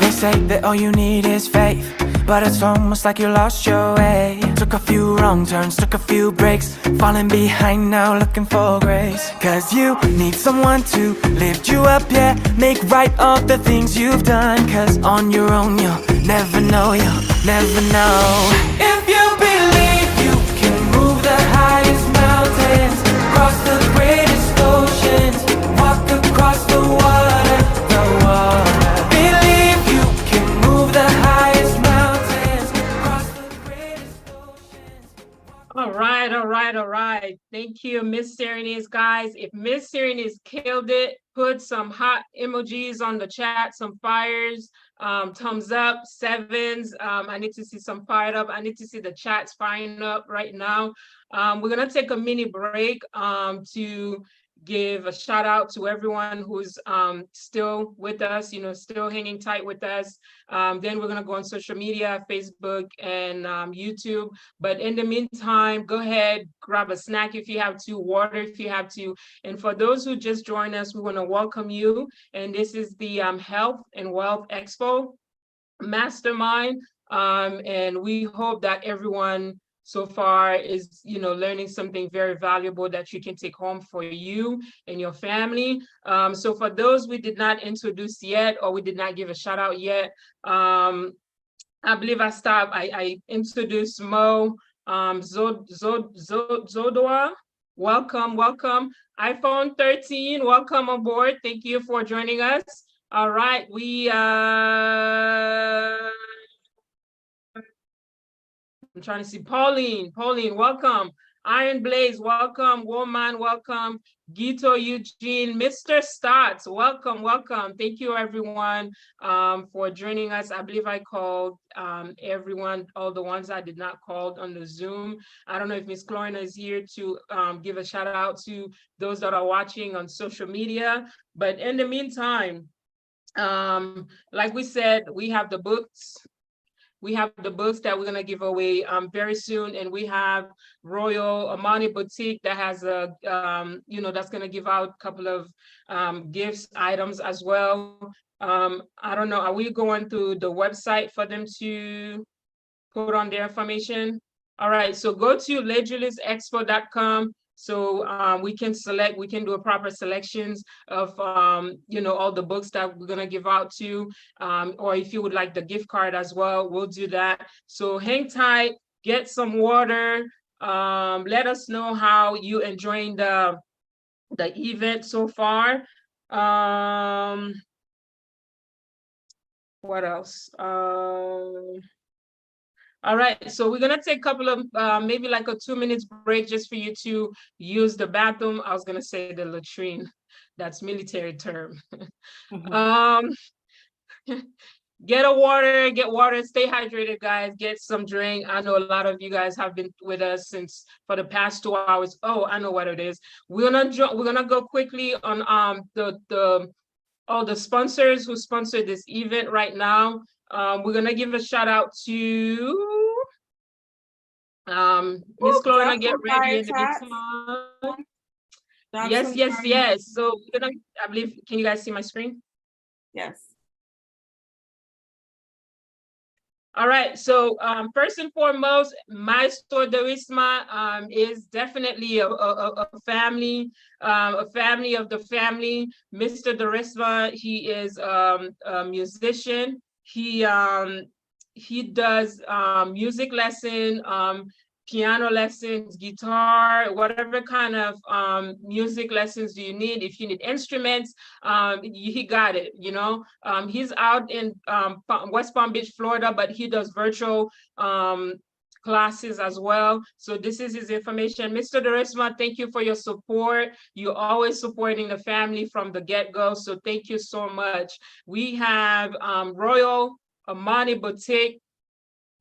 They say that all you need is faith, but it's almost like you lost your way. Took a few wrong turns, took a few breaks, falling behind now looking for grace. Cause you need someone to lift you up, yeah, make right all the things you've done. Cause on your own you'll never know, you'll never know. If you believe you can move the highest mountains, cross the greatest oceans, walk across the water, the water. Believe you can move the highest mountains, cross the greatest oceans. All right, all right, all right. Thank you, Miss Serenese, guys. If Miss Serenese killed it, put some hot emojis on the chat, some fires, thumbs up, sevens. I need to see some fired up. I need to see the chats firing up right now. We're gonna take a mini break to give a shout out to everyone who's still with us, you know, still hanging tight with us. Then we're gonna go on social media, Facebook and YouTube. But in the meantime, go ahead, grab a snack if you have to, water if you have to. And for those who just joined us, we wanna welcome you. And this is the Health and Wealth Expo Mastermind. And we hope that everyone so far is, you know, learning something very valuable that you can take home for you and your family. So for those we did not introduce yet, or we did not give a shout out yet, I believe I introduced Mo Zodoa. Welcome, welcome. iPhone 13, welcome aboard. Thank you for joining us. All right, I'm trying to see Pauline, welcome. Iron Blaze, welcome. Woman, welcome. Gito Eugene, Mr. Stotts, welcome, welcome. Thank you everyone for joining us. I believe I called everyone, all the ones I did not call on the Zoom. I don't know if Miss Clorina is here to give a shout out to those that are watching on social media. But in the meantime, like we said, we have the books. We have the books that we're gonna give away very soon, and we have Royal Amani Boutique that has a, you know, that's gonna give out a couple of gifts items as well. I don't know, are we going through the website for them to put on their information? All right, so go to legulesexpo.com. So we can select, we can do a proper selections of, you know, all the books that we're gonna give out to, or if you would like the gift card as well, we'll do that. So hang tight, get some water. Let us know how you enjoying the event so far. What else? All right, so we're gonna take a couple of, maybe like a 2 minutes break just for you to use the bathroom. I was gonna say the latrine, that's military term. Get water, stay hydrated, guys, get some drink. I know a lot of you guys have been with us since for the past 2 hours. Oh, I know what it is. We're gonna go quickly on all the sponsors who sponsored this event right now. We're gonna give a shout out to Miss Clorina, get ready in the meantime. Yes. So we're gonna, I believe, can you guys see my screen? Yes. All right, so first and foremost, My Store Derisma is definitely a family of the family. Mr. Derisma, he is a musician. He does music lesson, piano lessons, guitar, whatever kind of music lessons you need. If you need instruments, he got it, you know. He's out in West Palm Beach, Florida, but he does virtual classes as well. So this is his information. Mr. Derisma, thank you for your support. You're always supporting the family from the get-go, so thank you so much. We have Royal Amani Boutique.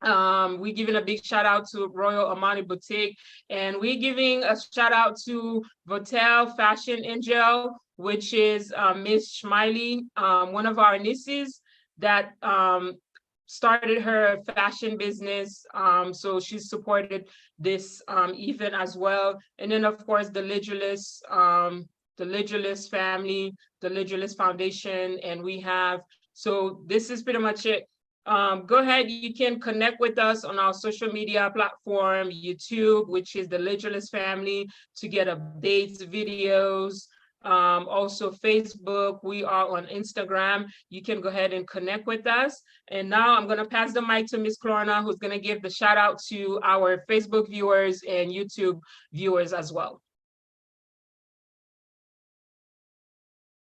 We're giving a big shout out to Royal Amani Boutique, and we're giving a shout out to Votel Fashion Angel, which is Miss Schmiley, one of our nieces that started her fashion business. So she supported this event as well. And then of course the Legulus family, the Legulus Foundation, and we have, so this is pretty much it. go ahead, you can connect with us on our social media platform, YouTube, which is the Literalis Family, to get updates, videos. Also Facebook, we are on Instagram. You can go ahead and connect with us. And now I'm gonna pass the mic to Ms. Clorna, who's gonna give the shout out to our Facebook viewers and YouTube viewers as well.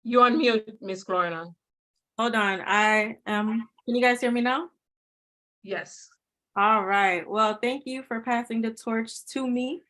You on mute, Ms. Clorna. Hold on, can you guys hear me now? Yes. All right, well, thank you for passing the torch to me.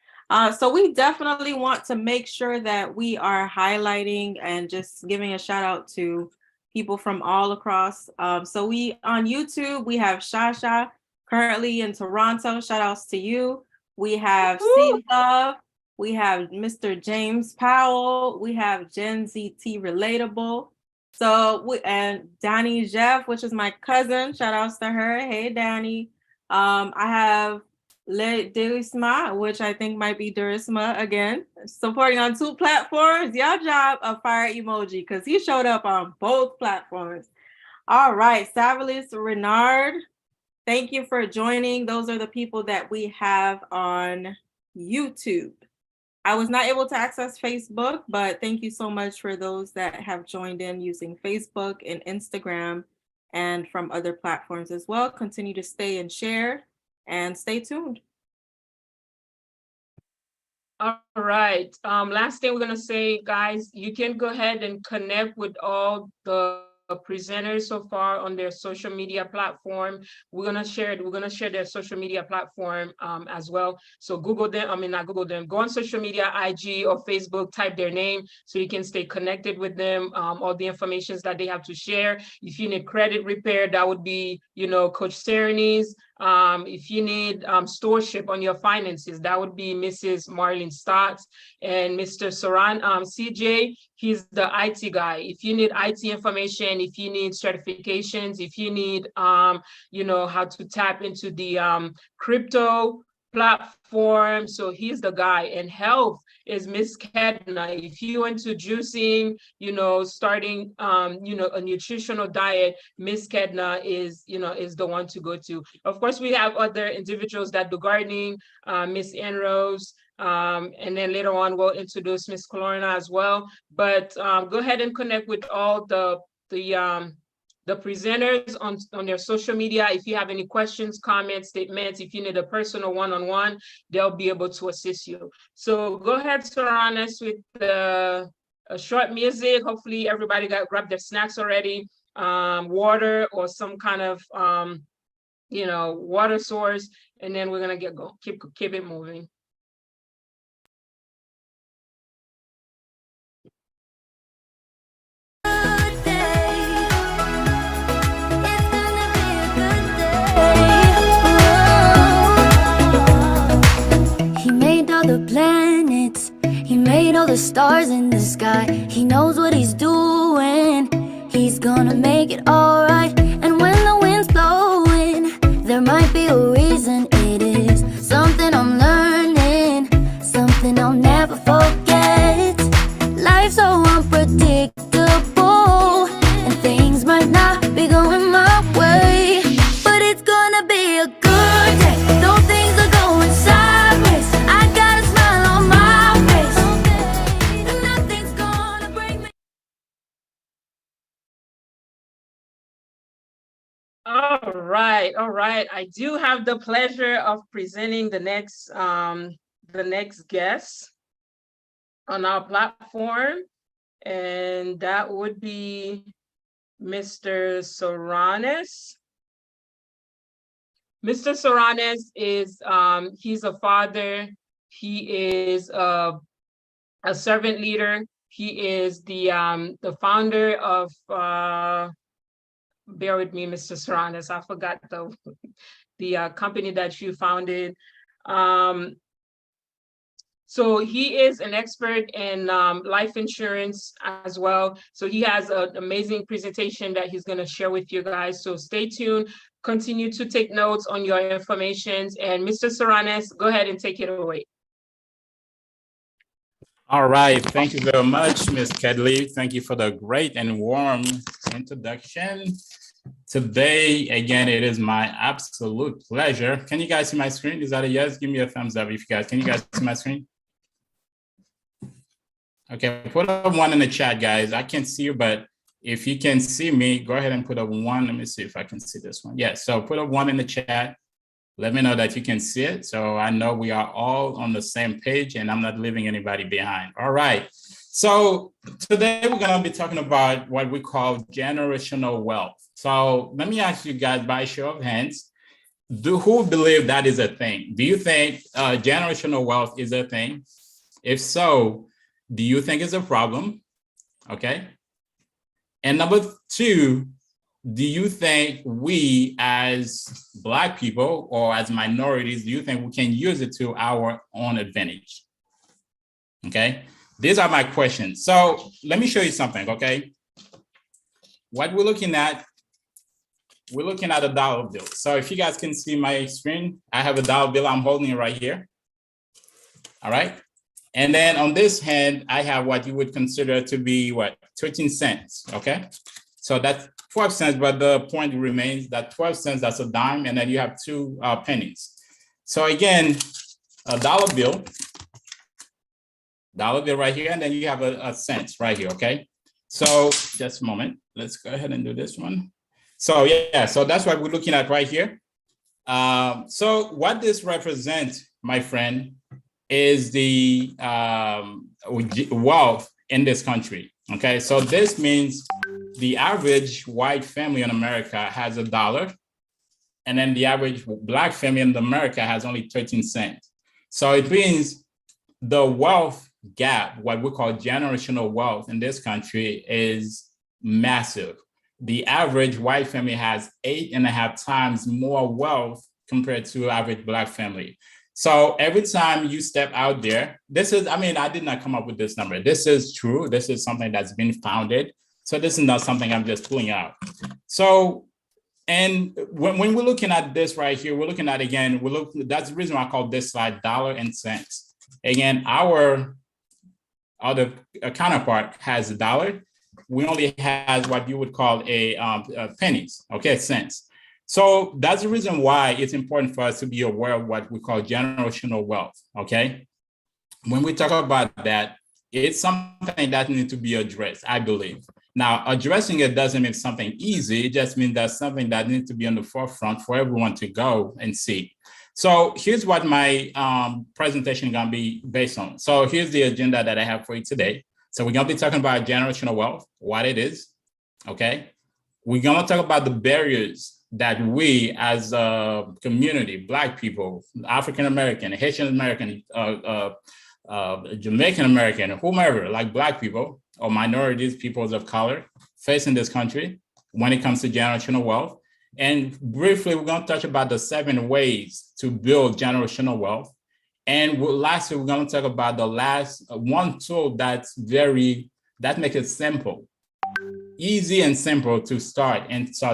So we definitely want to make sure that we are highlighting and just giving a shout out to people from all across. So we on YouTube, we have Shasha currently in Toronto. Shout outs to you. We have C Love. We have Mr. James Powell. We have Gen ZT Relatable. So and Danny Jeff, which is my cousin. Shout outs to her. Hey, Danny. I have Le Derisma, which I think might be Derisma again, supporting on 2 platforms. Y'all drop a fire emoji because he showed up on both platforms. All right, Savalis Renard, thank you for joining. Those are the people that we have on YouTube. I was not able to access Facebook, but thank you so much for those that have joined in using Facebook and Instagram and from other platforms as well. Continue to stay and share and stay tuned. All right. Last thing we're gonna say, guys, you can go ahead and connect with all the presenters so far on their social media platform. We're gonna share their social media platform as well. So Google them, not Google them, go on social media, IG or Facebook, type their name so you can stay connected with them, all the information that they have to share. If you need credit repair, that would be, Coach Sereni's. If you need stewardship on your finances, that would be Mrs. Marlene Stotts and Mr. Saran, CJ, he's the IT guy. If you need IT information, if you need certifications, if you need, how to tap into the crypto platform, so he's the guy. And health is Miss Kedna. If you into juicing, starting, a nutritional diet, Miss Kedna is the one to go to. Of course, we have other individuals that do gardening, Miss Enrose, and then later on we'll introduce Miss Clorna as well. But go ahead and connect with all the presenters on their social media. If you have any questions, comments, statements, if you need a personal one-on-one, they'll be able to assist you. So go ahead, surround us with a short music. Hopefully everybody grabbed their snacks already, water or some kind of water source, and then we're gonna keep it moving. He made all the planets, he made all the stars in the sky. He knows what he's doing, he's gonna make it alright. And when the wind's blowing, there might be a reason. It is something I'm learning, something I'll never forget. Life's so unpredictable, and things might not be going my way, but it's gonna be a good day. Though things are going sideways, I got a smile on my face, and nothing's gonna break me. All right. I do have the pleasure of presenting the next guest on our platform, and that would be Mr. Soranes. Mr. Soranes is he's a father. He is a servant leader. He is the founder of bear with me, Mr. Soranes, I forgot the company that you founded. So he is an expert in life insurance as well. So he has an amazing presentation that he's going to share with you guys. So stay tuned, continue to take notes on your information. And Mr. Soranes, go ahead and take it away. All right, thank you very much, Ms. Kedley. Thank you for the great and warm introduction. Today, again, it is my absolute pleasure. Can you guys see my screen? Is that a yes? Give me a thumbs up if you guys, can you guys see my screen? Okay, put a 1 in the chat, guys. I can't see you, but if you can see me, go ahead and put a 1. Let me see if I can see this one. Yes, so put a 1 in the chat. Let me know that you can see it. So I know we are all on the same page and I'm not leaving anybody behind. All right. So today we're going to be talking about what we call generational wealth. So let me ask you guys by show of hands, who believe that is a thing? Do you think generational wealth is a thing? If so, do you think it's a problem? Okay. And number 2, do you think we as Black people or as minorities, do you think we can use it to our own advantage? Okay, these are my questions. So let me show you something, okay? What we're looking at a dollar bill. So if you guys can see my screen, I have a dollar bill, I'm holding it right here. All right. And then on this hand, I have what you would consider to be what, 13 cents, okay? So that's 12 cents, but the point remains that 12 cents, that's a dime, and then you have 2 pennies. So again, a dollar bill right here, and then you have a cent right here, okay? So just a moment, let's go ahead and do this one. So yeah, so that's what we're looking at right here. So what this represents, my friend, is the wealth in this country, okay? So this means the average white family in America has $1, and then the average Black family in America has only 13 cents. So it means the wealth gap, what we call generational wealth in this country, is massive. The average white family has 8.5 times more wealth compared to average Black family. So every time you step out there, this is, I mean, I did not come up with this number. This is true. This is something that's been founded. So this is not something I'm just pulling out. So, and when we're looking at this right here, we're looking at, again, that's the reason why I call this slide dollar and cents. Again, our other counterpart has $1. We only have what you would call a pennies, okay, cents. So that's the reason why it's important for us to be aware of what we call generational wealth, okay? When we talk about that, it's something that needs to be addressed, I believe. Now, addressing it doesn't mean something easy. It just means that's something that needs to be on the forefront for everyone to go and see. So here's what my presentation is going to be based on. So here's the agenda that I have for you today. So we're going to be talking about generational wealth, what it is, okay? We're going to talk about the barriers that we as a community, Black people, African-American, Haitian-American, Jamaican-American, whomever, like Black people or minorities, peoples of color, face in this country when it comes to generational wealth. And briefly, we're going to touch about the 7 ways to build generational wealth. And lastly, we're going to talk about the last one tool that makes it simple, easy and simple to start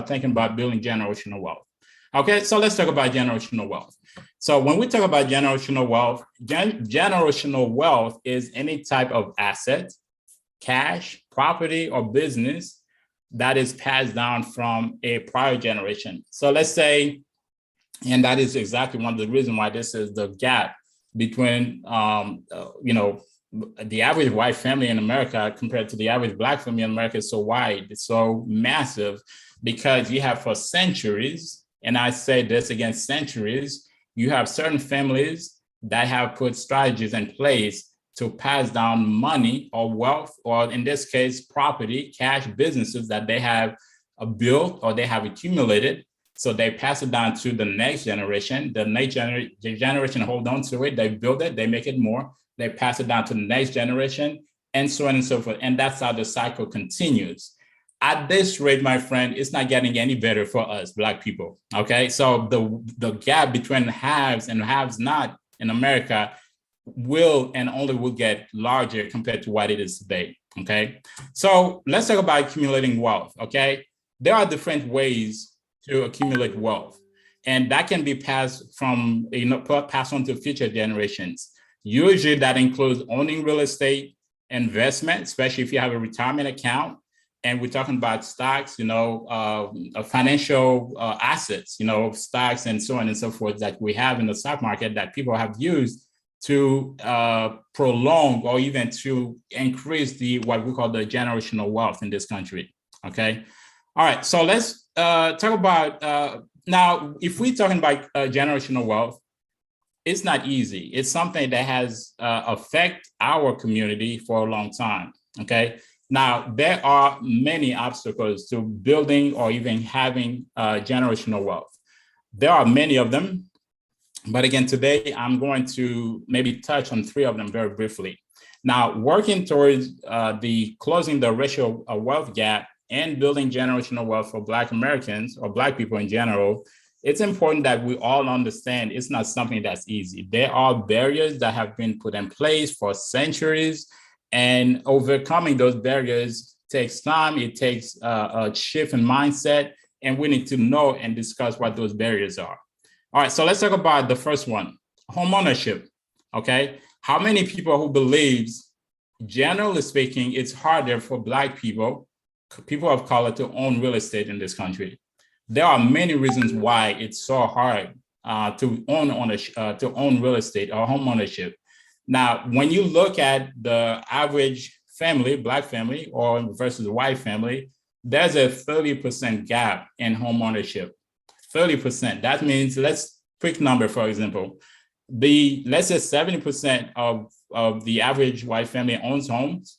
thinking about building generational wealth. Okay, so let's talk about generational wealth. So when we talk about generational wealth, generational wealth is any type of asset, cash, property, or business that is passed down from a prior generation. So let's say, and that is exactly one of the reasons why this is the gap between, the average white family in America compared to the average Black family in America is so wide, it's so massive, because you have for centuries, and I say this again, centuries, you have certain families that have put strategies in place to pass down money or wealth, or in this case, property, cash, businesses that they have built or they have accumulated. So they pass it down to the next generation. The next generation hold on to it, they build it, they make it more, they pass it down to the next generation, and so on and so forth. And that's how the cycle continues. At this rate, my friend, it's not getting any better for us Black people, okay? So the gap between haves and haves not in America will and only will get larger compared to what it is today, okay? So let's talk about accumulating wealth, okay? There are different ways to accumulate wealth, and that can be passed on to future generations. Usually that includes owning real estate, investment, especially if you have a retirement account, and we're talking about stocks, financial assets, stocks and so on and so forth that we have in the stock market that people have used to prolong or even to increase what we call the generational wealth in this country. Okay. All right. So let's talk about now, if we're talking about generational wealth, it's not easy. It's something that has affected our community for a long time. Okay. Now, there are many obstacles to building or even having generational wealth. There are many of them, but again, today I'm going to maybe touch on 3 of them very briefly. Now, working towards the closing the racial wealth gap and building generational wealth for Black Americans or Black people in general, it's important that we all understand it's not something that's easy. There are barriers that have been put in place for centuries, and overcoming those barriers takes time. It takes a shift in mindset, and we need to know and discuss what those barriers are. All right, so let's talk about the first one, homeownership, okay? How many people who believes, generally speaking, it's harder for Black people of color to own real estate in this country? There are many reasons why it's so hard to own real estate or home ownership. Now, when you look at the average family, Black family or versus white family, there's a 30% gap in home ownership. 30%. That means, quick number, for example, let's say 70% of the average white family owns homes,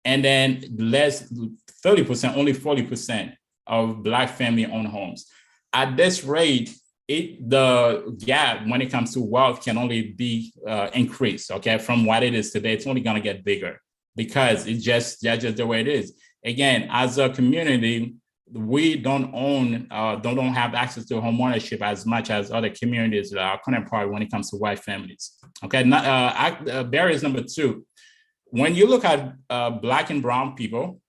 and then 30%, only 40% of Black family own homes. At this rate, the gap when it comes to wealth can only be increased, okay? From what it is today, it's only gonna get bigger because that's just the way it is. Again, as a community, we don't have access to home ownership as much as other communities that are counterpart when it comes to white families. Okay, barriers number 2. When you look at Black and brown people,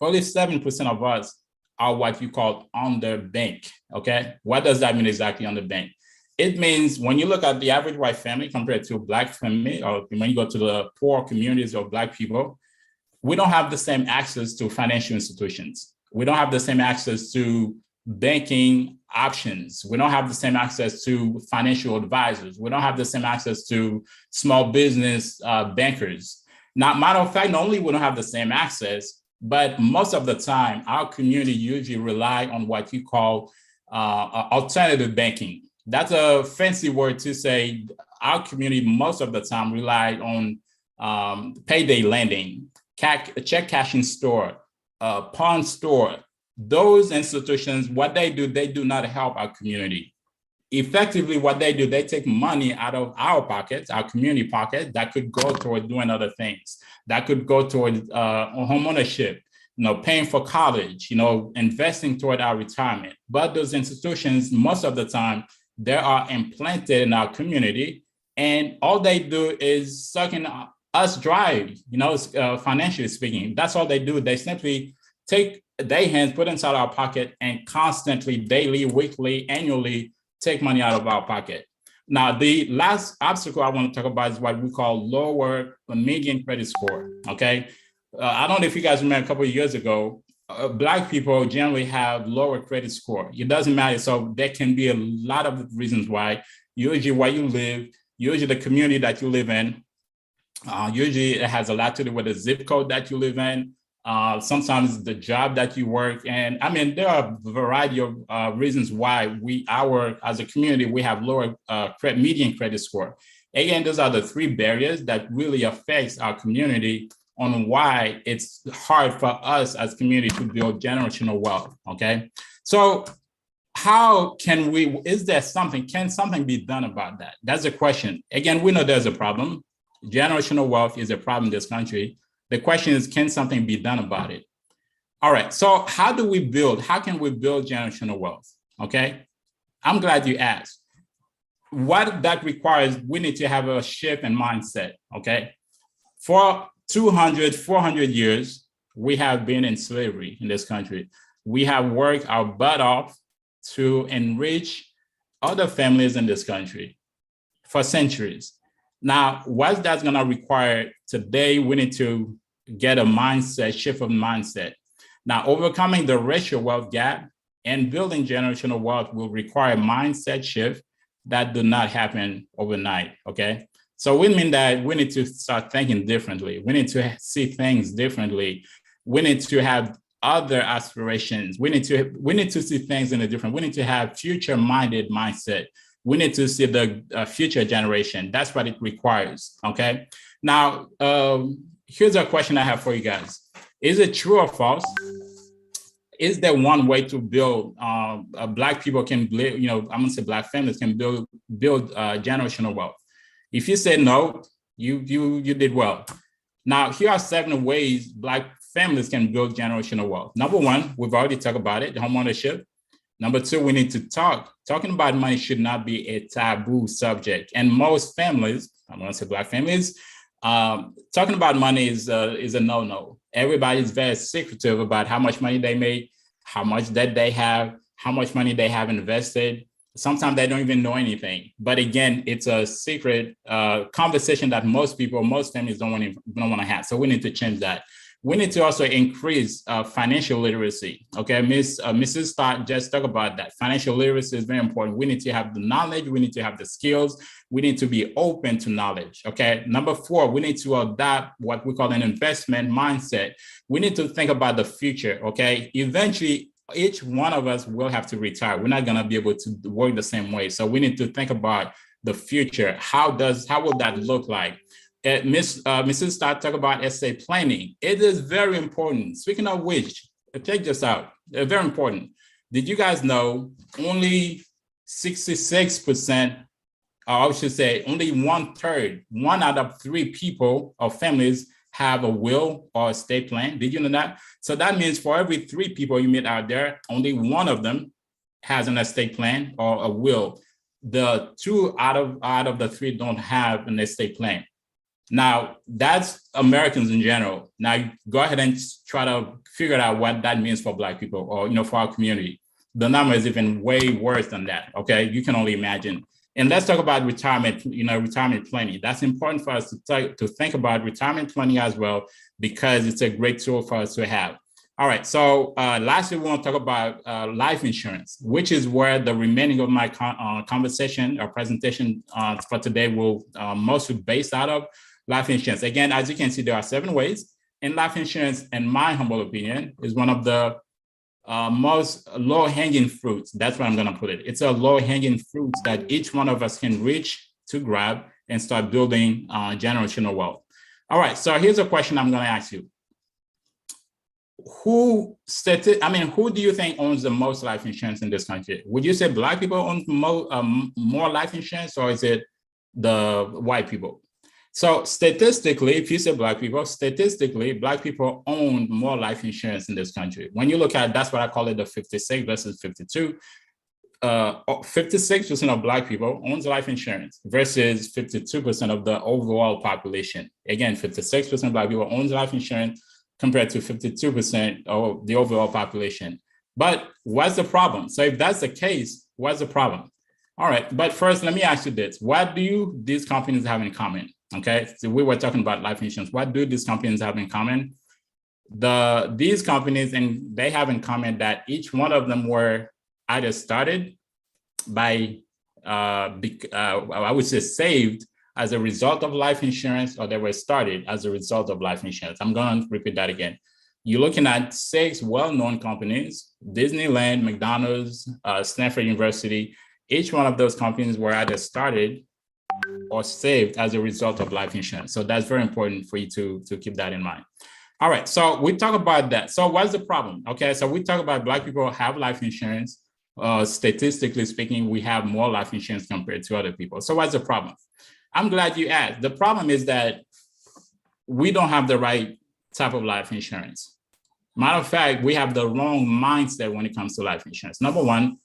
47% of us are what you call underbanked. Okay, what does that mean exactly, underbanked? It means when you look at the average white family compared to a Black family, or when you go to the poor communities of Black people, we don't have the same access to financial institutions. We don't have the same access to banking options. We don't have the same access to financial advisors. We don't have the same access to small business bankers. Now, matter of fact, not only we don't have the same access, but most of the time, our community usually rely on what you call alternative banking. That's a fancy word to say our community most of the time relied on payday lending, check cashing store, pawn store. Those institutions, what they do not help our community. Effectively, what they do, they take money out of our pockets, our community pocket, that could go toward doing other things. That could go toward home ownership, paying for college, investing toward our retirement. But those institutions, most of the time, they are implanted in our community, and all they do is sucking us dry, financially speaking. That's all they do. They simply take their hands, put inside our pocket, and constantly, daily, weekly, annually, take money out of our pocket. Now, the last obstacle I want to talk about is what we call lower median credit score, okay? I don't know if you guys remember a couple of years ago, Black people generally have lower credit score. It doesn't matter. So there can be a lot of reasons why. Usually where you live, usually the community that you live in, usually it has a lot to do with the zip code that you live in. Sometimes the job that you work. And I mean, there are a variety of reasons why as a community, we have lower median credit score. Again, those are the 3 barriers that really affects our community on why it's hard for us as community to build generational wealth, okay? So how can can something be done about that? That's the question. Again, we know there's a problem. Generational wealth is a problem in this country. The question is, can something be done about it? All right, so how can we build generational wealth, okay? I'm glad you asked. What that requires, we need to have a shift in mindset, okay? For 200, 400 years, we have been in slavery in this country. We have worked our butt off to enrich other families in this country for centuries. Now, what that's gonna require today, we need to get a shift of mindset. Now, overcoming the racial wealth gap and building generational wealth will require mindset shift that do not happen overnight, okay? So we mean that we need to start thinking differently. We need to see things differently. We need to have other aspirations. We need to see things in a different, we need to have future-minded mindset. We need to see the future generation. That's what it requires, okay? Now, here's a question I have for you guys. Is it true or false? Is there one way to build, Black people can build, I'm gonna say Black families can build generational wealth? If you say no, you did well. Now, here are 7 ways Black families can build generational wealth. Number 1, we've already talked about it, homeownership. Number 2, we need to talk. Talking about money should not be a taboo subject. And most families, I'm gonna say Black families, talking about money is a no-no. Everybody's very secretive about how much money they make, how much debt they have, how much money they have invested. Sometimes they don't even know anything. But again, it's a secret conversation that most families don't want to have. So we need to change that. We need to also increase financial literacy. Okay, Mrs. Stott just talked about that. Financial literacy is very important. We need to have the knowledge. We need to have the skills. We need to be open to knowledge. Okay, number 4, we need to adopt what we call an investment mindset. We need to think about the future. Okay, eventually, each one of us will have to retire. We're not going to be able to work the same way. So we need to think about the future. How will that look like? Mrs. Stott talked about estate planning. It is very important. Speaking of which, check this out. Very important. Did you guys know only 66%, or I should say only 1/3, 1 out of 3 people or families have a will or estate plan? Did you know that? So that means for every 3 people you meet out there, only 1 of them has an estate plan or a will. The 2 out of the 3 don't have an estate plan. Now, that's Americans in general. Now, go ahead and try to figure out what that means for Black people or, for our community. The number is even way worse than that, okay? You can only imagine. And let's talk about retirement, retirement planning. That's important for us to think about retirement planning as well, because it's a great tool for us to have. All right, so lastly, we want to talk about life insurance, which is where the remaining of my conversation or presentation for today will mostly based out of. Life insurance. Again, as you can see, there are 7 ways. And life insurance, in my humble opinion, is one of the most low-hanging fruits. That's where I'm going to put it. It's a low-hanging fruit that each one of us can reach to grab and start building generational wealth. All right, so here's a question I'm going to ask you. Who do you think owns the most life insurance in this country? Would you say Black people own more life insurance, or is it the white people? So statistically, if you say Black people, statistically, Black people own more life insurance in this country. When you look at, that's what I call it, the 56 versus 52. 56% of Black people owns life insurance versus 52% of the overall population. Again, 56% of Black people owns life insurance compared to 52% of the overall population. But what's the problem? So if that's the case, what's the problem? All right, but first, let me ask you this. What do these companies have in common? Okay, so we were talking about life insurance. What do these companies have in common? These companies, and they have in common that each one of them were either started by, I would say saved as a result of life insurance, or they were started as a result of life insurance. I'm going to repeat that again. You're looking at 6 well-known companies: Disneyland, McDonald's, Stanford University. Each one of those companies were either started or saved as a result of life insurance. So that's very important for you to keep that in mind. All right, so we talk about that. So what's the problem? Okay, so we talk about Black people have life insurance. Statistically speaking, we have more life insurance compared to other people. So what's the problem? I'm glad you asked. The problem is that we don't have the right type of life insurance. Matter of fact, we have the wrong mindset when it comes to life insurance. Number 1,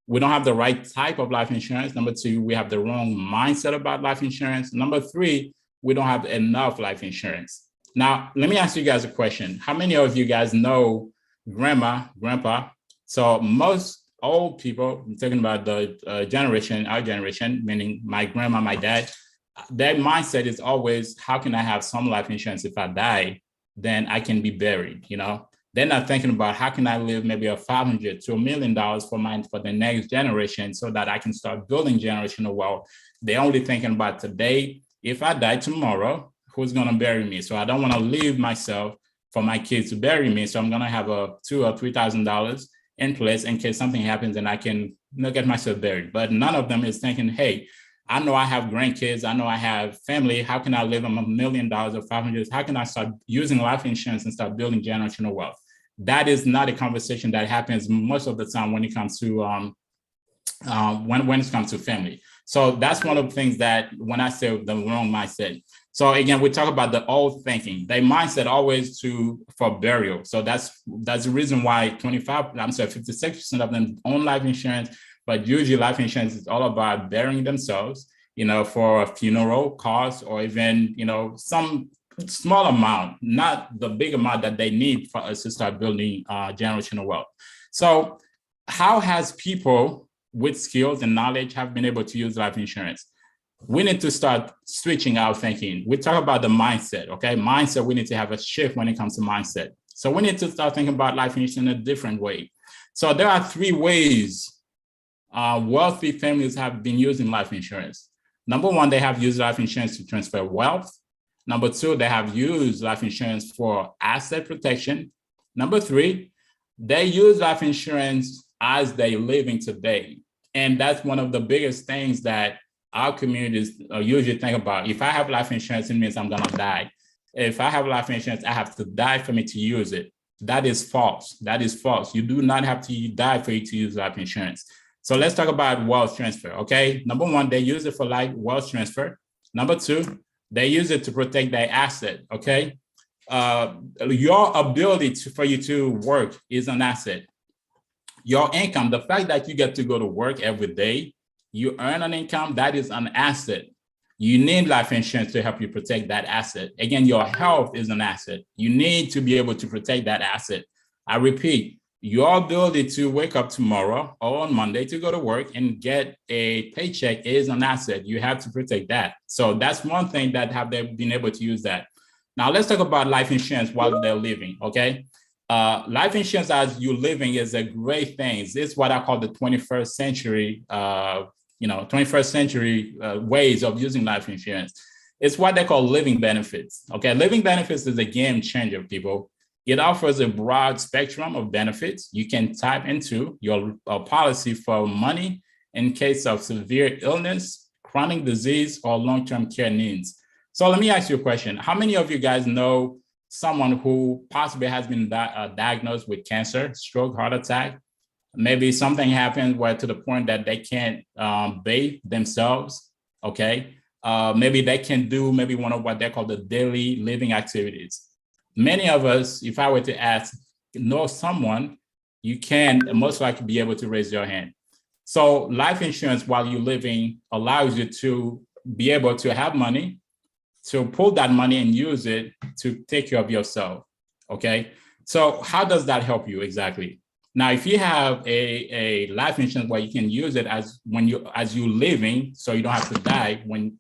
we don't have the right type of life insurance. Number 2, we have the wrong mindset about life insurance. Number 3, we don't have enough life insurance. Now, let me ask you guys a question. How many of you guys know grandma, grandpa? So most old people, I'm talking about the generation, our generation, meaning my grandma, my dad, their mindset is always, how can I have some life insurance if I die? Then I can be buried, They're not thinking about how can I live maybe a $500 to $1 million for the next generation so that I can start building generational wealth. They're only thinking about today. If I die tomorrow, who's going to bury me? So I don't want to leave myself for my kids to bury me. So I'm going to have a $2,000 or $3,000 in place in case something happens and I can get myself buried. But none of them is thinking, hey, I know I have grandkids. I know I have family. How can I live on $1 million or 500? How can I start using life insurance and start building generational wealth? That is not a conversation that happens most of the time when it comes to when it comes to family. So that's one of the things that when I say the wrong mindset. So again, we talk about the old thinking. Their mindset always for burial. So that's the reason why 56% of them own life insurance. But usually life insurance is all about burying themselves, for a funeral cost or even, some small amount, not the big amount that they need for us to start building generational wealth. So how has people with skills and knowledge have been able to use life insurance? We need to start switching our thinking. We talk about the mindset, okay? Mindset, we need to have a shift when it comes to mindset. So we need to start thinking about life insurance in a different way. So there are 3 ways wealthy families have been using life insurance. Number 1, they have used life insurance to transfer wealth. Number 2, they have used life insurance for asset protection. Number 3, they use life insurance as they're living today. And that's one of the biggest things that our communities usually think about. If I have life insurance, it means I'm gonna die. If I have life insurance, I have to die for me to use it. That is false. That is false. You do not have to die for you to use life insurance. So let's talk about wealth transfer, okay? Number 1, they use it for wealth transfer. Number 2, they use it to protect their asset, okay? Your ability for you to work is an asset. Your income, the fact that you get to go to work every day, you earn an income, that is an asset. You need life insurance to help you protect that asset. Again, your health is an asset. You need to be able to protect that asset. I repeat, your ability to wake up tomorrow or on Monday to go to work and get a paycheck is an asset. You have to protect that. So that's one thing that have they been able to use that. Now let's talk about life insurance while they're living, okay? Life insurance as you're living is a great thing. It's what I call the 21st century, 21st century ways of using life insurance. It's what they call living benefits, okay? Living benefits is a game changer, people. It offers a broad spectrum of benefits. You can tap into your policy for money in case of severe illness, chronic disease, or long-term care needs. So let me ask you a question. How many of you guys know someone who possibly has been diagnosed with cancer, stroke, heart attack? Maybe something happened where to the point that they can't bathe themselves, okay? Maybe they can do maybe one of what they call the daily living activities. Many of us, if I were to ask, know someone, you can most likely be able to raise your hand. So life insurance while you're living allows you to be able to have money, to pull that money and use it to take care of yourself, okay? So how does that help you exactly? Now, if you have a life insurance where you can use it as you're living, so you don't have to die when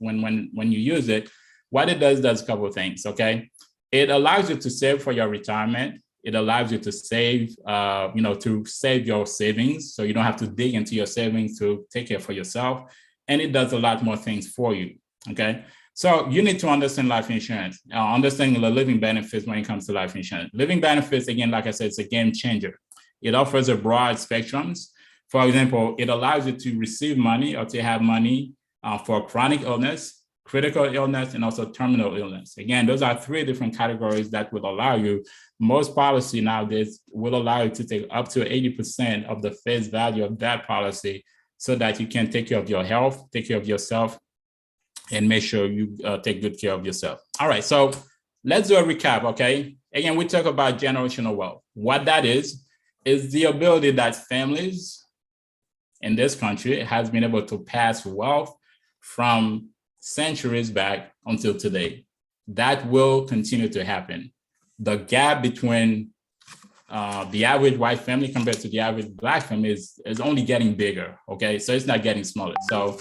you use it, what it does a couple of things, okay? It allows you to save for your retirement. It allows you to save, to save your savings, so you don't have to dig into your savings to take care for yourself. And it does a lot more things for you, okay? So you need to understand life insurance, understanding the living benefits when it comes to life insurance. Living benefits, again, like I said, it's a game changer. It offers a broad spectrums. For example, it allows you to receive money or to have money for chronic illness, critical illness, and also terminal illness. Again, those are 3 different categories that will allow you. Most policy nowadays will allow you to take up to 80% of the face value of that policy so that you can take care of your health, take care of yourself, and make sure you take good care of yourself. All right, so let's do a recap, okay? Again, we talk about generational wealth. What that is the ability that families in this country has been able to pass wealth from centuries back until today. That will continue to happen. The gap between the average white family compared to the average Black family is only getting bigger, okay? So it's not getting smaller. So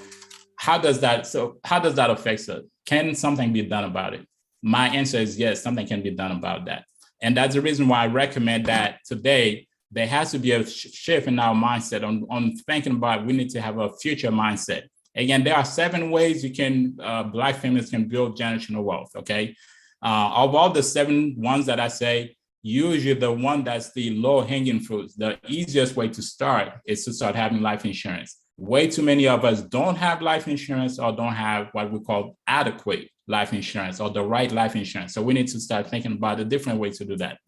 how does that affect us? Can something be done about it? My answer is yes, something can be done about that. And that's the reason why I recommend that today there has to be a shift in our mindset on thinking about we need to have a future mindset. Again, there are 7 ways you can, Black families can build generational wealth, okay? Of all the 7 ones that I say, usually the one that's the low hanging fruit, the easiest way to start is to start having life insurance. Way too many of us don't have life insurance or don't have what we call adequate life insurance or the right life insurance. So we need to start thinking about a different way to do that.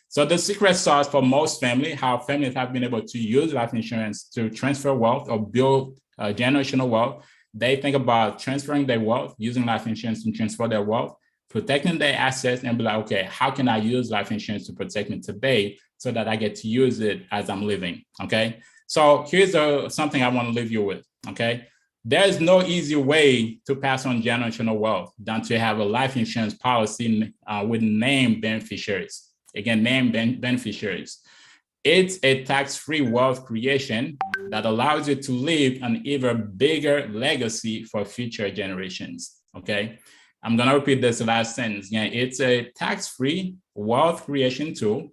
So the secret sauce for most families, how families have been able to use life insurance to transfer wealth or build generational wealth, they think about transferring their wealth, using life insurance to transfer their wealth, protecting their assets, and be like, okay, how can I use life insurance to protect me today so that I get to use it as I'm living, okay? So here's something I want to leave you with, okay? There's no easy way to pass on generational wealth than to have a life insurance policy with named beneficiaries. Again, named beneficiaries. It's a tax-free wealth creation that allows you to leave an even bigger legacy for future generations, okay? I'm gonna repeat this last sentence. Yeah, it's a tax-free wealth creation tool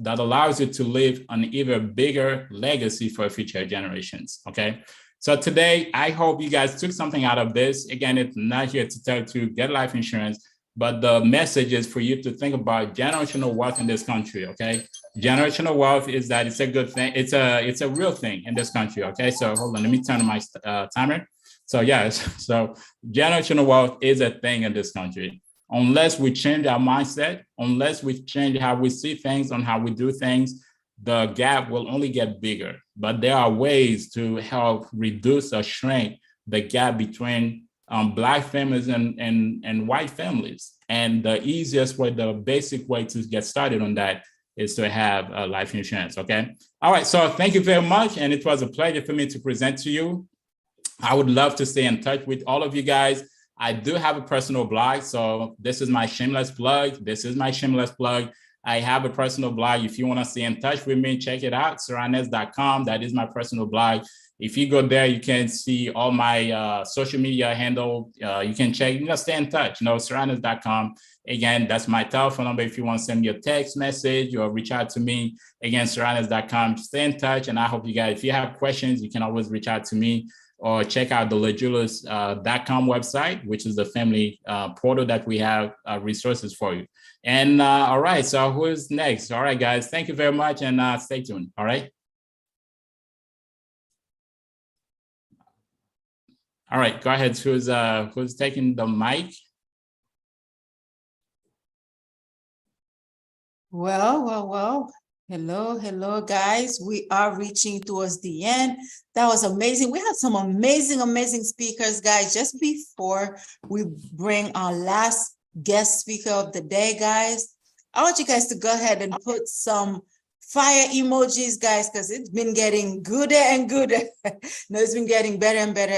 that allows you to leave an even bigger legacy for future generations, okay? So today, I hope you guys took something out of this. Again, it's not here to tell you to get life insurance, but the message is for you to think about generational wealth in this country, okay? Generational wealth is that it's a good thing. It's a real thing in this country, okay? So hold on, let me turn on my timer. So yes, so generational wealth is a thing in this country. Unless we change our mindset, unless we change how we see things and how we do things, the gap will only get bigger. But there are ways to help reduce or shrink the gap between Black families and white families. And the easiest way, the basic way to get started on that is to have life insurance, okay? All right, so thank you very much. And it was a pleasure for me to present to you. I would love to stay in touch with all of you guys. I do have a personal blog, so this is my shameless plug. This is my shameless plug. I have a personal blog. If you want to stay in touch with me, check it out, saranes.com. That is my personal blog. If you go there, you can see all my social media handle. You can check, stay in touch, saranes.com. Again, that's my telephone number. If you want to send me a text message or reach out to me, again, saranes.com. Stay in touch. And I hope you guys, if you have questions, you can always reach out to me or check out the lejulis.com website, which is the family portal that we have resources for you. And all right, so who's next? All right, guys, thank you very much and stay tuned, all right? All right, go ahead, who's taking the mic? Well. Hello, guys. We are reaching towards the end. That was amazing. We had some amazing speakers, guys. Just before we bring our last guest speaker of the day, guys, I want you guys to go ahead and put some fire emojis, guys, because it's been getting gooder and gooder. No, it's been getting better and better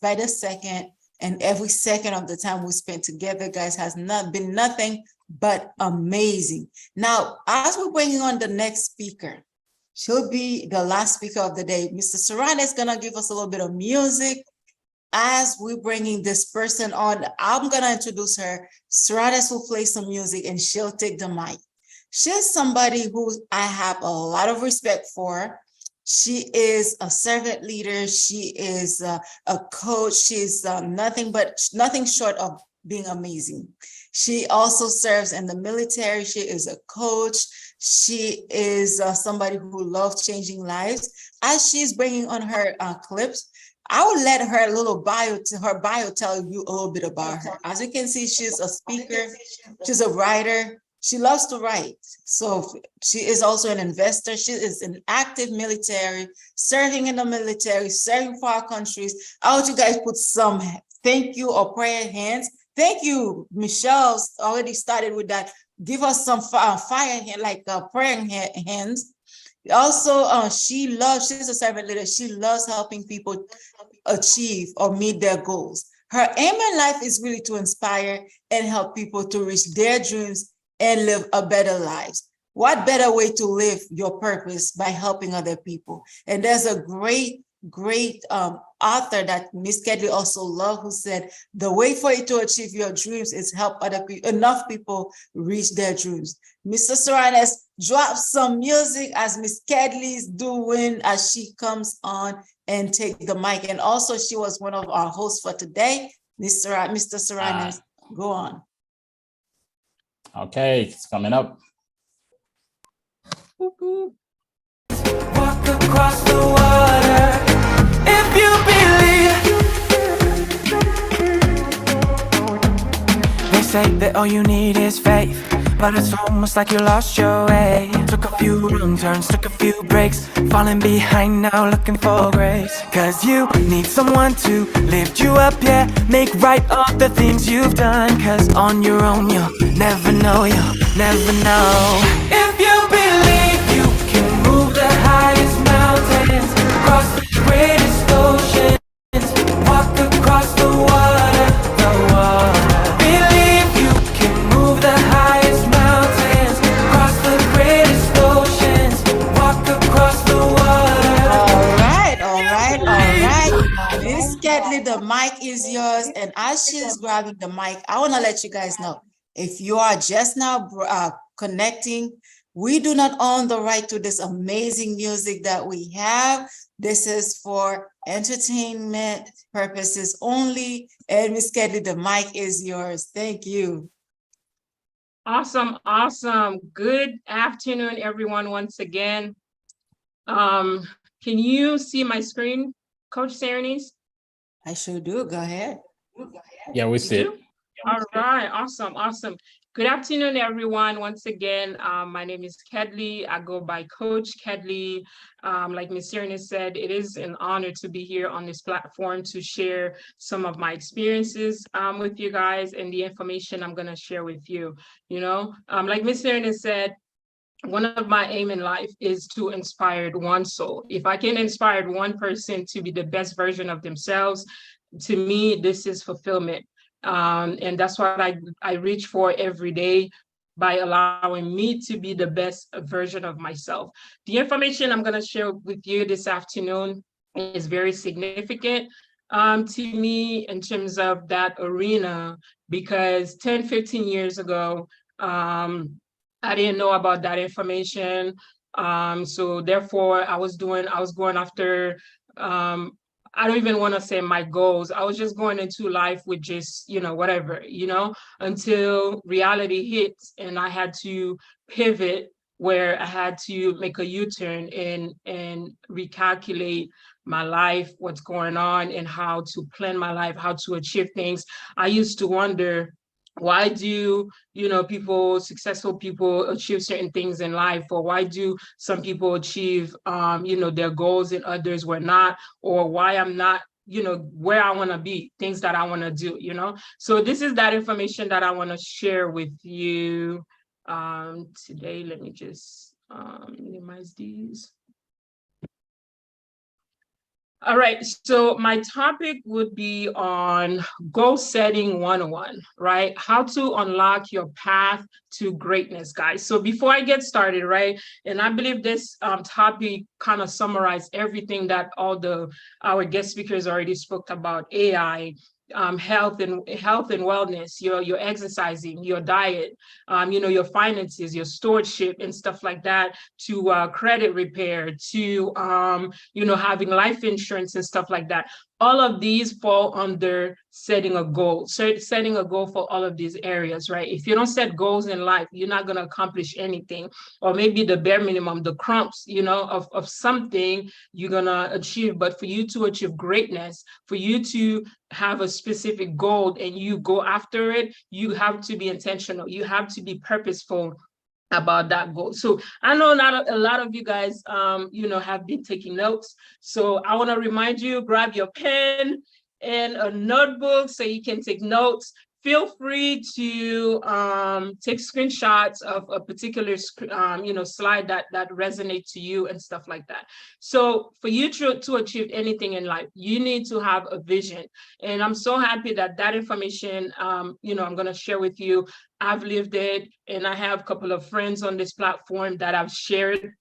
by the second. And every second of the time we spent together, guys, has not been nothing but amazing. Now, as we're bringing on the next speaker, she'll be the last speaker of the day. Mr. Sarana is gonna give us a little bit of music. As we're bringing this person on, I'm gonna introduce her. Sarana will play some music and she'll take the mic. She's somebody who I have a lot of respect for. She is a servant leader. She is a coach. She's nothing short of being amazing. She also serves in the military. She is a coach. She is somebody who loves changing lives. As she's bringing on her clips, I will let her little bio tell you a little bit about her. As you can see, she's a speaker. She's a writer. She loves to write. So she is also an investor. She is an active military, serving in the military, serving for our countries. I want you guys put some thank you or prayer hands. Thank you. Michelle's already started with that. Give us some fire hand, like praying hands. Also, she's a servant leader. She loves helping people achieve or meet their goals. Her aim in life is really to inspire and help people to reach their dreams and live a better life. What better way to live your purpose by helping other people? And there's a great great author that Miss Kedley also loved, who said, the way for you to achieve your dreams is help other people, enough people reach their dreams. Mr. Soranes, drop some music as Miss Kedley's doing as she comes on and take the mic. And also she was one of our hosts for today. Mr. Soranes, go on. Okay, it's coming up. Walk across the water if you believe. They say that all you need is faith, but it's almost like you lost your way. Took a few wrong turns, took a few breaks, falling behind now looking for grace. Cause you need someone to lift you up, yeah, make right all the things you've done. Cause on your own you'll never know, you'll never know. If you believe you can move the highest mountains, cross the greatest oceans, walk across the water, the water. Believe you can move the highest mountains, cross the greatest oceans, walk across the water. All right. Miss Kedley, the mic is yours. And as she's grabbing the mic, I want to let you guys know, if you are just now connecting, we do not own the right to this amazing music that we have. This is for entertainment purposes only. And Miss Kedley, the mic is yours. Thank you. Awesome. Good afternoon, everyone, once again. Can you see my screen, Coach Serenese? I sure do. Go ahead. Yeah, we see it. All right, awesome. Good afternoon, everyone. Once again, my name is Kedley. I go by Coach Kedley. Like Ms. Serenese said, it is an honor to be here on this platform to share some of my experiences with you guys and the information I'm going to share with you. You know, like Ms. Serenese said, one of my aim in life is to inspire one soul. If I can inspire one person to be the best version of themselves, to me, this is fulfillment. And that's what I reach for every day by allowing me to be the best version of myself. The information I'm going to share with you this afternoon is very significant to me in terms of that arena, because 10, 15 years ago, I didn't know about that information. So therefore I was going after, I don't even want to say my goals. I was just going into life with just, whatever, until reality hits and I had to pivot, where I had to make a U-turn and recalculate my life, what's going on, and how to plan my life, how to achieve things. I used to wonder, why do successful people achieve certain things in life, or why do some people achieve their goals and others were not, or why I'm not where I want to be, things that I want to do, so this is that information that I want to share with you today. Let me just minimize these. All right, so my topic would be on goal setting 101, right? How to unlock your path to greatness, guys. So before I get started, right, and I believe this topic kind of summarized everything that our guest speakers already spoke about: AI, health and wellness, your exercising, your diet, your finances, your stewardship and stuff like that, to credit repair, to having life insurance and stuff like that. All of these fall under setting a goal. So setting a goal for all of these areas, right? If you don't set goals in life, you're not going to accomplish anything, or maybe the bare minimum, the crumbs, of something you're going to achieve. But for you to achieve greatness, for you to have a specific goal and you go after it, you have to be intentional. You have to be purposeful about that goal. So I know not a lot of you guys, have been taking notes. So I want to remind you, grab your pen and a notebook so you can take notes. Feel free to take screenshots of a particular, slide that resonate to you and stuff like that. So for you to achieve anything in life, you need to have a vision. And I'm so happy that information, I'm going to share with you. I've lived it, and I have a couple of friends on this platform that I've shared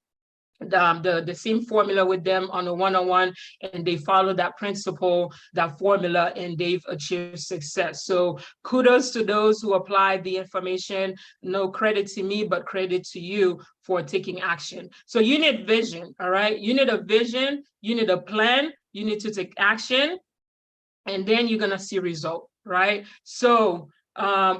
the same formula with them on a one-on-one, and they follow that principle, that formula, and they've achieved success. So kudos to those who applied the information. No credit to me, but credit to you for taking action. So you need vision, all right? You need a vision, you need a plan, you need to take action, and then you're gonna see result, right? So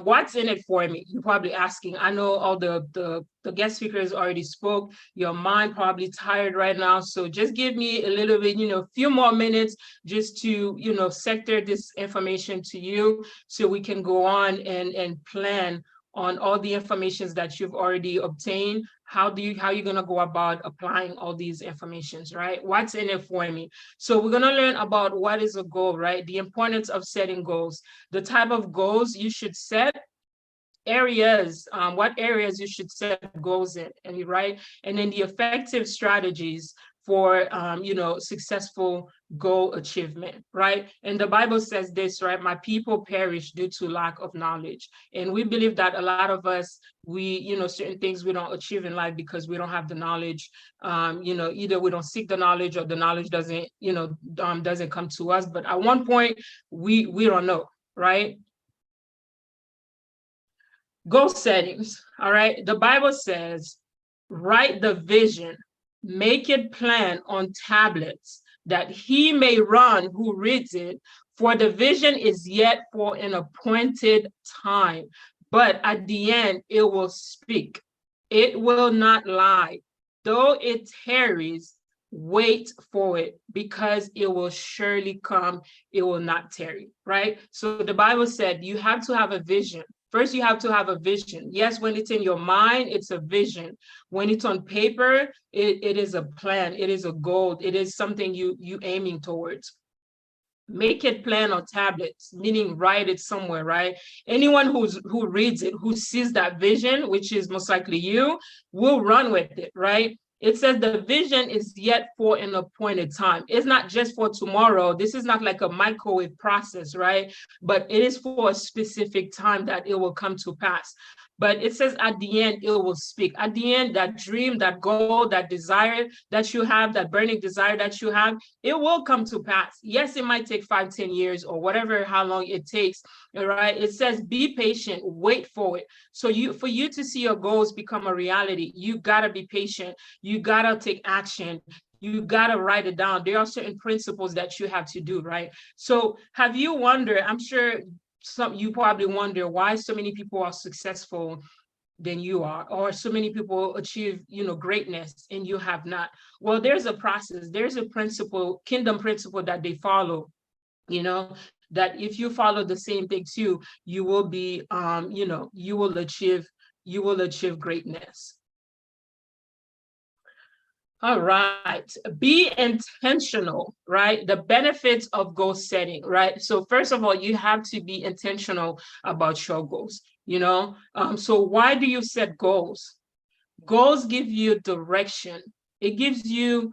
what's in it for me? You're probably asking. I know all the guest speakers already spoke. Your mind probably tired right now. So just give me a little bit, a few more minutes just to, sector this information to you so we can go on and plan on all the informations that you've already obtained. How you're gonna go about applying all these informations, right? What's in it for me? So we're gonna learn about what is a goal, right? The importance of setting goals, the type of goals you should set, areas, what areas you should set goals in, and right, and then the effective strategies for successful goal achievement, right? And the Bible says this, right? My people perish due to lack of knowledge. And we believe that a lot of us, we, certain things we don't achieve in life because we don't have the knowledge. Either we don't seek the knowledge or the knowledge doesn't, doesn't come to us. But at one point, we don't know, right? Goal settings, all right? The Bible says, write the vision, make it plain on tablets, that he may run who reads it, for the vision is yet for an appointed time, but at the end it will speak. It will not lie. Though it tarries, wait for it, because it will surely come. It will not tarry, right? So the Bible said you have to have a vision. First, you have to have a vision. Yes, when it's in your mind, it's a vision. When it's on paper, it is a plan. It is a goal. It is something you aiming towards. Make it plain on tablets, meaning write it somewhere, right? Anyone who reads it, who sees that vision, which is most likely you, will run with it, right? It says the vision is yet for an appointed time. It's not just for tomorrow. This is not like a microwave process, right? But it is for a specific time that it will come to pass. But it says at the end, it will speak. At the end, that dream, that goal, that desire that you have, that burning desire that you have, it will come to pass. Yes, it might take 5, 10 years or whatever, how long it takes, all right? It says, be patient, wait for it. So for you to see your goals become a reality, you gotta be patient. You gotta take action. You gotta write it down. There are certain principles that you have to do, right? So have you wondered, I'm sure you probably wonder why so many people are successful than you are, or so many people achieve, greatness and you have not. Well, there's a process, there's a principle, kingdom principle that they follow, that if you follow the same thing too, you will be, you will achieve greatness. All right, be intentional, right? The benefits of goal setting, right? So first of all, you have to be intentional about your goals, So why do you set goals? Goals give you direction. It gives you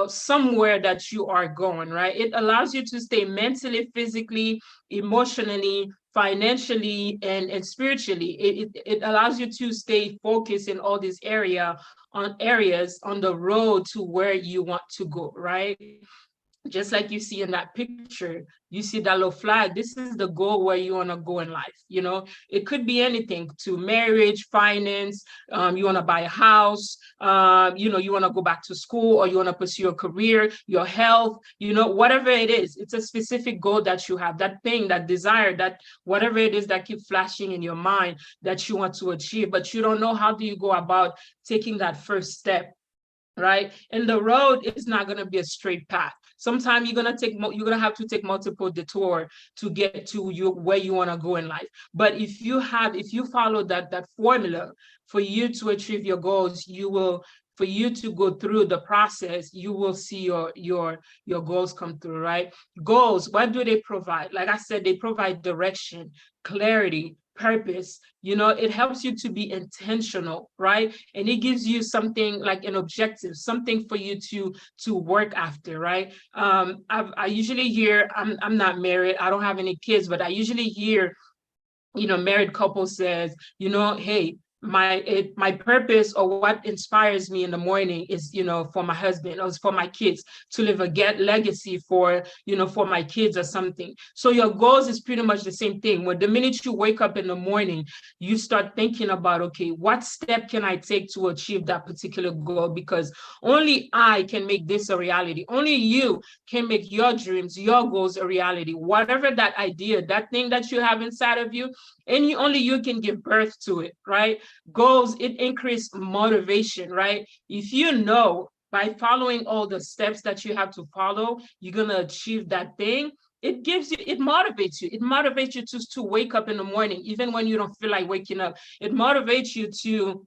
somewhere that you are going, right? It allows you to stay mentally, physically, emotionally, financially, and spiritually. It allows you to stay focused in all these areas on the road to where you want to go, right? Just like you see in that picture, you see that little flag. This is the goal where you want to go in life. It could be anything, to marriage, finance, you want to buy a house, you want to go back to school, or you want to pursue your career, your health, whatever it is. It's a specific goal that you have, that thing, that desire, that whatever it is that keeps flashing in your mind that you want to achieve, but you don't know how do you go about taking that first step, right? And the road is not going to be a straight path. Sometimes you're going to have to take multiple detours to get to where you want to go in life. But if you follow that formula for you to achieve your goals, for you to go through the process, you will see your goals come through, right? Goals, what do they provide? Like I said, they provide direction, clarity, purpose. It helps you to be intentional, right? And it gives you something like an objective, something for you to work after, right? I usually hear, I'm not married, I don't have any kids, but I usually hear, married couples says, hey, my purpose, or what inspires me in the morning is, for my husband or for my kids, to leave a legacy for, for my kids or something. So your goals is pretty much the same thing. When the minute you wake up in the morning, you start thinking about, okay, what step can I take to achieve that particular goal? Because only I can make this a reality. Only you can make your dreams, your goals a reality. Whatever that idea, that thing that you have inside of you, and only you can give birth to it, right? Goals, it increase motivation, right? If you know by following all the steps that you have to follow, you're going to achieve that thing, it motivates you. It motivates you to wake up in the morning, even when you don't feel like waking up. It motivates you to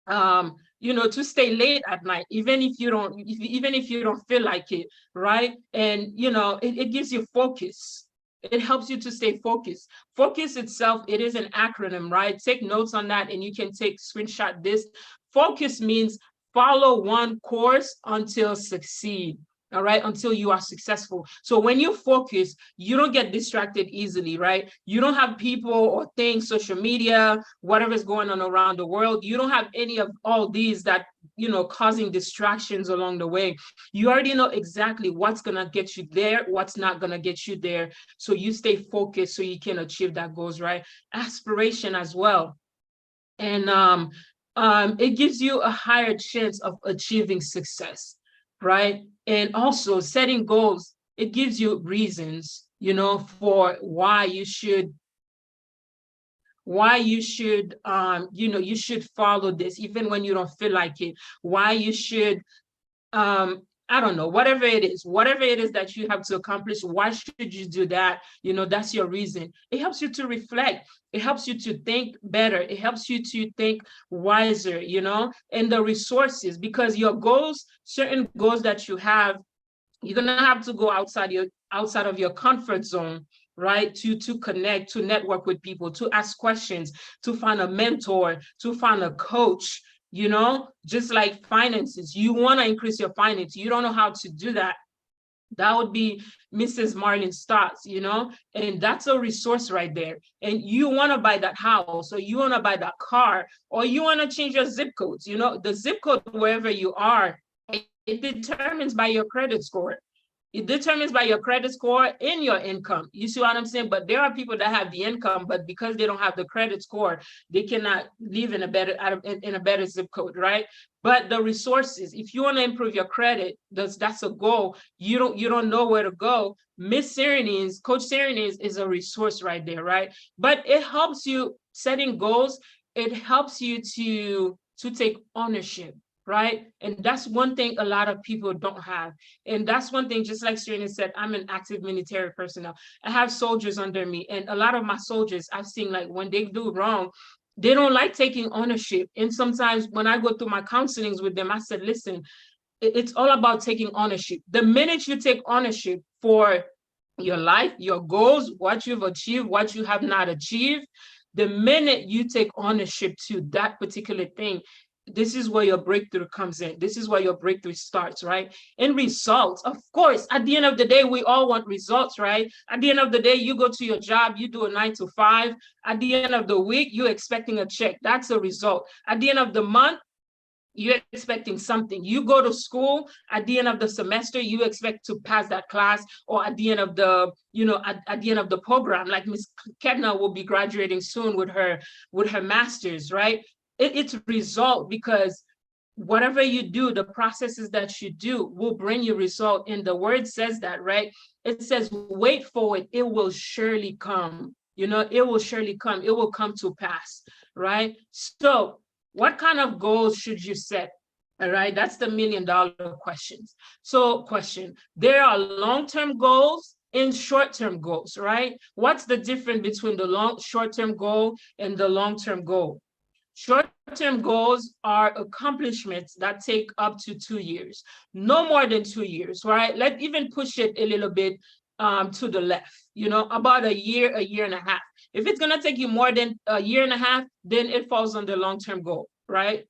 to stay late at night, even if you don't feel like it, right? And it gives you focus. It helps you to stay focused. Focus itself, it is an acronym, right? Take notes on that, and you can screenshot this. Focus means follow one course until succeed. All right, until you are successful. So when you focus, you don't get distracted easily, right? You don't have people or things, social media, whatever's going on around the world. You don't have any of all these that, causing distractions along the way. You already know exactly what's going to get you there, what's not going to get you there. So you stay focused so you can achieve that goals, right? Aspiration as well. And it gives you a higher chance of achieving success, right? And also setting goals, it gives you reasons, for why you should you should follow this, even when you don't feel like it, why you should, I don't know, whatever it is that you have to accomplish, why should you do that? That's your reason. It helps you to reflect. It helps you to think better. It helps you to think wiser, and the resources, because your goals, certain goals that you have, you're going to have to go outside of your comfort zone, right? To connect, to network with people, to ask questions, to find a mentor, to find a coach. Just like finances, you want to increase your finance, you don't know how to do that. That would be Mrs. Marlene Stotts, and that's a resource right there. And you want to buy that house, or you want to buy that car, or you want to change your zip codes. The zip code wherever you are, it determines by your credit score. It determines by your credit score and your income. You see what I'm saying? But there are people that have the income, but because they don't have the credit score, they cannot live in a better zip code, right? But the resources, if you want to improve your credit, that's a goal. You don't know where to go. Coach Serenese is a resource right there, right? But it helps you setting goals. It helps you to take ownership. Right? And that's one thing a lot of people don't have. And that's one thing, just like Serena said, I'm an active military personnel. I have soldiers under me. And a lot of my soldiers, I've seen, like, when they do wrong, they don't like taking ownership. And sometimes when I go through my counselings with them, I said, listen, it's all about taking ownership. The minute you take ownership for your life, your goals, what you've achieved, what you have not achieved, the minute you take ownership to that particular thing, this is where your breakthrough comes in. This is where your breakthrough starts, right? And results, of course, at the end of the day, we all want results, right? At the end of the day, you go to your job, you do a 9 to 5. At the end of the week, you're expecting a check. That's a result. At the end of the month, you're expecting something. You go to school, at the end of the semester, you expect to pass that class, or at the end of the, at the end of the program, like Miss Kedna will be graduating soon with her master's, right? It's result, because whatever you do, the processes that you do will bring you result. And the word says that, right? It says, wait for it, it will surely come. It will surely come. It will come to pass, right? So what kind of goals should you set? All right, that's the $1 million questions. So there are long-term goals and short-term goals, right? What's the difference between the short-term goal and the long-term goal? Short-term goals are accomplishments that take up to 2 years, no more than 2 years, right? Let's even push it a little bit to the left, about a year and a half. If it's going to take you more than a year and a half, then it falls under long-term goal, right?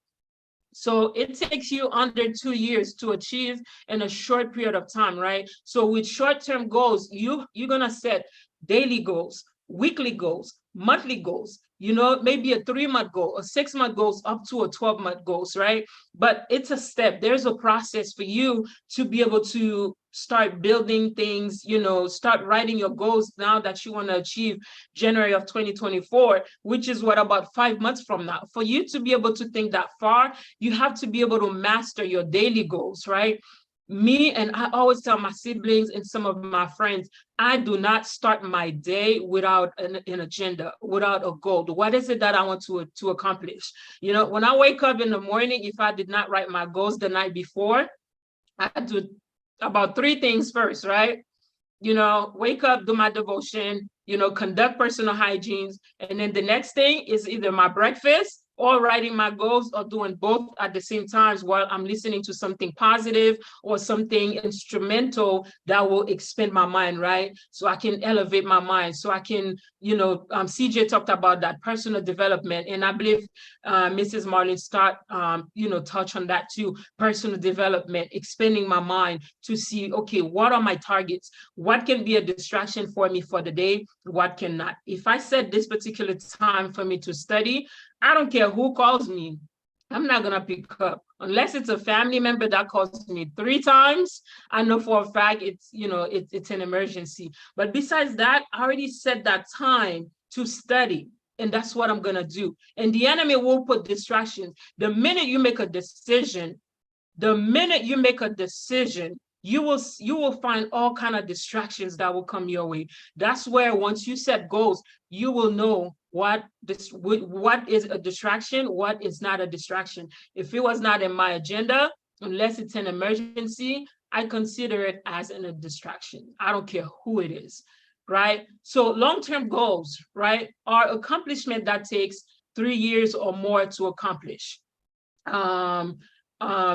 So it takes you under 2 years to achieve in a short period of time, right? So with short-term goals, you're going to set daily goals, weekly goals, monthly goals, you know, maybe a 3-month goal, a 6-month goals, up to a 12-month goals, right? But it's a step. There's a process for you to be able to start building things, you know, start writing your goals now that you want to achieve January of 2024, which is what, about 5 months from now. For you to be able to think that far, you have to be able to master your daily goals, right? Me, and I always tell my siblings and some of my friends, I do not start my day without an agenda, without a goal. What is it that I want to accomplish? You know, when I wake up in the morning, if I did not write my goals the night before, I do about 3 things first, right? You know, wake up, do my devotion, you know, conduct personal hygiene. And then the next thing is either my breakfast or writing my goals, or doing both at the same time while I'm listening to something positive or something instrumental that will expand my mind, right? So I can elevate my mind, so I can, you know, CJ talked about that personal development. And I believe Mrs. Marlene Scott, you know, touched on that too, personal development, expanding my mind to see, okay, what are my targets? What can be a distraction for me for the day? What cannot? If I set this particular time for me to study, I don't care who calls me, I'm not gonna pick up unless it's a family member that calls me 3 times. I know for a fact it's, you know, it's an emergency. But besides that, I already set that time to study, and that's what I'm gonna do. And the enemy will put distractions. The minute you make a decision, you will find all kind of distractions that will come your way. That's where, once you set goals, you will know what is a distraction, what is not a distraction. If it was not in my agenda, unless it's an emergency, I consider it as a distraction. I don't care who it is, right? So long-term goals, right, are accomplishment that takes 3 years or more to accomplish.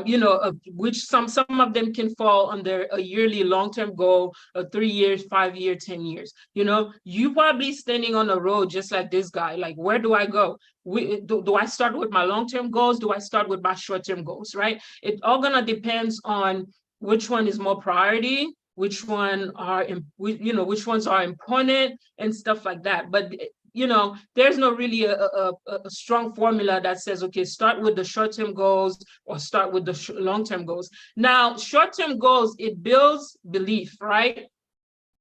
You know, which some of them can fall under a yearly long-term goal, a 3 years, 5 year, 10 years. You know, you probably standing on the road just like this guy, like, where do I go? Do I start with my long-term goals? Do I start with my short-term goals, right? It all gonna depends on which one is more priority, which one are, you know, which ones are important and stuff like that. But you know, there's no really a strong formula that says, okay, start with the short-term goals or start with the long-term goals. Now, short-term goals, it builds belief, right?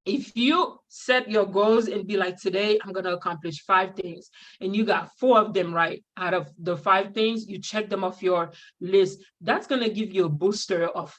If you set your goals and be like, today I'm going to accomplish 5 things, and you got 4 of them right out of the 5 things, you check them off your list, that's going to give you a booster of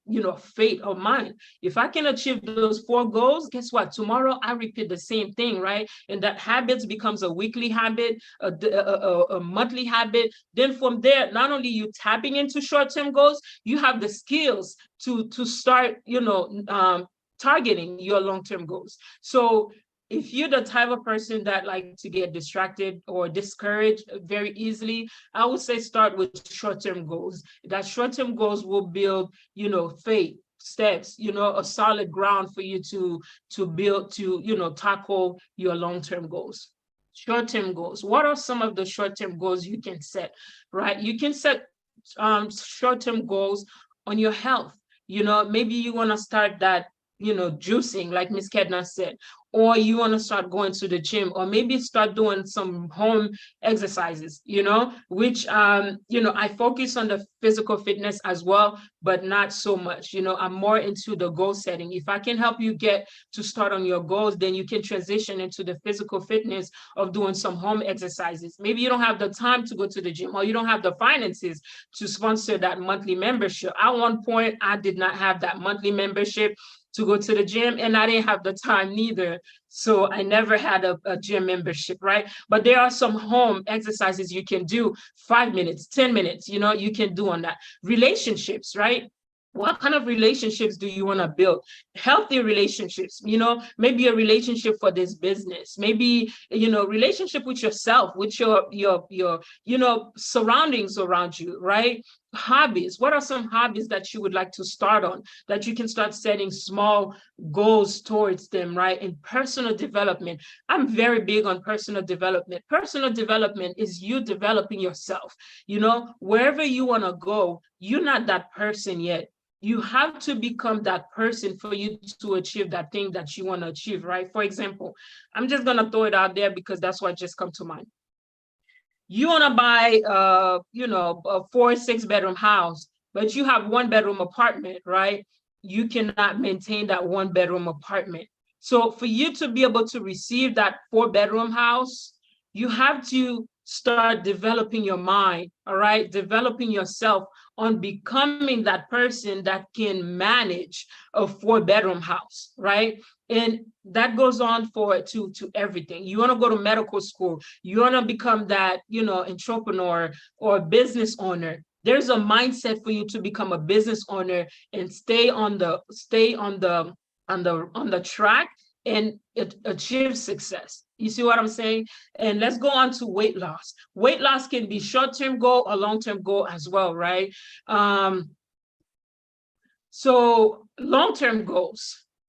you know, faith of mind. If I can achieve those 4 goals, guess what? Tomorrow I repeat the same thing, right? And that habits becomes a weekly habit, a monthly habit. Then from there, not only you tapping into short-term goals, you have the skills to start, you know, targeting your long-term goals. So if you're the type of person that like to get distracted or discouraged very easily, I would say start with short-term goals. That short-term goals will build, you know, faith, steps, you know, a solid ground for you to build, to, you know, tackle your long-term goals. Short-term goals. What are some of the short-term goals you can set, right? You can set short-term goals on your health. You know, maybe you want to start that, you know, juicing, like Miss Kedna said, or you want to start going to the gym, or maybe start doing some home exercises, you know, which, you know, I focus on the physical fitness as well, but not so much. You know, I'm more into the goal setting. If I can help you get to start on your goals, then you can transition into the physical fitness of doing some home exercises. Maybe you don't have the time to go to the gym, or you don't have the finances to sponsor that monthly membership. At one point, I did not have that monthly membership to go to the gym, and I didn't have the time neither. So I never had a gym membership, right? But there are some home exercises you can do, 5 minutes, 10 minutes, you know, you can do on that. Relationships, right? What kind of relationships do you want to build? Healthy relationships, you know, maybe a relationship for this business, maybe, you know, relationship with yourself, with your you know, surroundings around you, right? Hobbies. What are some hobbies that you would like to start on, that you can start setting small goals towards them, right? And personal development. I'm very big on personal development. Personal development is you developing yourself. You know, wherever you want to go, you're not that person yet. you have to become that person for you to achieve that thing that you want to achieve, right? For example, I'm just going to throw it out there because that's what just come to mind. You want to buy, a 4 or 6 bedroom house, but you have 1 bedroom apartment, right? You cannot maintain that 1 bedroom apartment. So for you to be able to receive that 4 bedroom house, you have to start developing your mind, all right? Developing yourself on becoming that person that can manage a 4 bedroom house, right? And that goes on to everything. You want to go to medical school, you want to become that, entrepreneur or business owner. There's a mindset for you to become a business owner and stay on the track and achieve success. You see what I'm saying? And let's go on to weight loss. Weight loss can be short-term goal or long-term goal as well, right? So long-term goals,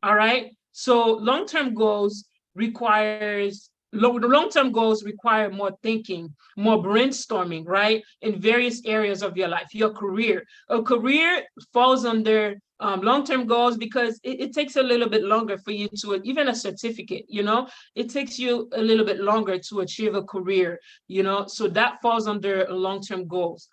all right? So long-term goals require more thinking, more brainstorming, right? In various areas of your life. Your career. A career falls under long-term goals because it takes a little bit longer for you to, even a certificate, it takes you a little bit longer to achieve a career, so that falls under long-term goals.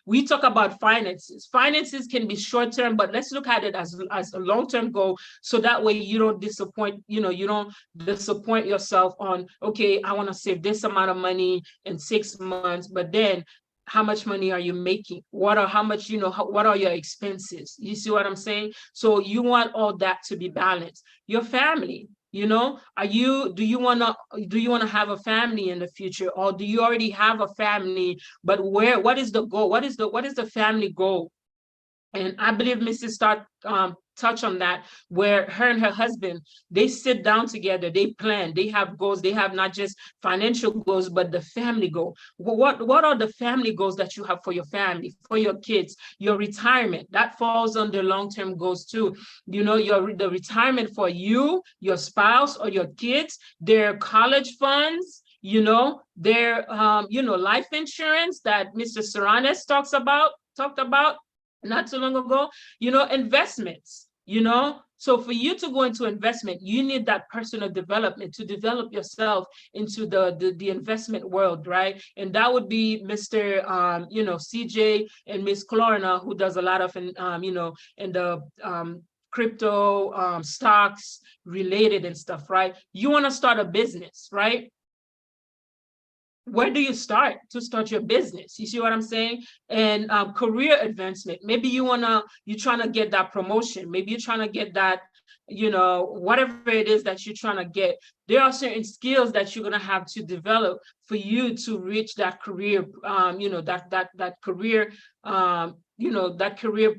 We talk about finances. Finances can be short-term, but let's look at it as a long-term goal, so that way you don't disappoint yourself on, okay, I want to save this amount of money in 6 months, but then how much money are you making? What are your expenses? You see what I'm saying? So you want all that to be balanced. Your family, do you want to have a family in the future, or do you already have a family, but what is the goal? What is the family goal? And I believe Mrs. Starr touched on that, where her and her husband, they sit down together, they plan, they have goals, they have not just financial goals, but the family goal. What are the family goals that you have for your family, for your kids, your retirement? That falls under long-term goals too. The retirement for you, your spouse, or your kids, their college funds, their life insurance that Mr. Saranes talked about not too long ago, investments, so for you to go into investment, you need that personal development to develop yourself into the investment world, right? And that would be Mr. CJ and Miss Clorna, who does a lot of in the crypto stocks related and stuff, right? You want to start a business, right? Where do you start to start your business? You see what I'm saying? And career advancement. Maybe you're trying to get that promotion. Maybe you're trying to get that, whatever it is that you're trying to get. There are certain skills that you're going to have to develop for you to reach that career, that career, that career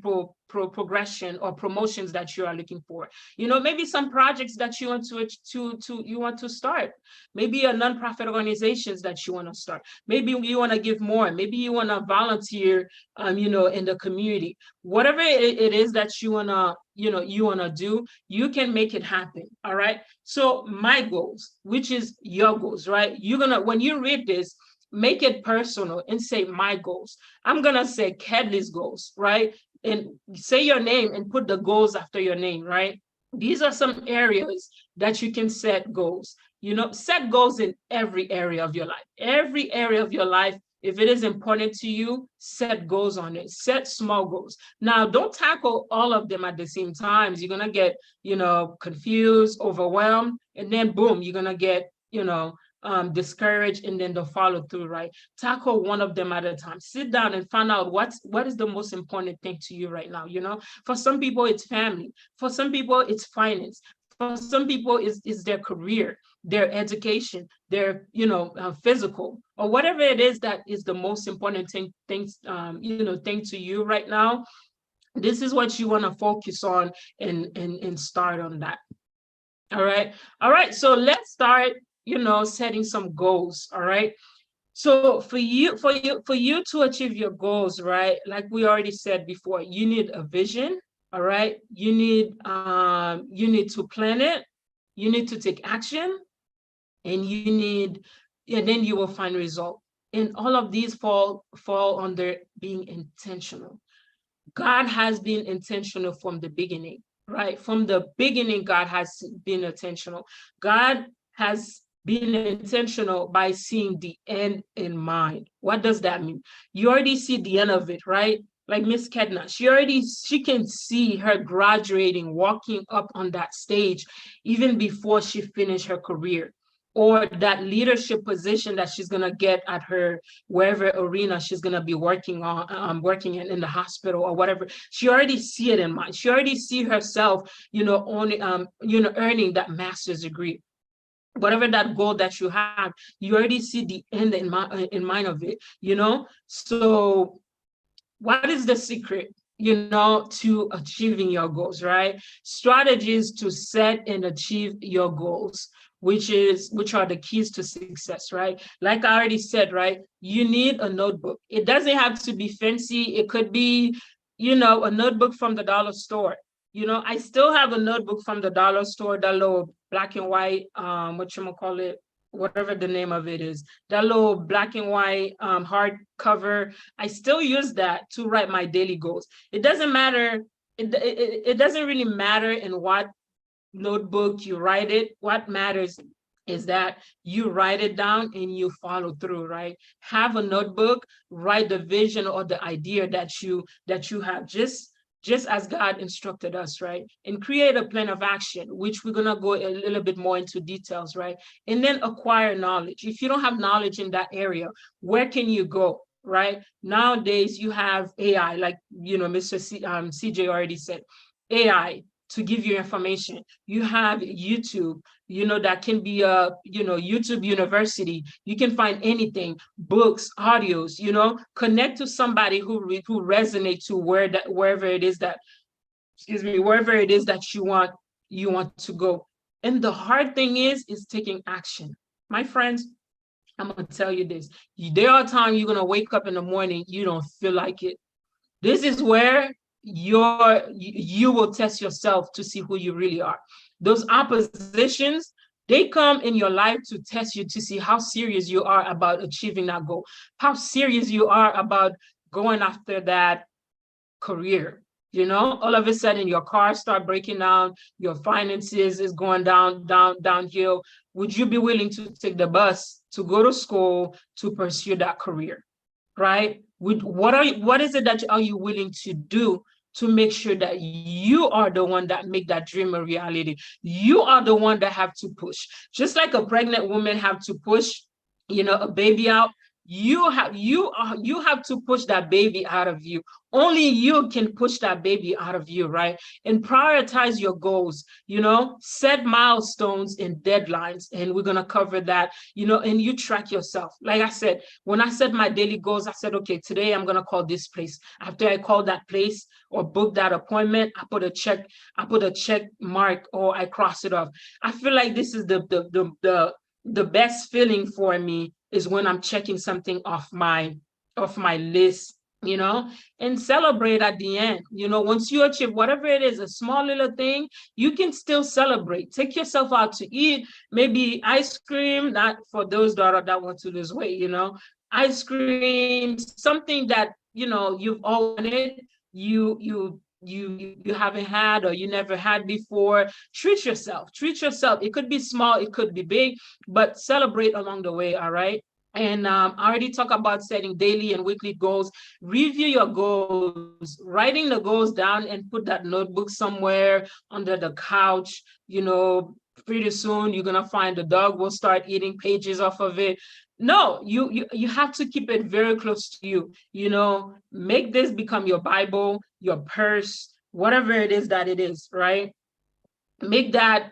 progression or promotions that you are looking for. Maybe some projects that you want to start. Maybe a nonprofit organizations that you want to start. Maybe you want to give more. Maybe you want to volunteer, in the community. Whatever it is that you want to do, you can make it happen. All right. So my goals, which is your goals, right? When you read this, make it personal and say my goals. I'm going to say Kedley's goals, right? And say your name and put the goals after your name, right? These are some areas that you can set goals. Set goals in every area of your life. Every area of your life, if it is important to you, set goals on it. Set small goals. Now, don't tackle all of them at the same time. You're going to get, confused, overwhelmed, and then boom, you're going to get, discouraged, and then the follow through, right? Tackle one of them at a time. Sit down and find out what is the most important thing to you right now. For some people, it's family. For some people, it's finance. For some people, it's their career, their education, their physical, or whatever it is that is the most important thing to you right now. This is what you want to focus on and start on that. All right. So let's start setting some goals. All right. So for you to achieve your goals, right? Like we already said before, you need a vision. All right. You need to plan it. You need to take action, and then you will find result. And all of these fall under being intentional. God has been intentional from the beginning, right? From the beginning, God has been intentional. God has been intentional by seeing the end in mind. What does that mean? You already see the end of it, right? Like Miss Kedna, she can see her graduating, walking up on that stage, even before she finished her career, or that leadership position that she's gonna get at her wherever arena she's gonna be working on, working in the hospital or whatever. She already see it in mind. She already see herself, earning that master's degree. Whatever that goal that you have, you already see the end in mind of it. So what is the secret, to achieving your goals, right? Strategies to set and achieve your goals, which are the keys to success, right? Like I already said, right? You need a notebook. It doesn't have to be fancy. It could be, a notebook from the dollar store. I still have a notebook from the dollar store, that little black and white, whatever the name of it is, that little black and white hardcover. I still use that to write my daily goals. It doesn't matter. It doesn't really matter in what notebook you write it. What matters is that you write it down and you follow through, right? Have a notebook, write the vision or the idea that you have, just as God instructed us, right? And create a plan of action, which we're gonna go a little bit more into details, right? And then acquire knowledge. If you don't have knowledge in that area, where can you go, right? Nowadays, you have AI, like, Mr. CJ already said, AI to give you information. You have YouTube, that can be a, YouTube University. You can find anything, books, audios, connect to somebody who resonates to wherever it is that you want to go. And the hard thing is taking action. My friends, I'm gonna tell you this. There are times you're gonna wake up in the morning, you don't feel like it. This is where you will test yourself to see who you really are. Those oppositions, they come in your life to test you, to see how serious you are about achieving that goal, how serious you are about going after that career. All of a sudden your car start breaking down, your finances is going downhill. Would you be willing to take the bus to go to school to pursue that career, right? What is it that are you willing to do to make sure that you are the one that make that dream a reality? You are the one that have to push. Just like a pregnant woman have to push, a baby out, you have to push that baby out of you. Only you can push that baby out of you, right? And prioritize your goals, set milestones and deadlines. And we're going to cover that, and you track yourself. Like I said, when I set my daily goals, I said, okay, today I'm going to call this place. After I call that place or book that appointment, I put a check mark, or I cross it off. I feel like this is the best feeling for me is when I'm checking something off my list, and celebrate at the end. Once you achieve whatever it is, a small little thing, you can still celebrate. Take yourself out to eat, maybe ice cream, not for those that want to lose weight, ice cream, something that, you've all wanted, you haven't had or you never had before. Treat yourself. It could be small, it could be big, but celebrate along the way. All right. And I already talked about setting daily and weekly goals. Review your goals, writing the goals down, and put that notebook somewhere under the couch. Pretty soon you're gonna find the dog will start eating pages off of it. No, you have to keep it very close to you. Make this become your Bible, your purse, whatever it is that it is, right? Make that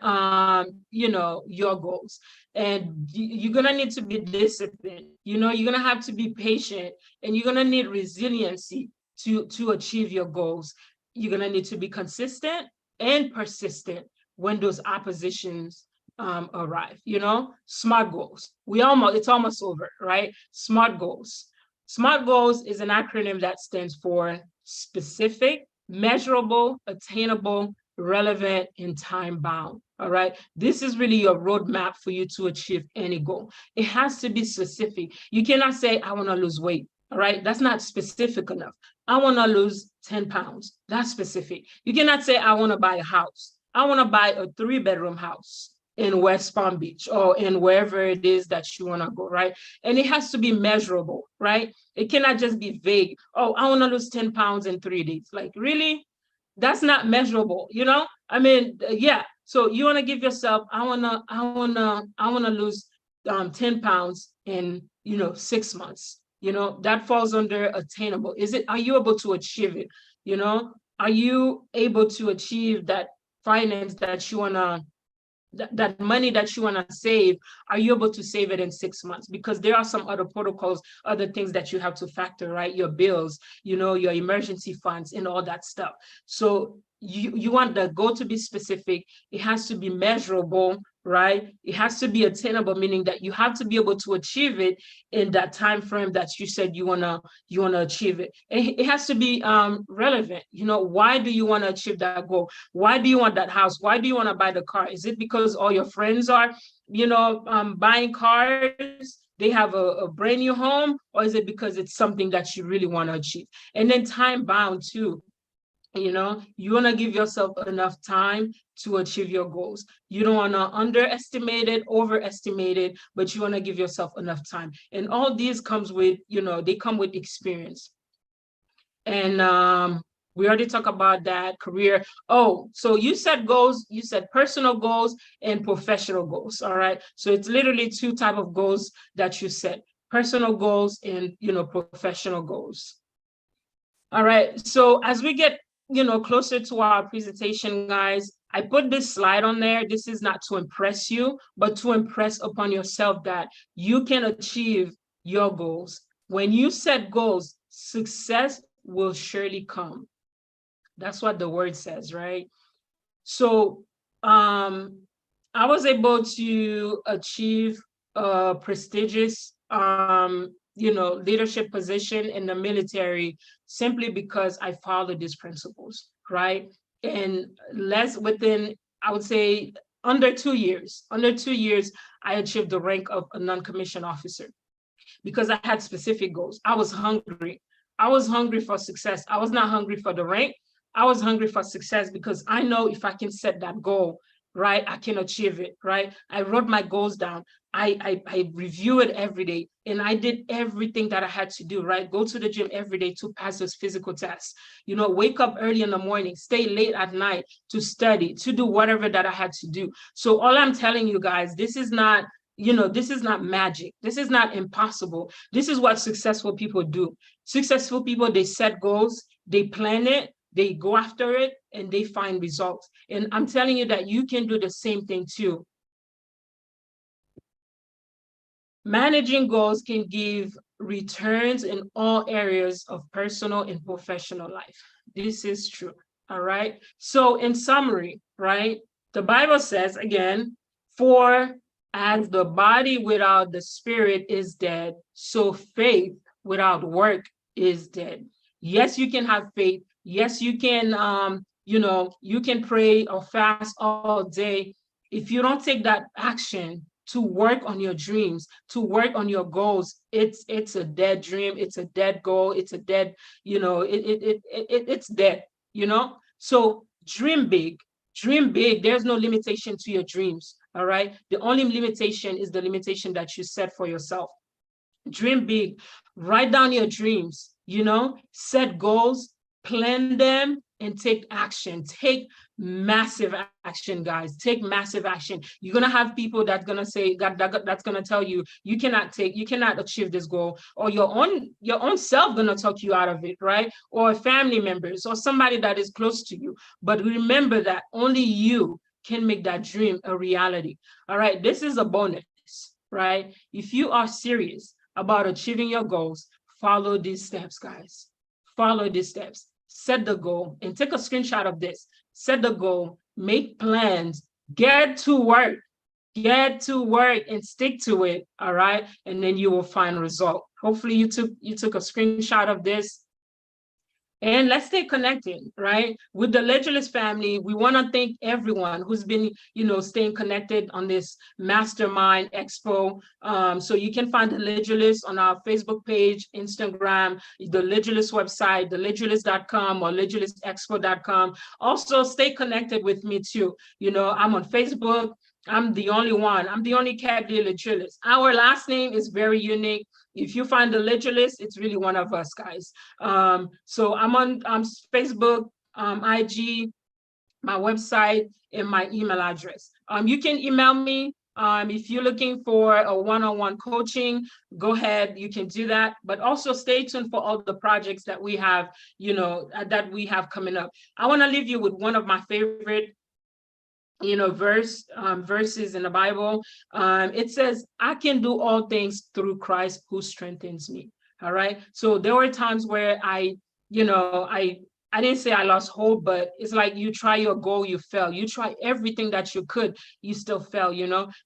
your goals. And you're gonna need to be disciplined. You're gonna have to be patient, and you're gonna need resiliency to achieve your goals. You're gonna need to be consistent and persistent when those oppositions arrive. SMART goals. It's almost over, right? SMART goals. SMART goals is an acronym that stands for specific, measurable, attainable, relevant, and time bound. All right. This is really your roadmap for you to achieve any goal. It has to be specific. You cannot say, I want to lose weight. All right, that's not specific enough. I want to lose 10 pounds. That's specific. You cannot say, I want to buy a house. I want to buy a 3-bedroom house in West Palm Beach or in wherever it is that you want to go, right? And it has to be measurable, right? It cannot just be vague. Oh, I want to lose 10 pounds in 3 days. Like, really? That's not measurable, you know? I mean, yeah. So you want to give yourself, I want to lose 10 pounds in, 6 months. That falls under attainable. Are you able to achieve it? Are you able to achieve that finance that you want to, that money that you want to save? Are you able to save it in 6 months? Because there are some other protocols, other things that you have to factor, right? Your bills, your emergency funds and all that stuff. So you want the goal to be specific. It has to be measurable, right? It has to be attainable, meaning that you have to be able to achieve it in that time frame that you said you wanna achieve it. And it has to be relevant. Why do you want to achieve that goal? Why do you want that house? Why do you want to buy the car? Is it because all your friends are, buying cars? They have a brand new home, or is it because it's something that you really want to achieve? And then time bound too. You want to give yourself enough time to achieve your goals. You don't want to underestimate it, overestimate it, but you want to give yourself enough time. And all these comes with, they come with experience. And we already talked about that career. Oh, so you set goals, you set personal goals and professional goals. All right. So it's literally 2 types of goals that you set: personal goals and, professional goals. All right. So as we get closer to our presentation, guys, I put this slide on there. This is not to impress you, but to impress upon yourself that you can achieve your goals. When you set goals, success will surely come. That's what the word says, right? So I was able to achieve a prestigious leadership position in the military simply because I followed these principles, right? And within, I would say, under 2 years, I achieved the rank of a non-commissioned officer because I had specific goals. I was hungry. I was hungry for success. I was not hungry for the rank. I was hungry for success because I know if I can set that goal, right, I can achieve it, right? I wrote my goals down. I review it every day, and I did everything that I had to do, right? Go to the gym every day to pass those physical tests, wake up early in the morning, stay late at night to study, to do whatever that I had to do. So all I'm telling you guys, this is not, this is not magic. This is not impossible. This is what successful people do. Successful people, they set goals, they plan it, they go after it, and they find results. And I'm telling you that you can do the same thing too. Managing goals can give returns in all areas of personal and professional life. This is true, all right? So in summary, right, the Bible says, again, for as the body without the spirit is dead, so faith without work is dead. Yes, you can have faith. Yes, you can, you can pray or fast all day. If you don't take that action to work on your dreams, to work on your goals, it's a dead dream. It's a dead goal. It's a dead, it's dead, So dream big. Dream big. There's no limitation to your dreams. All right. The only limitation is the limitation that you set for yourself. Dream big. Write down your dreams, set goals, plan them, and take action. Take massive action, guys. Take massive action. You're gonna have people that's gonna say that's gonna tell you you cannot achieve this goal, or your own self gonna talk you out of it, right? Or family members or somebody that is close to you. But remember that only you can make that dream a reality. All right, this is a bonus, right? If you are serious about achieving your goals, follow these steps, guys. Follow these steps. Set the goal and take a screenshot of this. Set the goal, make plans, get to work and stick to it. All right. And then you will find result. Hopefully you took a screenshot of this. And let's stay connected, right? With the Legulus family, we want to thank everyone who's been, staying connected on this Mastermind Expo. So you can find the Legulus on our Facebook page, Instagram, the Legulus website, thelegulus.com or legulusexpo.com. Also, stay connected with me too. I'm on Facebook. I'm the only one. I'm the only Cadley Legulus. Our last name is very unique. If you find the Legulus, it's really one of us, guys. So I'm on Facebook, IG, my website, and my email address. You can email me. If you're looking for a one-on-one coaching, go ahead, you can do that. But also stay tuned for all the projects that we have, that we have coming up. I want to leave you with one of my favorite verses in the Bible. It says, I can do all things through Christ who strengthens me. All right. So there were times where I didn't say I lost hope, but it's like you try your goal, you fail. You try everything that you could, you still fail,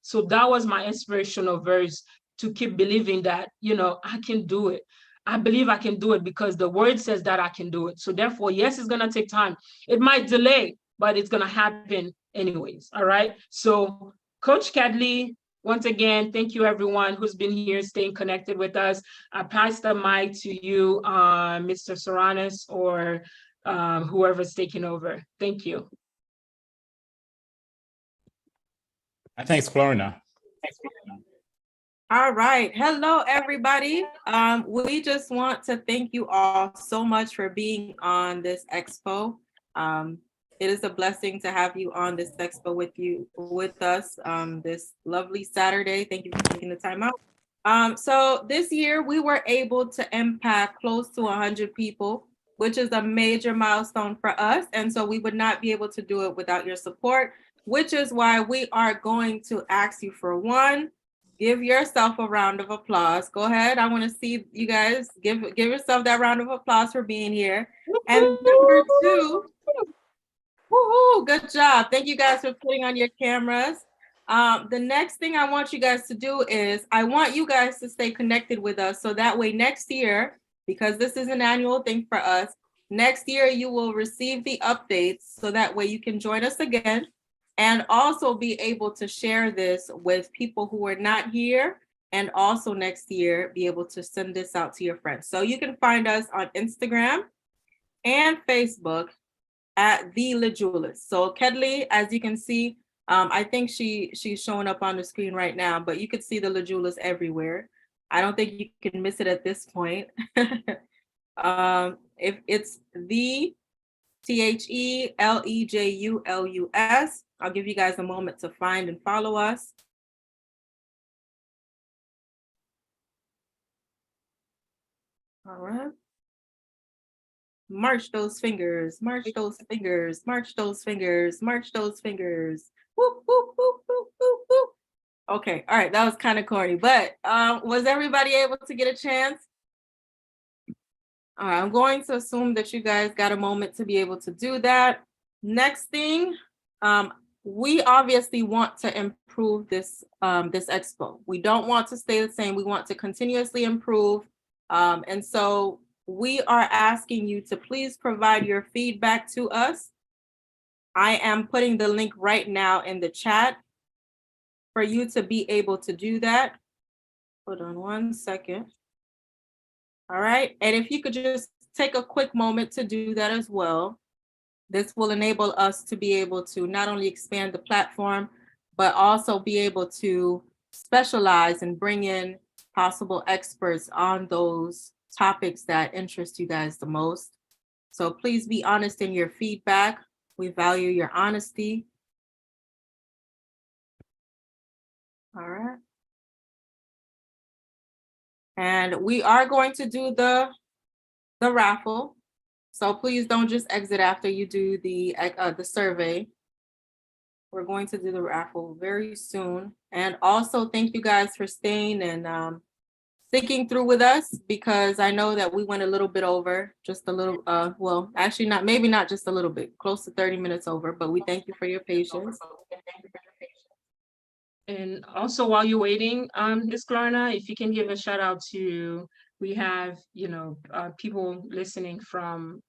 So that was my inspirational verse to keep believing that, I can do it. I believe I can do it because the word says that I can do it. So therefore, yes, it's going to take time. It might delay, but it's going to happen anyways. All right. So Coach Cadley, once again, thank you everyone who's been here staying connected with us. I pass the mic to you, Mr. Soranis, or whoever's taking over. Thank you. Thanks, Florina. All right. Hello, everybody. We just want to thank you all so much for being on this expo. It is a blessing to have you on this expo with us this lovely Saturday. Thank you for taking the time out. So this year we were able to impact close to 100 people, which is a major milestone for us. And so we would not be able to do it without your support, which is why we are going to ask you for one, give yourself a round of applause. Go ahead. I want to see you guys give yourself that round of applause for being here. And number two, woohoo, good job. Thank you guys for putting on your cameras. The next thing I want you guys to do is I want you guys to stay connected with us. So that way next year, because this is an annual thing for us, next year you will receive the updates. So that way you can join us again and also be able to share this with people who are not here. And also next year, be able to send this out to your friends. So you can find us on Instagram and Facebook at the Legulus. So Kedley, as you can see, I think she's showing up on the screen right now, but you could see the Legulus everywhere. I don't think you can miss it at this point. If it's the THELEJULUS, I'll give you guys a moment to find and follow us. All right. March those fingers, march those fingers, march those fingers, march those fingers. Whoop, whoop, whoop, whoop, whoop, whoop. Okay, all right, that was kind of corny, but was everybody able to get a chance? All right, I'm going to assume that you guys got a moment to be able to do that. Next thing, we obviously want to improve this expo. We don't want to stay the same. We want to continuously improve. And so we are asking you to please provide your feedback to us. I am putting the link right now in the chat for you to be able to do that. Hold on one second. All right, and if you could just take a quick moment to do that as well. This will enable us to be able to not only expand the platform, but also be able to specialize and bring in possible experts on those topics that interest you guys the most. So please be honest in your feedback. We value your honesty. All right. And we are going to do the raffle. So please don't just exit after you do the survey. We're going to do the raffle very soon. And also thank you guys for staying and sticking through with us, because I know that we went a little bit over, just a little, well, actually not, maybe not just a little bit, close to 30 minutes over, but we thank you for your patience. And also while you're waiting, Ms. Klarna, if you can give a shout out to We have, people listening from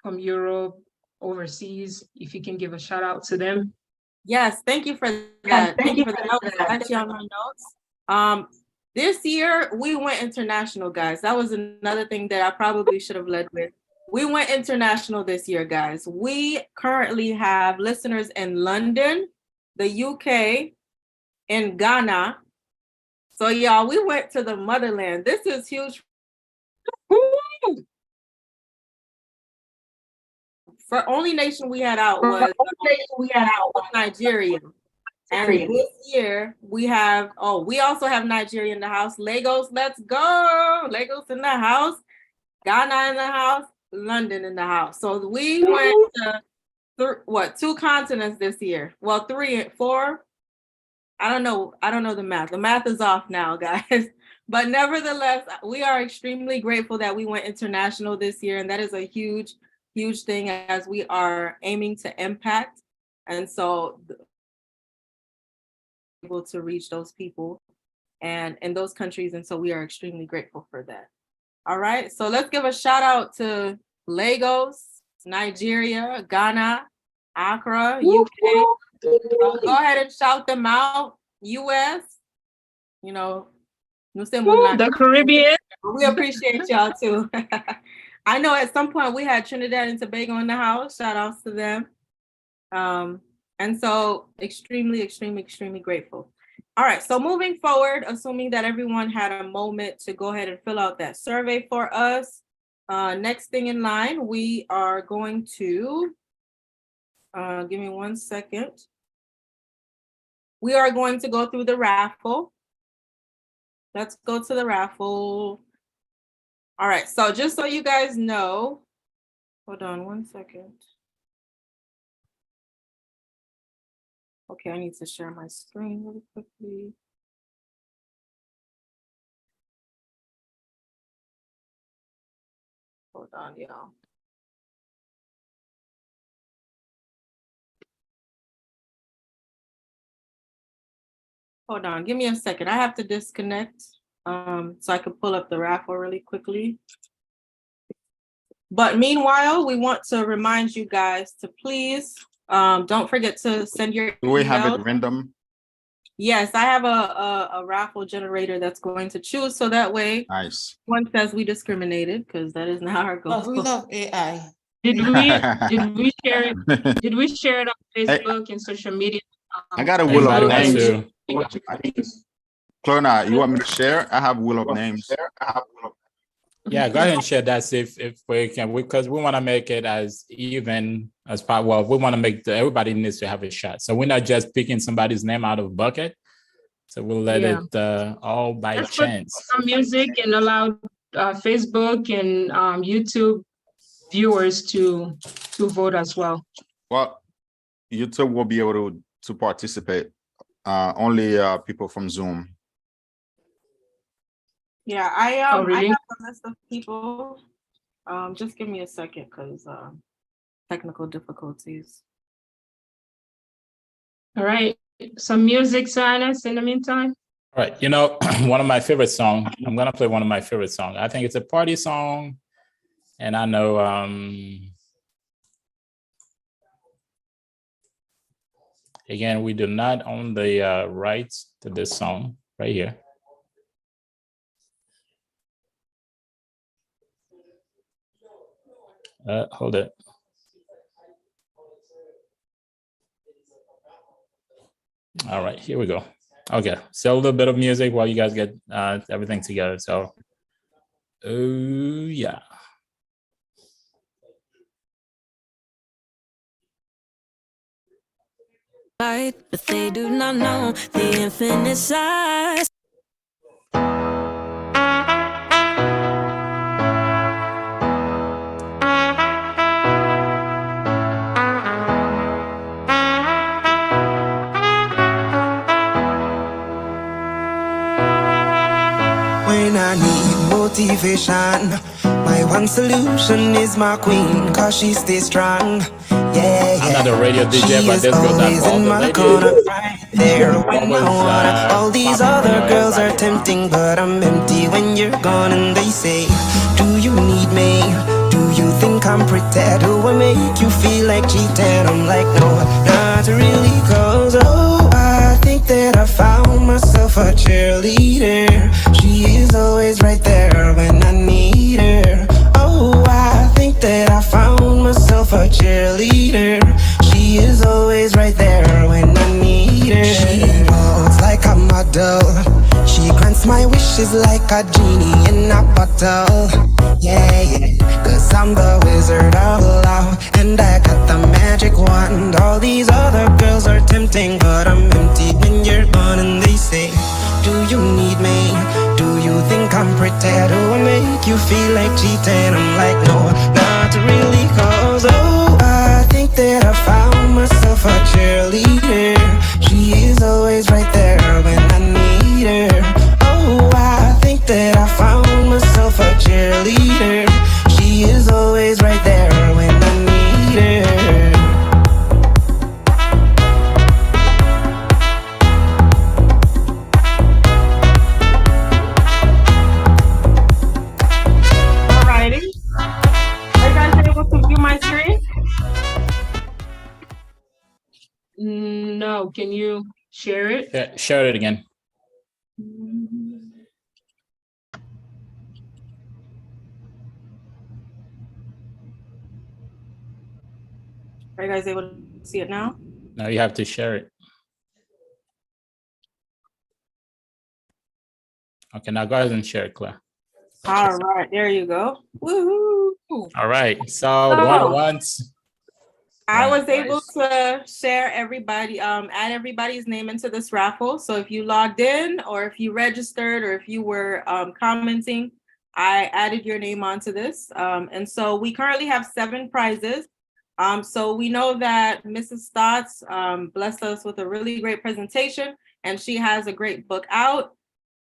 Europe, overseas. If you can give a shout out to them. Yes, thank you for that. Thank you for the notes. Actually, on my notes. This year we went international, guys. That was another thing that I probably should have led with. We went international this year, guys. We currently have listeners in London, the UK, in Ghana. So y'all, we went to the motherland. This is huge. For only nation we had out was Nigeria. And this year we have, we also have Nigeria in the house. Lagos, let's go. Lagos in the house. Ghana in the house. London in the house. So we went to 2 continents this year. Well, 3, 4. I don't know the math. The math is off now, guys. But nevertheless, we are extremely grateful that we went international this year. And that is a huge, huge thing as we are aiming to impact. And so able to reach those people and in those countries. And so we are extremely grateful for that. All right. So let's give a shout out to Lagos, Nigeria, Ghana, Accra, UK. Go ahead and shout them out. US, the Caribbean. We appreciate y'all too. I know at some point we had Trinidad and Tobago in the house. Shout outs to them. And so extremely, extremely, extremely grateful. All right, so moving forward, assuming that everyone had a moment to go ahead and fill out that survey for us. Next thing in line, we are going to, give me 1 second. We are going to go through the raffle. Let's go to the raffle. All right, so just so you guys know, hold on 1 second. Okay, I need to share my screen really quickly. Hold on, y'all. Hold on, give me a second. I have to disconnect so I can pull up the raffle really quickly. But meanwhile, we want to remind you guys to please don't forget to send your Do we have email. it random? Yes, I have a raffle generator that's going to choose so that way Nice. one says we discriminated because that is not our goal. Oh, we love AI. Did we share it? Did we share it on Facebook and social media? I got a wheel of names. too. Clona, you want me to share? I have wheel of names. Yeah, go ahead and share that if we can, because we want to make it as even as possible. Well, we want to make everybody needs to have a shot. So we're not just picking somebody's name out of bucket. So we'll let it all by chance. Some music and allow Facebook and YouTube viewers to vote as well. Well, YouTube will be able to participate. Only people from Zoom. Yeah, I really? have a list of people. Just give me a second because technical difficulties. All right, some music, Sinus, in the meantime. All right, one of my favorite songs. I'm gonna play one of my favorite songs. I think it's a party song, and I know again, we do not own the rights to this song right here. Hold it. All right, here we go. Okay, so a little bit of music while you guys get everything together. So, oh yeah. But they do not know the infinite size. When I need motivation, my one solution is my queen, cause she stays strong. Yeah, I'm not a radio DJ, but this goes out to all the ladies. Right there. What was All these popping in other your head girls back are there, Ron? tempting, but I'm empty when you're gone. And they say, do you need me? Do you think I'm pretty? Do I make you feel like cheating? I'm like, no, not really, cause oh, I think that I found myself a cheerleader. She is always right there when I need her. Oh, I think that I found myself a cheerleader. She is always right there when I need her. She walks like a model. She grants my wishes like a genie in a bottle. Yeah, yeah, cause I'm the wizard of love, and I got the magic wand. All these other girls are tempting, but I'm empty when you're gone. And they say, do you need me? Do you think I'm pretty? Do I make you feel like cheating? I'm like, no, not really, cause oh, I think that I found myself a cheerleader. She is always right there when I need her. Oh, I think that I found myself a cheerleader. She is always right there when I need her. Alrighty. Are you guys able to view my screen? No, can you share it? Yeah, share it again. Are you guys able to see it now? Now you have to share it. Okay, now go ahead and share it, Claire. All right, there you go. Woohoo! All right, so going once. I was able to share everybody, add everybody's name into this raffle. So if you logged in, or if you registered, or if you were commenting, I added your name onto this. And so we currently have 7 prizes. So we know that Mrs. Stotts blessed us with a really great presentation, and she has a great book out.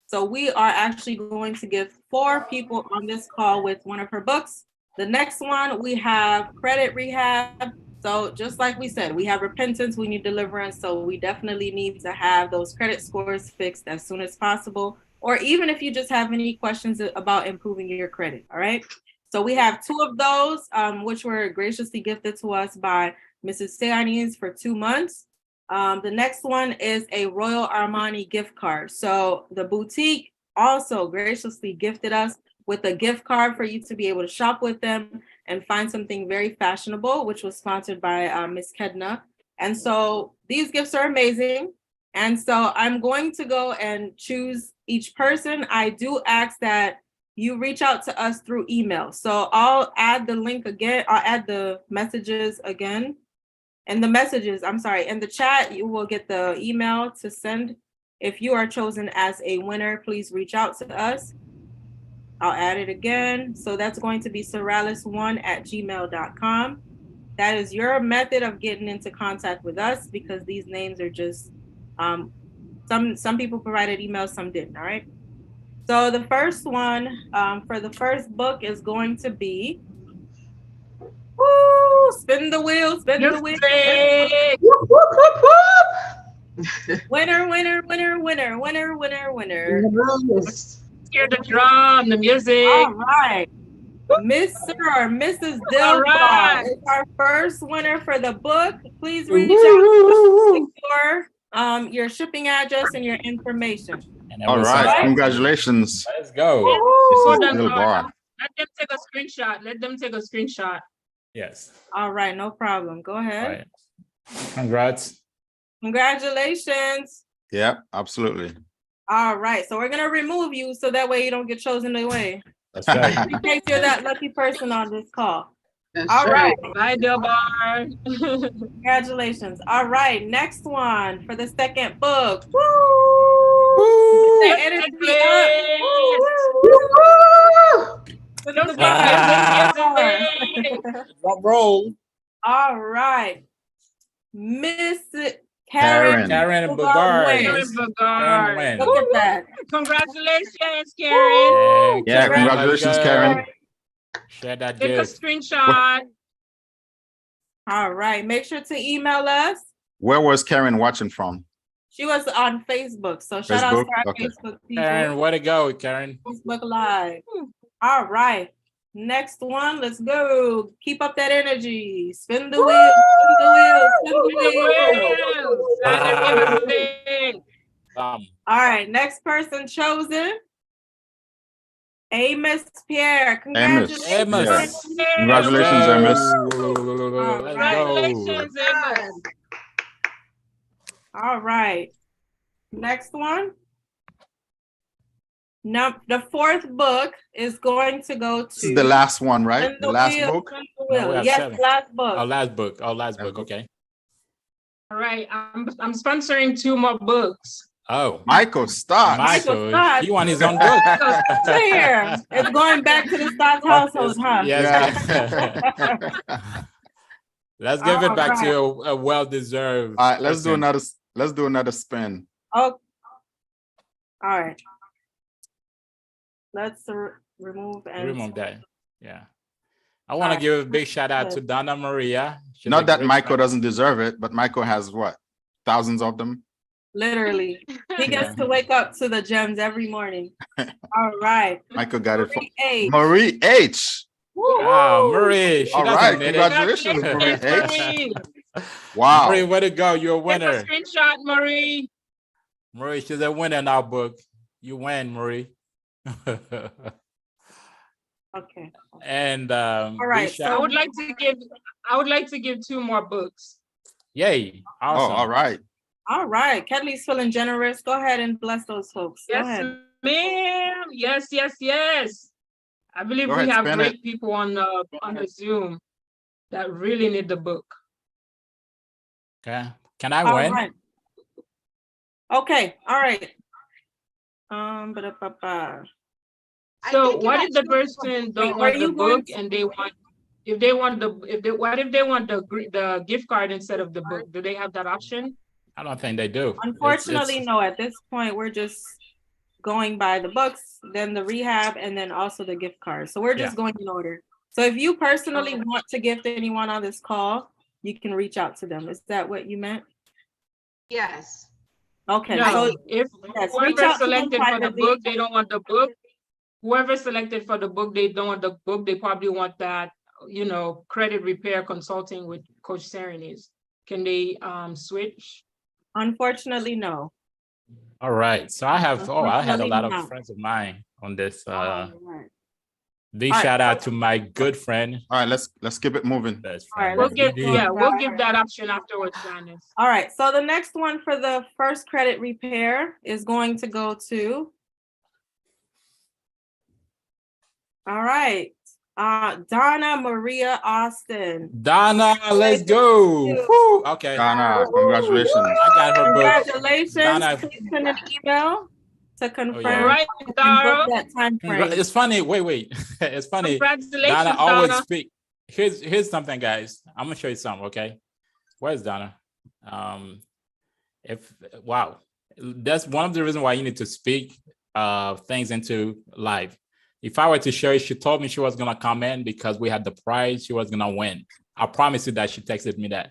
So we are actually going to give 4 people on this call with one of her books. The next one, we have Credit Rehab. So just like we said, we have repentance, we need deliverance. So we definitely need to have those credit scores fixed as soon as possible, or even if you just have any questions about improving your credit, all right? So we have 2 of those, which were graciously gifted to us by Mrs. Steyanis for 2 months. The next one is a Royal Armani gift card. So the boutique also graciously gifted us with a gift card for you to be able to shop with them and find something very fashionable, which was sponsored by Miss Kedna. And so these gifts are amazing. And so I'm going to go and choose each person. I do ask that you reach out to us through email. So I'll add the link again. I'll add the messages again. And the messages, I'm sorry, in the chat, you will get the email to send. If you are chosen as a winner, please reach out to us. I'll add it again. So that's going to be sorales1@gmail.com. That is your method of getting into contact with us, because these names are just, some people provided emails, some didn't, all right? So the first one for the first book is going to be, woo, spin the wheel, spin the wheel. Winner, winner, winner, winner, winner, winner, winner. Hear the drum, the music. All right. Mr. or Mrs. Dilbar is our first winner for the book. Please reach out for your shipping address and your information. All right, congratulations. Let's go. Hold on, Dilbar. let them take a screenshot. Let them take a screenshot. Yes. All right, no problem. Go ahead. All right. Congrats. Congratulations. Yeah, absolutely. All right, so we're gonna remove you so that way you don't get chosen away. That's right. In case you're that lucky person on this call. All right. Bye, Dilbar. Congratulations. All right, next one for the second book. Woo! The energy up. Roll. All right. Miss Karen. Karen Bogard. Karen Bogard. wins. Look at that. Congratulations, Karen. Yeah, congratulations, Karen. Share that Take a gift. screenshot. All right. Make sure to email us. Where was Karen watching from? She was on Facebook. So shout out to our Okay. Facebook people. Karen, where to go, Karen? Facebook Live. All right. Next one. Let's go. Keep up that energy. Spin the wheel. Spin the wheel. Spin the wheel. All right. Next person chosen. Amos Pierre. Congratulations. Amos. Yes. Congratulations, Amos. Congratulations, Amos. All right. Next one. Now, the fourth book is going to go to. This is the last one, right? The last book? No, yes, 7. last book. Our last book. Our last book. Okay. All right. I'm sponsoring 2 more books. Oh, Michael Stott. Michael, he won his own book. Here, it's going back to the Stott household, huh? Yes. Let's give it back to a well-deserved. All right, let's do another spin. Oh, all right. Let's remove that. Yeah. I want to give a big shout out to Donna Maria. Not that Michael doesn't deserve it, but Michael has what? Thousands of them? Literally. He gets to wake up to the gems every morning. All right. Michael got it for H. Marie H. Wow, Marie. All right, congratulations, Marie H. Wow. Marie, way to go. You're a winner. Take a screenshot, Marie. Marie, she's a winner in our book. You win, Marie. Okay. And all right. So I would like to give 2 more books. Yay. Awesome. Oh, all right. All right. Kelly's feeling generous. Go ahead and bless those folks. Go ahead. Ma'am. Yes. I believe we have great people on the Zoom that really need the book. Okay. Can I win? Right. Okay. All right. So what if the person don't want the book and they want, what if they want the gift card instead of the book? Do they have that option? I don't think they do. Unfortunately, no. At this point, we're just going by the books, then the rehab, and then also the gift card. So we're just going in order. So if you personally want to gift anyone on this call, you can reach out to them. Is that what you meant? Yes. Okay. No, So if whoever selected for the book, they don't want the book. Whoever selected for the book, they don't want the book. They probably want that, credit repair consulting with Coach Serenes. Can they switch? Unfortunately, no. All right. So I had a lot of friends of mine on this. Big shout out to my good friend. All right, let's keep it moving. All right, we'll give that option afterwards, Janice. All right. So the next one for the first credit repair is going to go to. All right. Donna Maria Austin. Donna, let's go. Woo. Okay. Donna, congratulations. I got her book. Congratulations. Donna. Please send an email to confirm Right, Dara. that time frame. It's funny. Wait. It's funny. Congratulations, Donna always Donna. speak. Here's something, guys. I'm gonna show you something. Okay. Where's Donna? That's one of the reasons why you need to speak things into live. If I were to show you, she told me she was gonna come in because we had the prize. She was gonna win. I promise you that she texted me that.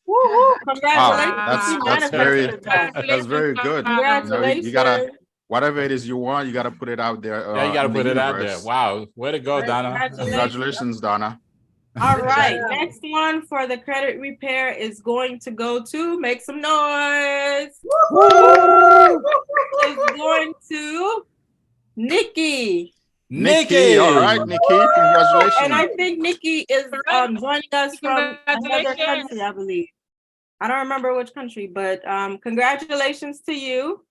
Woo-hoo. Congratulations. Wow, that's very good. Congratulations. You gotta, whatever it is you want, you gotta put it out there. Yeah, you gotta put it out there. Wow, way to go, Donna. Congratulations, Donna. All right, next one for the credit repair is going to go to, make some noise. It's going to Nikki. Nikki, all right, Nikki, congratulations. And I think Nikki is joining us from another country, I believe. I don't remember which country, but congratulations to you.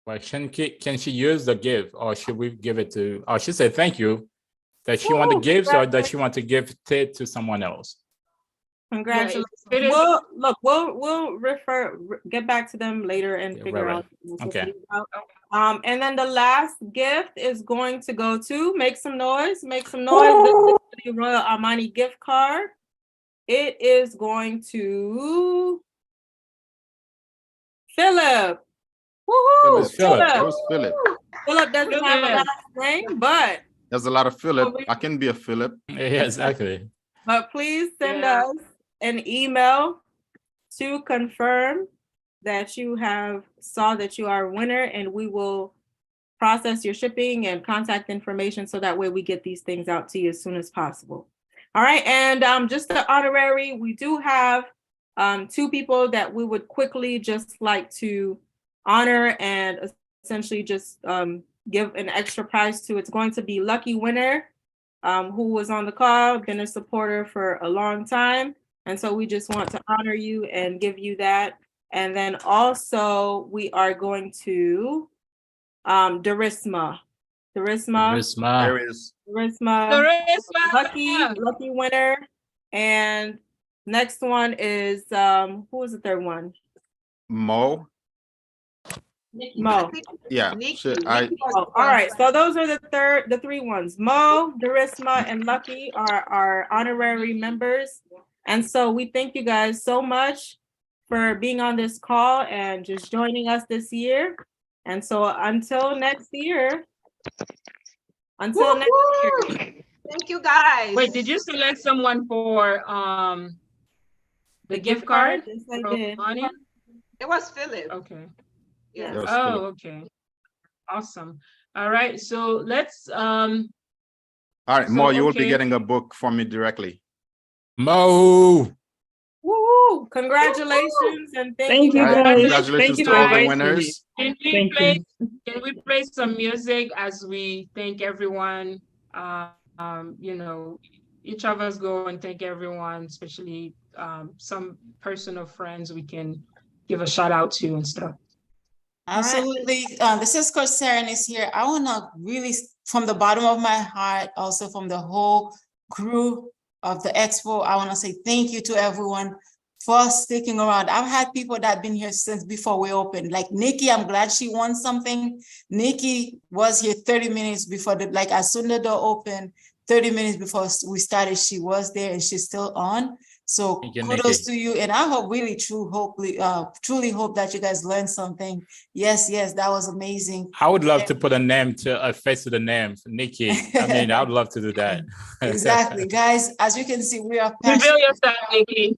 Well, can she use the gift, or should we give it to? Oh, she said thank you. Does she want the gifts, or does she want to give it to someone else? Congratulations. Yeah, we'll get back to them later and figure out. Okay. And then the last gift is going to go to, make some noise. This is the Royal Armani gift card. It is going to Philip. Woohoo! Philip. Philip doesn't have a last name, but there's a lot of Philip. I can be a Philip. Yeah, exactly. But please send us an email to confirm that you have saw that you are a winner, and we will process your shipping and contact information so that way we get these things out to you as soon as possible. All right, and just the honorary, we do have 2 people that we would quickly just like to honor and essentially just give an extra prize to. It's going to be lucky winner, who was on the call, been a supporter for a long time. And so we just want to honor you and give you that. And then also we are going to Darisma, lucky winner. And next one is who was the third one? Mo. Mo. Yeah. All right. So those are the 3 ones. Mo, Darisma, and Lucky are our honorary members. And so we thank you guys so much for being on this call and just joining us this year. And so until next year. Thank you guys. Wait, did you select someone for the gift card? Yes, I did. It was Philip. Okay. Yeah. Oh, okay. Awesome. All right. So let's all right, Mo, you will be getting a book from me directly. Mo. Woo! Congratulations and thank you guys. guys. Congratulations to all the winners. Can we play some music as we thank everyone? You know, each of us go and thank everyone, especially some personal friends we can give a shout out to and stuff. Absolutely. This is Coach Serenis here. I want to really, from the bottom of my heart, also from the whole crew of the Expo, I want to say thank you to everyone for sticking around. I've had people that have been here since before we opened. Like Nikki, I'm glad she won something. Nikki was here 30 minutes before as soon as the door opened, 30 minutes before we started, she was there and she's still on. So kudos to you. And I hope really truly hope that you guys learned something. Yes, that was amazing. I would love to put a face to the name for Nikki. I mean, I would love to do that. Exactly. Guys, as you can see, we are passionate. Reveal yourself, Nikki.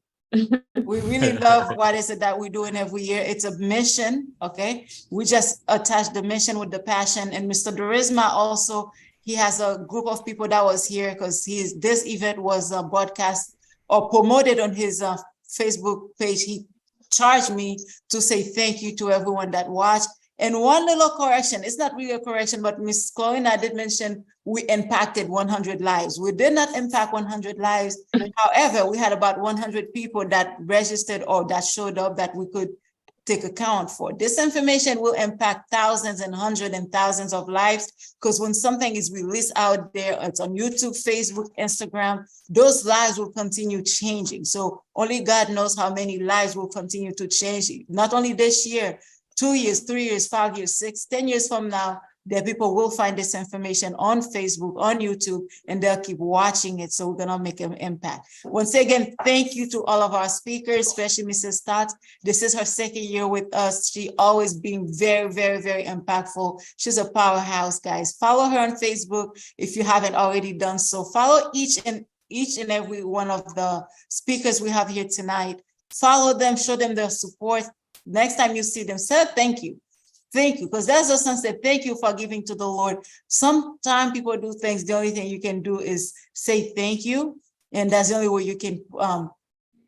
We really love what is it that we're doing every year. It's a mission, okay? We just attach the mission with the passion. And Mr. Darisma also, he has a group of people that was here because this event was broadcast or promoted on his Facebook page. He charged me to say thank you to everyone that watched. And one little correction, it's not really a correction, but Ms. Chloe did mention we impacted 100 lives. We did not impact 100 lives. However, we had about 100 people that registered or that showed up that we could take account for. This information will impact thousands and hundreds and thousands of lives, because when something is released out there, it's on YouTube, Facebook, Instagram, those lives will continue changing. So only God knows how many lives will continue to change, not only this year, 2 years, 3 years, 5 years, 6, 10 years from now, that people will find this information on Facebook, on YouTube, and they'll keep watching it. So we're gonna make an impact. Once again, thank you to all of our speakers, especially Mrs. Stott. This is her 2nd year with us. She always been very, very, very impactful. She's a powerhouse, guys. Follow her on Facebook if you haven't already done so. Follow each and every one of the speakers we have here tonight. Follow them, show them their support. Next time you see them, say thank you. Thank you, because that's just say thank you for giving to the Lord. Sometimes people do things, the only thing you can do is say thank you, and that's the only way you can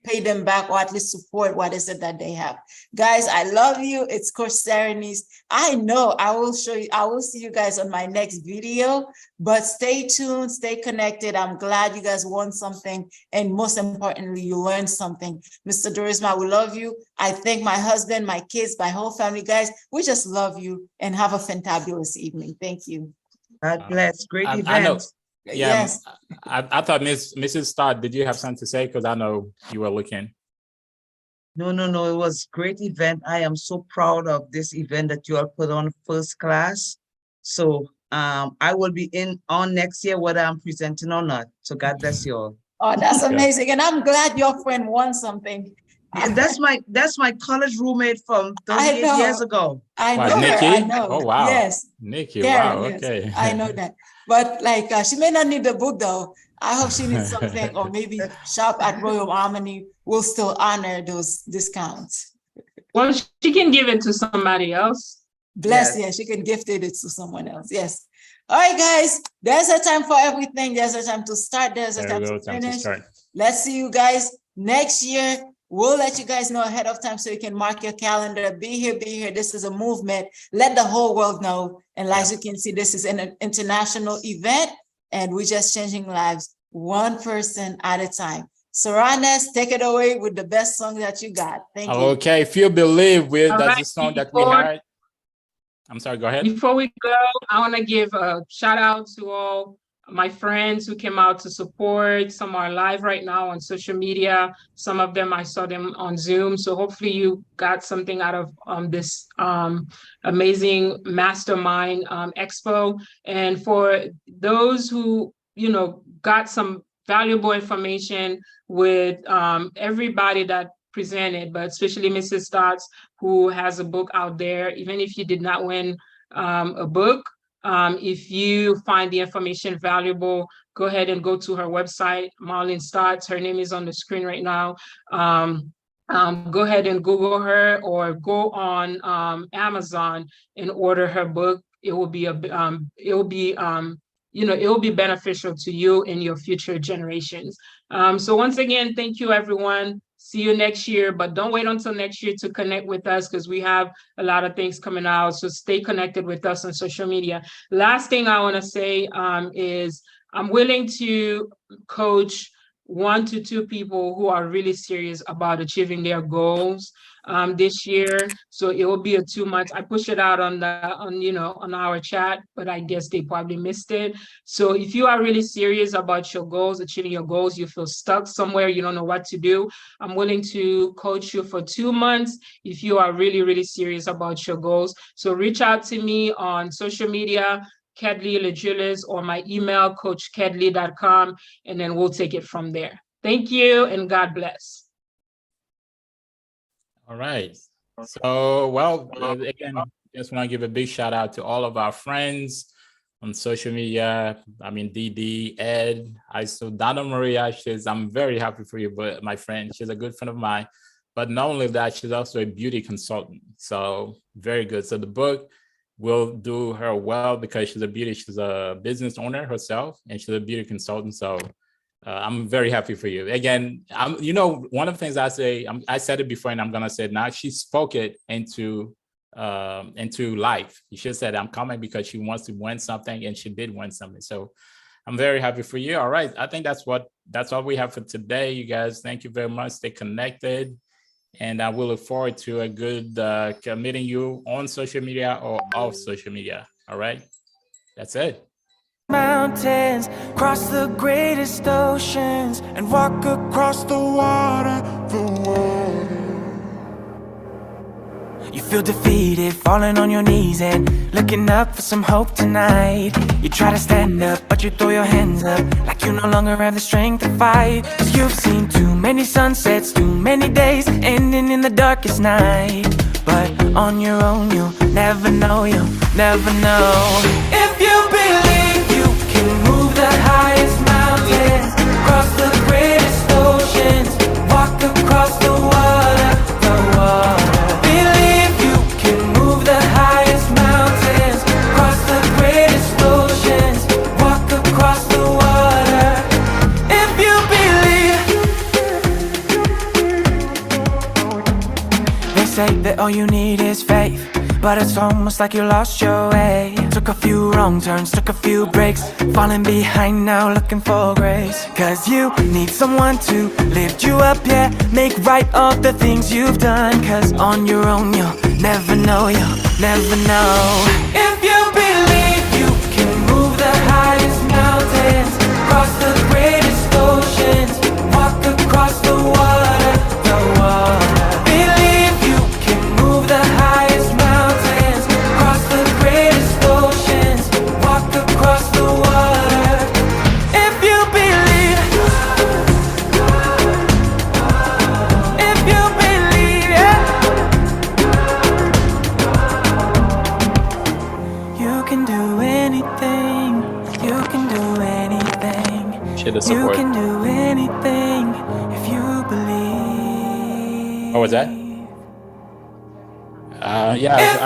pay them back or at least support what is it that they have. Guys, I love you. It's Coach Serenis. I know I will see you guys on my next video, but stay tuned, stay connected. I'm glad you guys won something, and most importantly, you learned something. Mr. Darisma, we love you. I thank my husband, my kids, my whole family. Guys, we just love you, and have a fantabulous evening. Thank you. God bless. Great event. I know. Yeah, Yes. I thought Mrs. Stott, did you have something to say? Because I know you were looking. No. It was a great event. I am so proud of this event that you all put on first class. So I will be on next year, whether I'm presenting or not. So God bless you all. Oh, that's amazing. And I'm glad your friend won something. Yeah, that's my college roommate from 38 years ago. I know. Wow, Nikki? I know. Oh, wow. Yes. Nikki, Karen, wow, yes. okay. I know that. But she may not need the book though. I hope she needs something, or maybe shop at Royal Harmony will still honor those discounts. Well, she can give it to somebody else. Bless, yeah, she can gift it to someone else. Yes. All right, guys, there's a time for everything. There's a time to start. There's a time to finish. Let's see you guys next year. We'll let you guys know ahead of time so you can mark your calendar. Be here, be here. This is a movement. Let the whole world know. And as you can see, this is an international event, and we're just changing lives one person at a time. Saranes, take it away with the best song that you got. Thank you. Okay, If You Believe, that's the song that we had. I'm sorry, go ahead. Before we go, I want to give a shout out to all my friends who came out to support. Some are live right now on social media. Some of them, I saw them on Zoom. So hopefully you got something out of this amazing mastermind expo. And for those who, got some valuable information with everybody that presented, but especially Mrs. Stotts, who has a book out there. Even if you did not win a book, if you find the information valuable, go ahead and go to her website, Marlene Stotts. Her name is on the screen right now. Go ahead and Google her or go on Amazon and order her book. It will be it will be beneficial to you and your future generations. So once again, thank you, everyone. See you next year, but don't wait until next year to connect with us because we have a lot of things coming out. So stay connected with us on social media. Last thing I want to say is I'm willing to coach 1 to 2 people who are really serious about achieving their goals this year. So it will be a 2 months. I push it out on our chat, but I guess they probably missed it. So if you are really serious about your goals, achieving your goals, you feel stuck somewhere, you don't know what to do, I'm willing to coach you for 2 months if you are really, really serious about your goals. So reach out to me on social media, Kedley LeJulius, or my email, coachkedley.com, and then we'll take it from there. Thank you, and God bless. All right. So, well, again, just want to give a big shout out to all of our friends on social media. I mean, Didi, Ed, I saw Donna Maria. I'm very happy for you, but my friend, she's a good friend of mine. But not only that, she's also a beauty consultant. So very good. So the book will do her well because she's a business owner herself, and she's a beauty consultant. So I'm very happy for you. Again, one of the things I say, I said it before and I'm gonna say it now, she spoke it into life. She said, I'm coming because she wants to win something, and she did win something. So I'm very happy for you. All right, I think that's all we have for today, you guys. Thank you very much. Stay connected. And I will look forward to a good meeting you on social media or off social media. All right, that's it. Mountains, cross the greatest oceans, and walk across the water. You feel defeated, falling on your knees and looking up for some hope tonight. You try to stand up, but you throw your hands up like you no longer have the strength to fight. 'Cause you've seen too many sunsets, too many days ending in the darkest night. But on your own, you'll never know, If you believe you can move the highest mountains, cross the greatest oceans, walk across the water. Believe you can move the highest mountains, cross the greatest oceans, walk across the water. If you believe. They say that all you need is faith, but it's almost like you lost your way. Took a few wrong turns, took a few breaks, falling behind now looking for grace. 'Cause you need someone to lift you up, yeah, make right all the things you've done. 'Cause on your own you'll never know, If you believe you can move the highest mountains, cross the greatest oceans, walk across the water. Believe you can move the highest mountains, cross the greatest oceans, walk across the water. If you believe, yeah. You can do anything, you can do anything. You can do anything if you believe. What was that? Yeah,